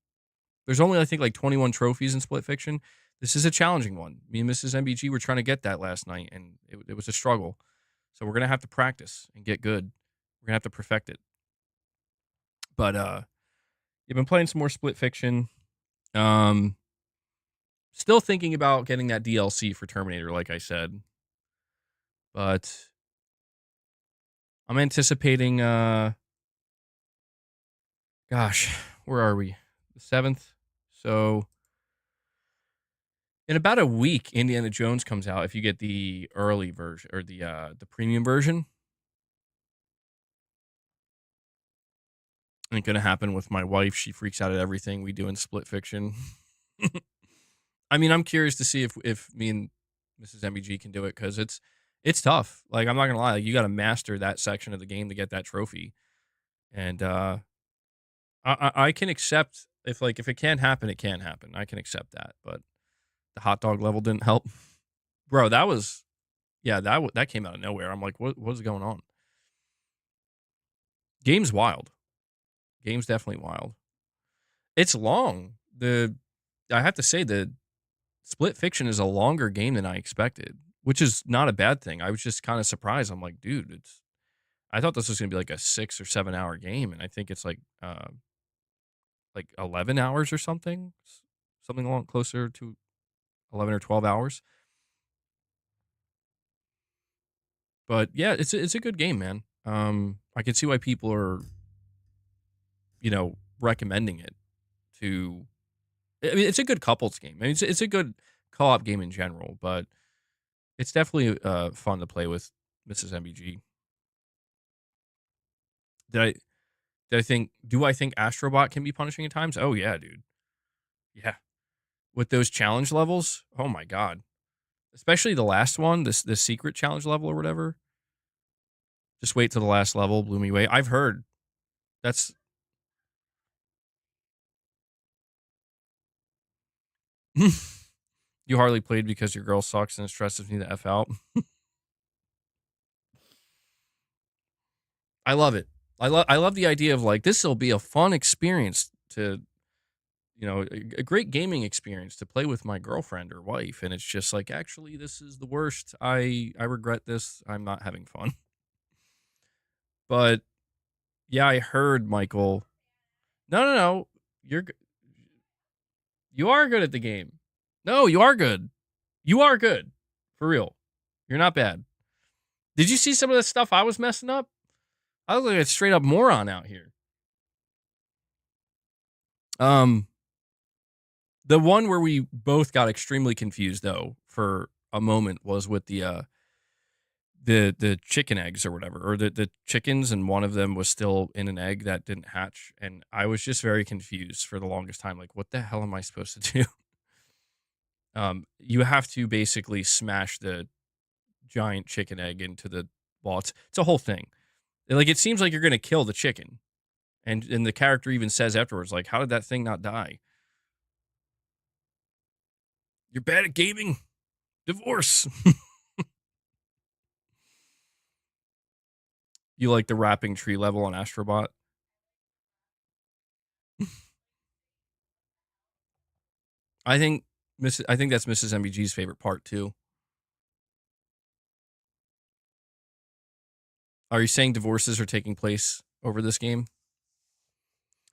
S1: There's only, I think, like 21 trophies in Split Fiction. This is a challenging one. Me and Mrs. MBG were trying to get that last night, and it was a struggle. So we're going to have to practice and get good. We're going to have to perfect it. But you've been playing some more Split Fiction. Still thinking about getting that DLC for Terminator, like I said. But I'm anticipating, gosh, where are we? The 7th. So in about a week, Indiana Jones comes out if you get the early version or the premium version. Ain't gonna happen with my wife. She freaks out at everything we do in Split Fiction. I mean, I'm curious to see if me and Mrs. MBG can do it because it's tough. Like, I'm not gonna lie, like, you got to master that section of the game to get that trophy. And I can accept if it can't happen, it can't happen. I can accept that, but the hot dog level didn't help, bro. That was, yeah, that came out of nowhere. I'm like, what's going on? Game's wild. Game's definitely wild. It's long. I have to say the Split Fiction is a longer game than I expected, which is not a bad thing. I was just kind of surprised. I'm like, dude, I thought this was gonna be like a 6 or 7 hour game, and I think it's like 11 hours or something along closer to 11 or 12 hours. But yeah, it's a good game, man. I can see why people are, recommending it to. I mean, it's a good couples game. I mean, it's a good co-op game in general, but it's definitely fun to play with Mrs. MBG. Do I think Astrobot can be punishing at times? Oh yeah, dude. Yeah. With those challenge levels, oh my god. Especially the last one, this secret challenge level or whatever. Just wait till the last level, blew me away. I've heard that's you hardly played because your girl sucks and it stresses me the F out. I love it. I love the idea of like this will be a fun experience to a great gaming experience to play with my girlfriend or wife, and it's just like actually this is the worst. I regret this. I'm not having fun. But yeah, I heard Michael. No. You are good at the game. No, you are good. You are good. For real. You're not bad. Did you see some of the stuff I was messing up? I look like a straight up moron out here. The one where we both got extremely confused though for a moment was with the chicken eggs or whatever, or the chickens, and one of them was still in an egg that didn't hatch, and I was just very confused for the longest time. Like, what the hell am I supposed to do? You have to basically smash the giant chicken egg into the wall. It's a whole thing. Like, it seems like you're gonna kill the chicken, and the character even says afterwards, like, how did that thing not die? You're bad at gaming. Divorce. You like the wrapping tree level on Astrobot? I think I think that's Mrs. MBG's favorite part too. Are you saying divorces are taking place over this game?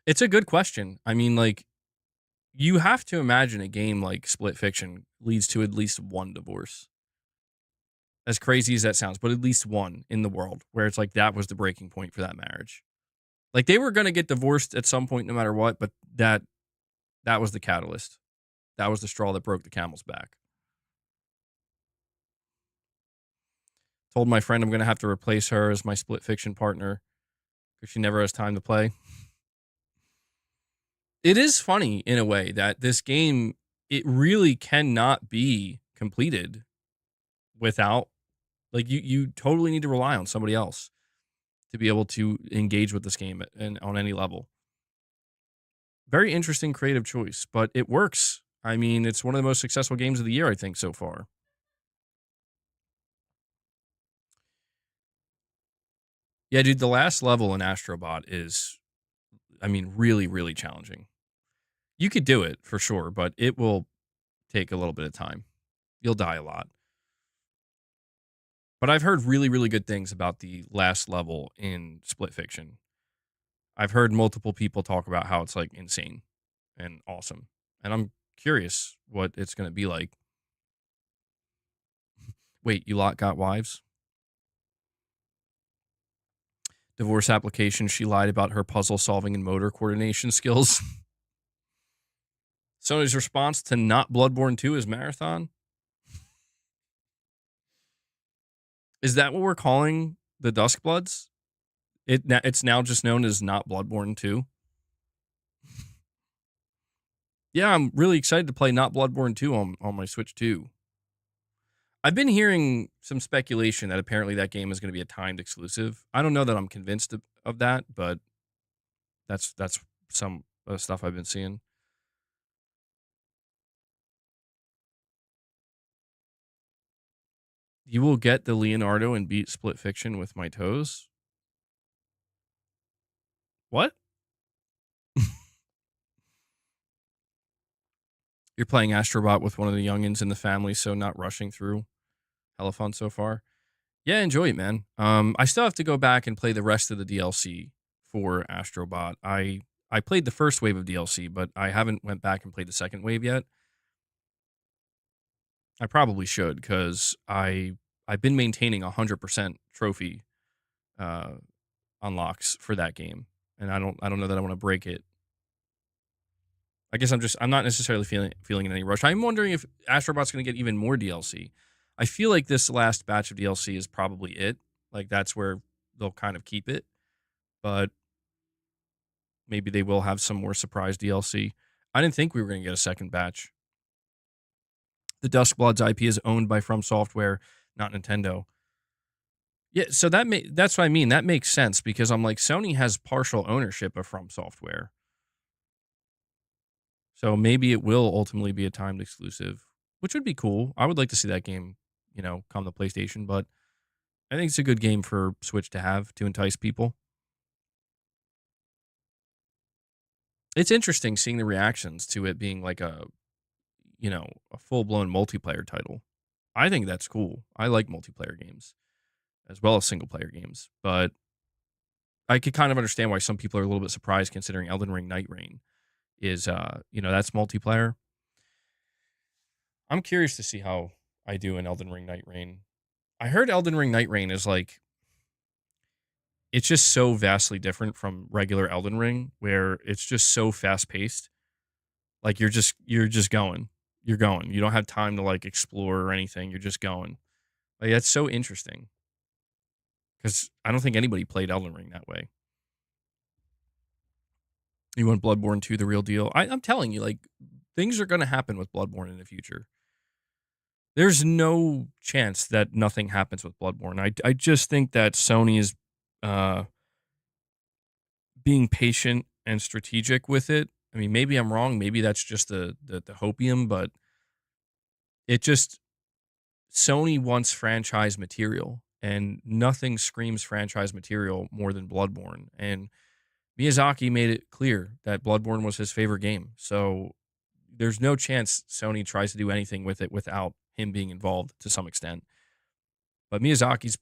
S1: It's a good question. I mean, like, you have to imagine a game like Split Fiction leads to at least one divorce. As crazy as that sounds, but at least one in the world where it's like that was the breaking point for that marriage. Like, they were going to get divorced at some point no matter what, but that was the catalyst. That was the straw that broke the camel's back. Told my friend I'm going to have to replace her as my Split Fiction partner because she never has time to play. It is funny in a way that this game, it really cannot be completed without, like, you totally need to rely on somebody else to be able to engage with this game and on any level. Very interesting creative choice, but it works. I mean, it's one of the most successful games of the year, I think, so far. Yeah, dude, the last level in Astrobot is, I mean, really, really challenging. You could do it for sure, but it will take a little bit of time. You'll die a lot. But I've heard really, really good things about the last level in Split Fiction. I've heard multiple people talk about how it's like insane and awesome. And I'm curious what it's going to be like. Wait, you lot got wives? Divorce application, she lied about her puzzle solving and motor coordination skills. Sony's response to not Bloodborne 2 is Marathon? Is that what we're calling the Duskbloods? It's now just known as not Bloodborne 2. Yeah, I'm really excited to play not Bloodborne 2 on my Switch 2. I've been hearing some speculation that apparently that game is going to be a timed exclusive. I don't know that I'm convinced of that, but that's some stuff I've been seeing. You will get the Leonardo and beat Split Fiction with my toes? What? You're playing Astrobot with one of the youngins in the family, so not rushing through. Hella fun so far. Yeah, enjoy it, man. I still have to go back and play the rest of the DLC for Astrobot. I played the first wave of DLC, but I haven't went back and played the second wave yet. I probably should because I've been maintaining 100% trophy unlocks for that game, and I don't know that I want to break it. I guess I'm not necessarily feeling in any rush. I'm wondering if Astrobot's going to get even more DLC. I feel like this last batch of DLC is probably it. Like, that's where they'll kind of keep it. But maybe they will have some more surprise DLC. I didn't think we were going to get a second batch. The Duskbloods IP is owned by From Software, not Nintendo. Yeah, so that's what I mean. That makes sense because I'm like, Sony has partial ownership of From Software. So maybe it will ultimately be a timed exclusive, which would be cool. I would like to see that game, come to PlayStation, but I think it's a good game for Switch to have to entice people. It's interesting seeing the reactions to it being like a full-blown multiplayer title. I think that's cool. I like multiplayer games as well as single-player games, but I could kind of understand why some people are a little bit surprised considering Elden Ring Night Rain is, that's multiplayer. I'm curious to see how I do in Elden Ring Night Rain. I heard Elden Ring Night Rain is like, it's just so vastly different from regular Elden Ring, where it's just so fast paced. Like you're just going. You're going. You don't have time to like explore or anything. You're just going. Like that's so interesting. Because I don't think anybody played Elden Ring that way. You want Bloodborne 2 the real deal? I'm telling you, like, things are going to happen with Bloodborne in the future. There's no chance that nothing happens with Bloodborne. I just think that Sony is being patient and strategic with it. I mean, maybe I'm wrong. Maybe that's just the hopium, but it just, Sony wants franchise material, and nothing screams franchise material more than Bloodborne. And Miyazaki made it clear that Bloodborne was his favorite game. So there's no chance Sony tries to do anything with it without him being involved to some extent. But Miyazaki's,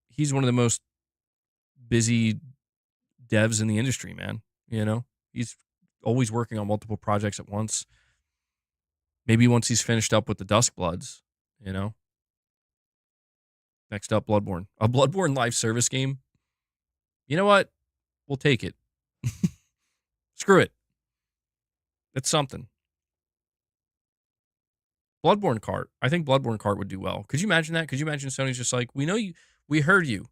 S1: he's one of the most busy devs in the industry, man. He's always working on multiple projects at once. Maybe once he's finished up with the Duskbloods, Next up, Bloodborne. A Bloodborne live service game. You know what? We'll take it. Screw it. It's something. Bloodborne cart. I think Bloodborne cart would do well. Could you imagine that? Could you imagine Sony's just like, we know you, we heard you.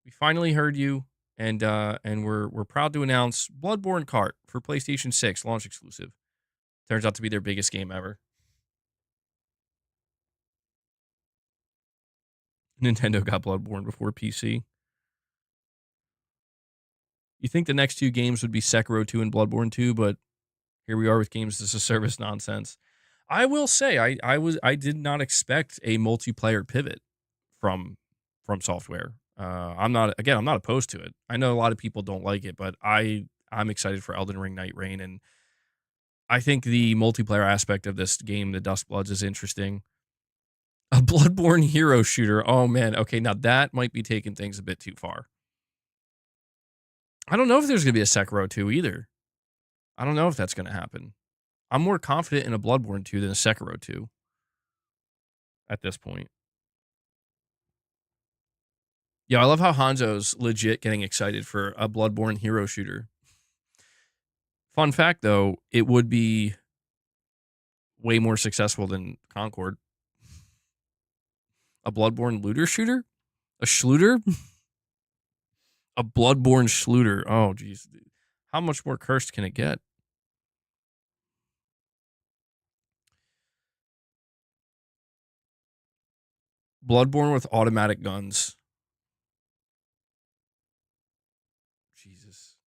S1: We finally heard you, and we're proud to announce Bloodborne cart for PlayStation 6 launch exclusive. Turns out to be their biggest game ever. Nintendo got Bloodborne before PC. You think the next two games would be Sekiro 2 and Bloodborne 2, but here we are with games as a service nonsense. I will say I did not expect a multiplayer pivot from Software. I'm not opposed to it. I know a lot of people don't like it, but I'm excited for Elden Ring Night Rain, and I think the multiplayer aspect of this game, the Duskbloods, is interesting. A Bloodborne hero shooter. Oh man, okay, now that might be taking things a bit too far. I don't know if there's going to be a Sekiro 2 either. I don't know if that's going to happen. I'm more confident in a Bloodborne 2 than a Sekiro 2 at this point. Yeah, I love how Hanzo's legit getting excited for a Bloodborne hero shooter. Fun fact, though, it would be way more successful than Concord. A Bloodborne looter shooter? A Schluter? A Bloodborne Schluter. Oh, geez. How much more cursed can it get? Bloodborne with automatic guns. Jesus.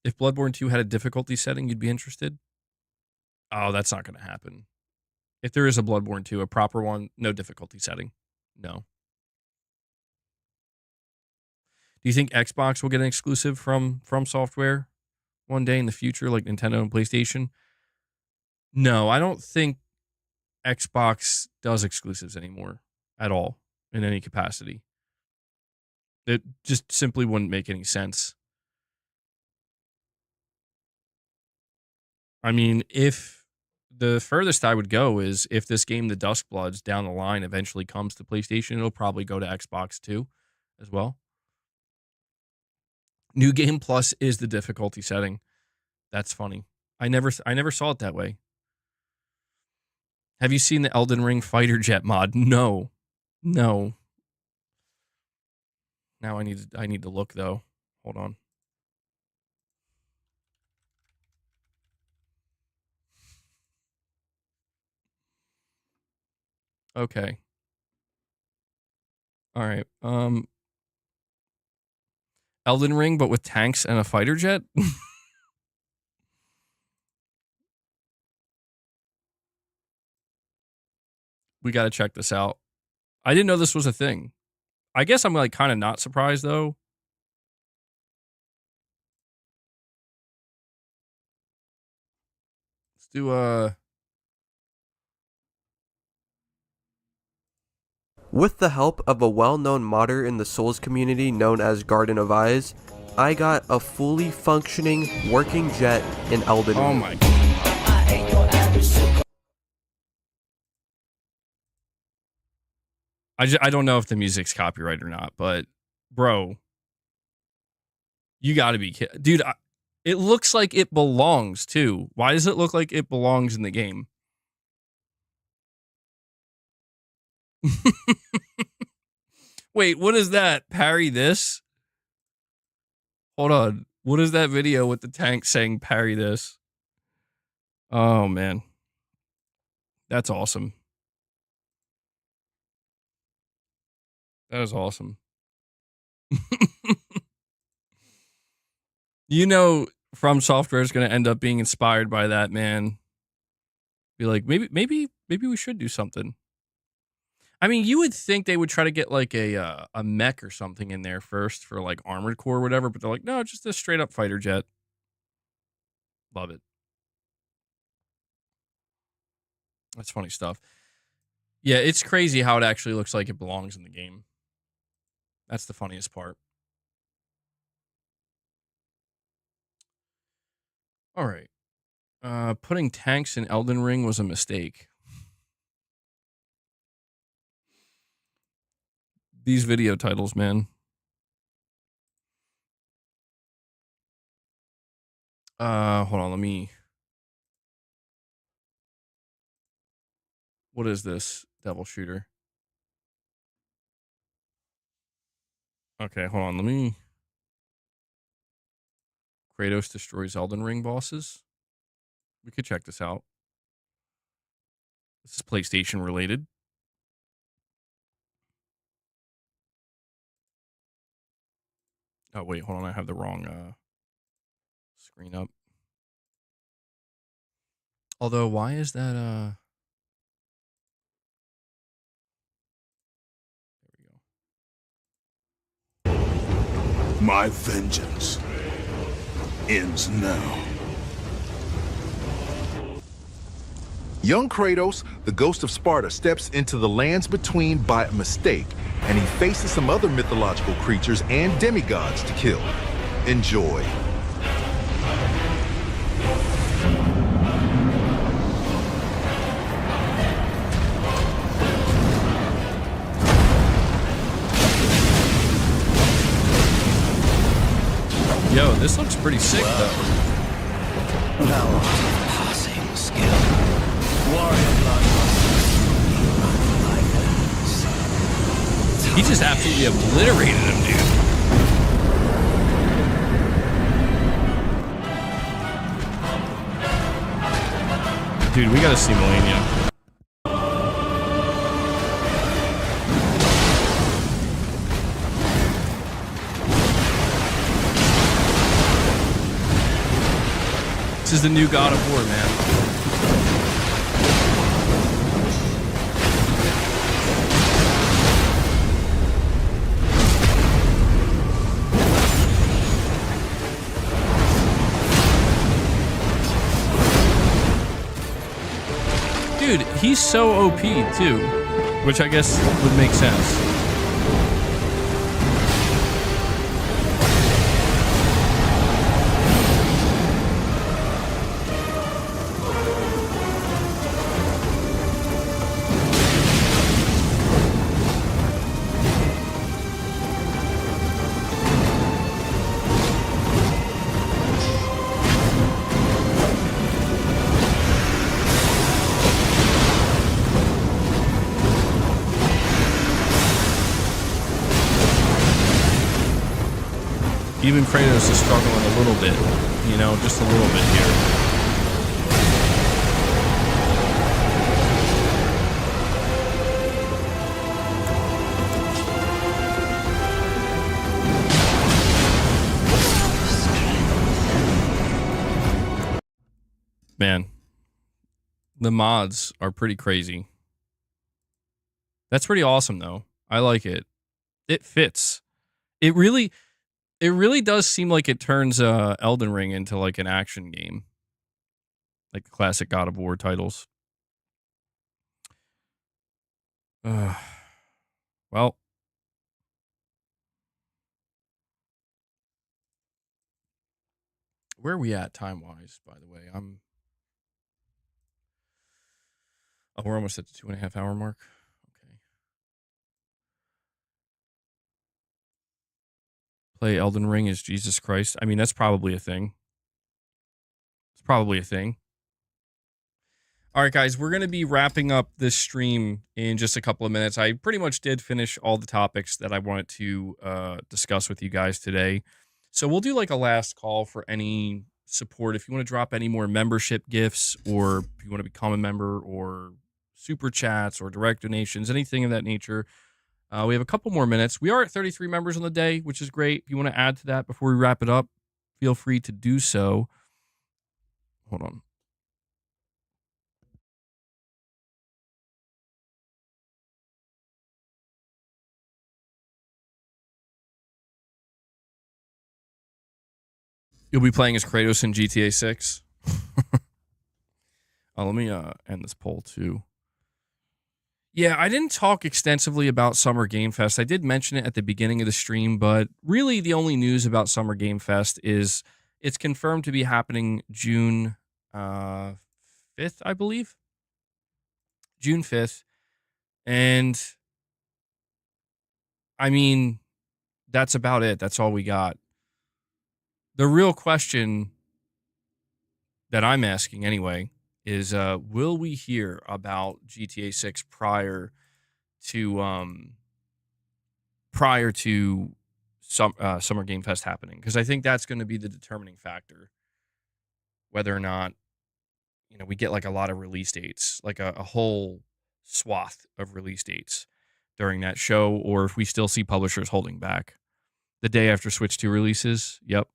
S1: If Bloodborne 2 had a difficulty setting, you'd be interested? Oh, that's not going to happen. If there is a Bloodborne 2, a proper one, no difficulty setting. No. Do you think Xbox will get an exclusive from Software one day in the future, like Nintendo and PlayStation? No, I don't think Xbox does exclusives anymore at all in any capacity. It just simply wouldn't make any sense. I mean, if the furthest I would go is if this game, The Duskbloods, down the line eventually comes to PlayStation, it'll probably go to Xbox too, as well. New Game Plus is the difficulty setting. That's funny. I never saw it that way. Have you seen the Elden Ring fighter jet mod? No. Now I need to look though. Hold on. Okay. All right. Elden Ring, but with tanks and a fighter jet? We got to check this out. I didn't know this was a thing. I guess I'm like kind of not surprised though. Let's do
S7: With the help of a well-known modder in the Souls community known as Garden of Eyes, I got a fully functioning, working jet in Elden Ring.
S1: Oh my god. I don't know if the music's copyright or not, but bro, you got to be kidding, dude. It looks like it belongs too. Why does it look like it belongs in the game? Wait, what is that? Parry this? Hold on. What is that video with the tank saying parry this? Oh man. That's awesome. That is awesome. You know, From Software is going to end up being inspired by that, man. Be like, maybe we should do something. I mean, you would think they would try to get like a mech or something in there first for like Armored Core or whatever, but they're like, no, just a straight up fighter jet. Love it. That's funny stuff. Yeah, it's crazy how it actually looks like it belongs in the game. That's the funniest part. All right. Putting tanks in Elden Ring was a mistake. These video titles, man. Hold on, let me... What is this? Devil Shooter. Okay, hold on, let me... Kratos destroys Elden Ring bosses. We could check this out. This is PlayStation related. Oh, wait, hold on. I have the wrong screen up. Although, why is that... There we go.
S3: My vengeance ends now.
S8: Young Kratos, the ghost of Sparta, steps into the lands between by mistake, and he faces some other mythological creatures and demigods to kill. Enjoy.
S1: Yo, this looks pretty sick, though.
S5: Passing skill. Warrior blood.
S1: He just absolutely obliterated him, dude. Dude, we gotta see Millennium. This is the new God of War, man. Dude, he's so OP too, which I guess would make sense. Even Kratos is struggling a little bit, you know, just a little bit here. Man, the mods are pretty crazy. That's pretty awesome, though. I like it. It fits. It really does seem like it turns Elden Ring into like an action game, like the classic God of War titles. Well, where are we at time wise? By the way, we're almost at the 2.5 hour mark. Okay. Play Elden Ring as Jesus Christ. I mean, that's probably a thing. It's probably a thing. All right, guys, we're going to be wrapping up this stream in just a couple of minutes. I pretty much did finish all the topics that I wanted to discuss with you guys today. So we'll do like a last call for any support. If you want to drop any more membership gifts, or if you want to become a member, or super chats or direct donations, anything of that nature, we have a couple more minutes. We are at 33 members on the day, which is great. If you want to add to that before we wrap it up, feel free to do so. Hold on. You'll be playing as Kratos in GTA 6. Let me end this poll too. Yeah, I didn't talk extensively about Summer Game Fest. I did mention it at the beginning of the stream, but really the only news about Summer Game Fest is it's confirmed to be happening June 5th, I believe. June 5th. And I mean, that's about it. That's all we got. The real question that I'm asking anyway is, will we hear about GTA 6 prior to Summer Game Fest happening? Because I think that's going to be the determining factor, whether or not, you know, we get like a lot of release dates, like a whole swath of release dates during that show, or if we still see publishers holding back the day after Switch 2 releases. Yep.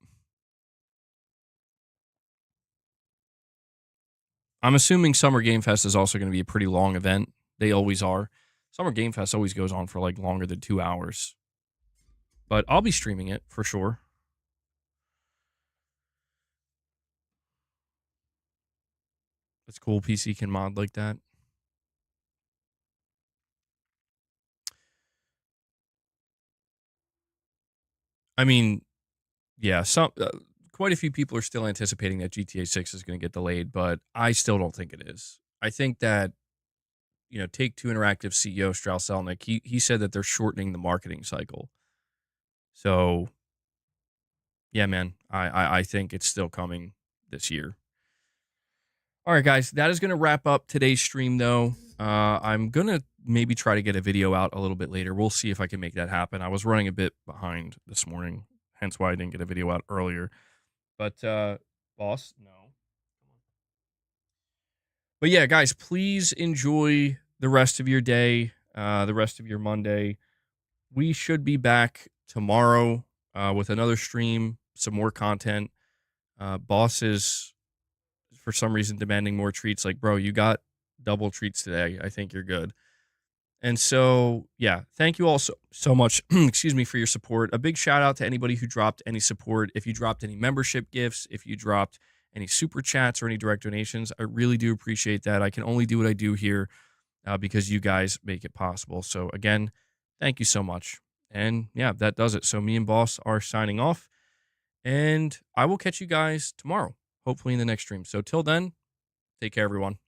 S1: I'm assuming Summer Game Fest is also going to be a pretty long event. They always are. Summer Game Fest always goes on for like longer than 2 hours. But I'll be streaming it for sure. It's cool PC can mod like that. I mean, yeah, quite a few people are still anticipating that GTA 6 is going to get delayed, but I still don't think it is. I think that, you know, Take-Two Interactive CEO Strauss Zelnick, he said that they're shortening the marketing cycle. So, yeah, man, I think it's still coming this year. All right, guys, that is going to wrap up today's stream, though. I'm going to maybe try to get a video out a little bit later. We'll see if I can make that happen. I was running a bit behind this morning, hence why I didn't get a video out earlier. But, boss, no. But yeah, guys, please enjoy the rest of your day, the rest of your Monday. We should be back tomorrow with another stream, some more content. Boss is, for some reason, demanding more treats. Like, bro, you got double treats today. I think you're good. And so, yeah, thank you all so much, excuse me, for your support. A big shout out to anybody who dropped any support. If you dropped any membership gifts, if you dropped any super chats or any direct donations, I really do appreciate that. I can only do what I do here because you guys make it possible. So again, thank you so much. And yeah, that does it. So me and Boss are signing off, and I will catch you guys tomorrow, hopefully in the next stream. So till then, take care, everyone.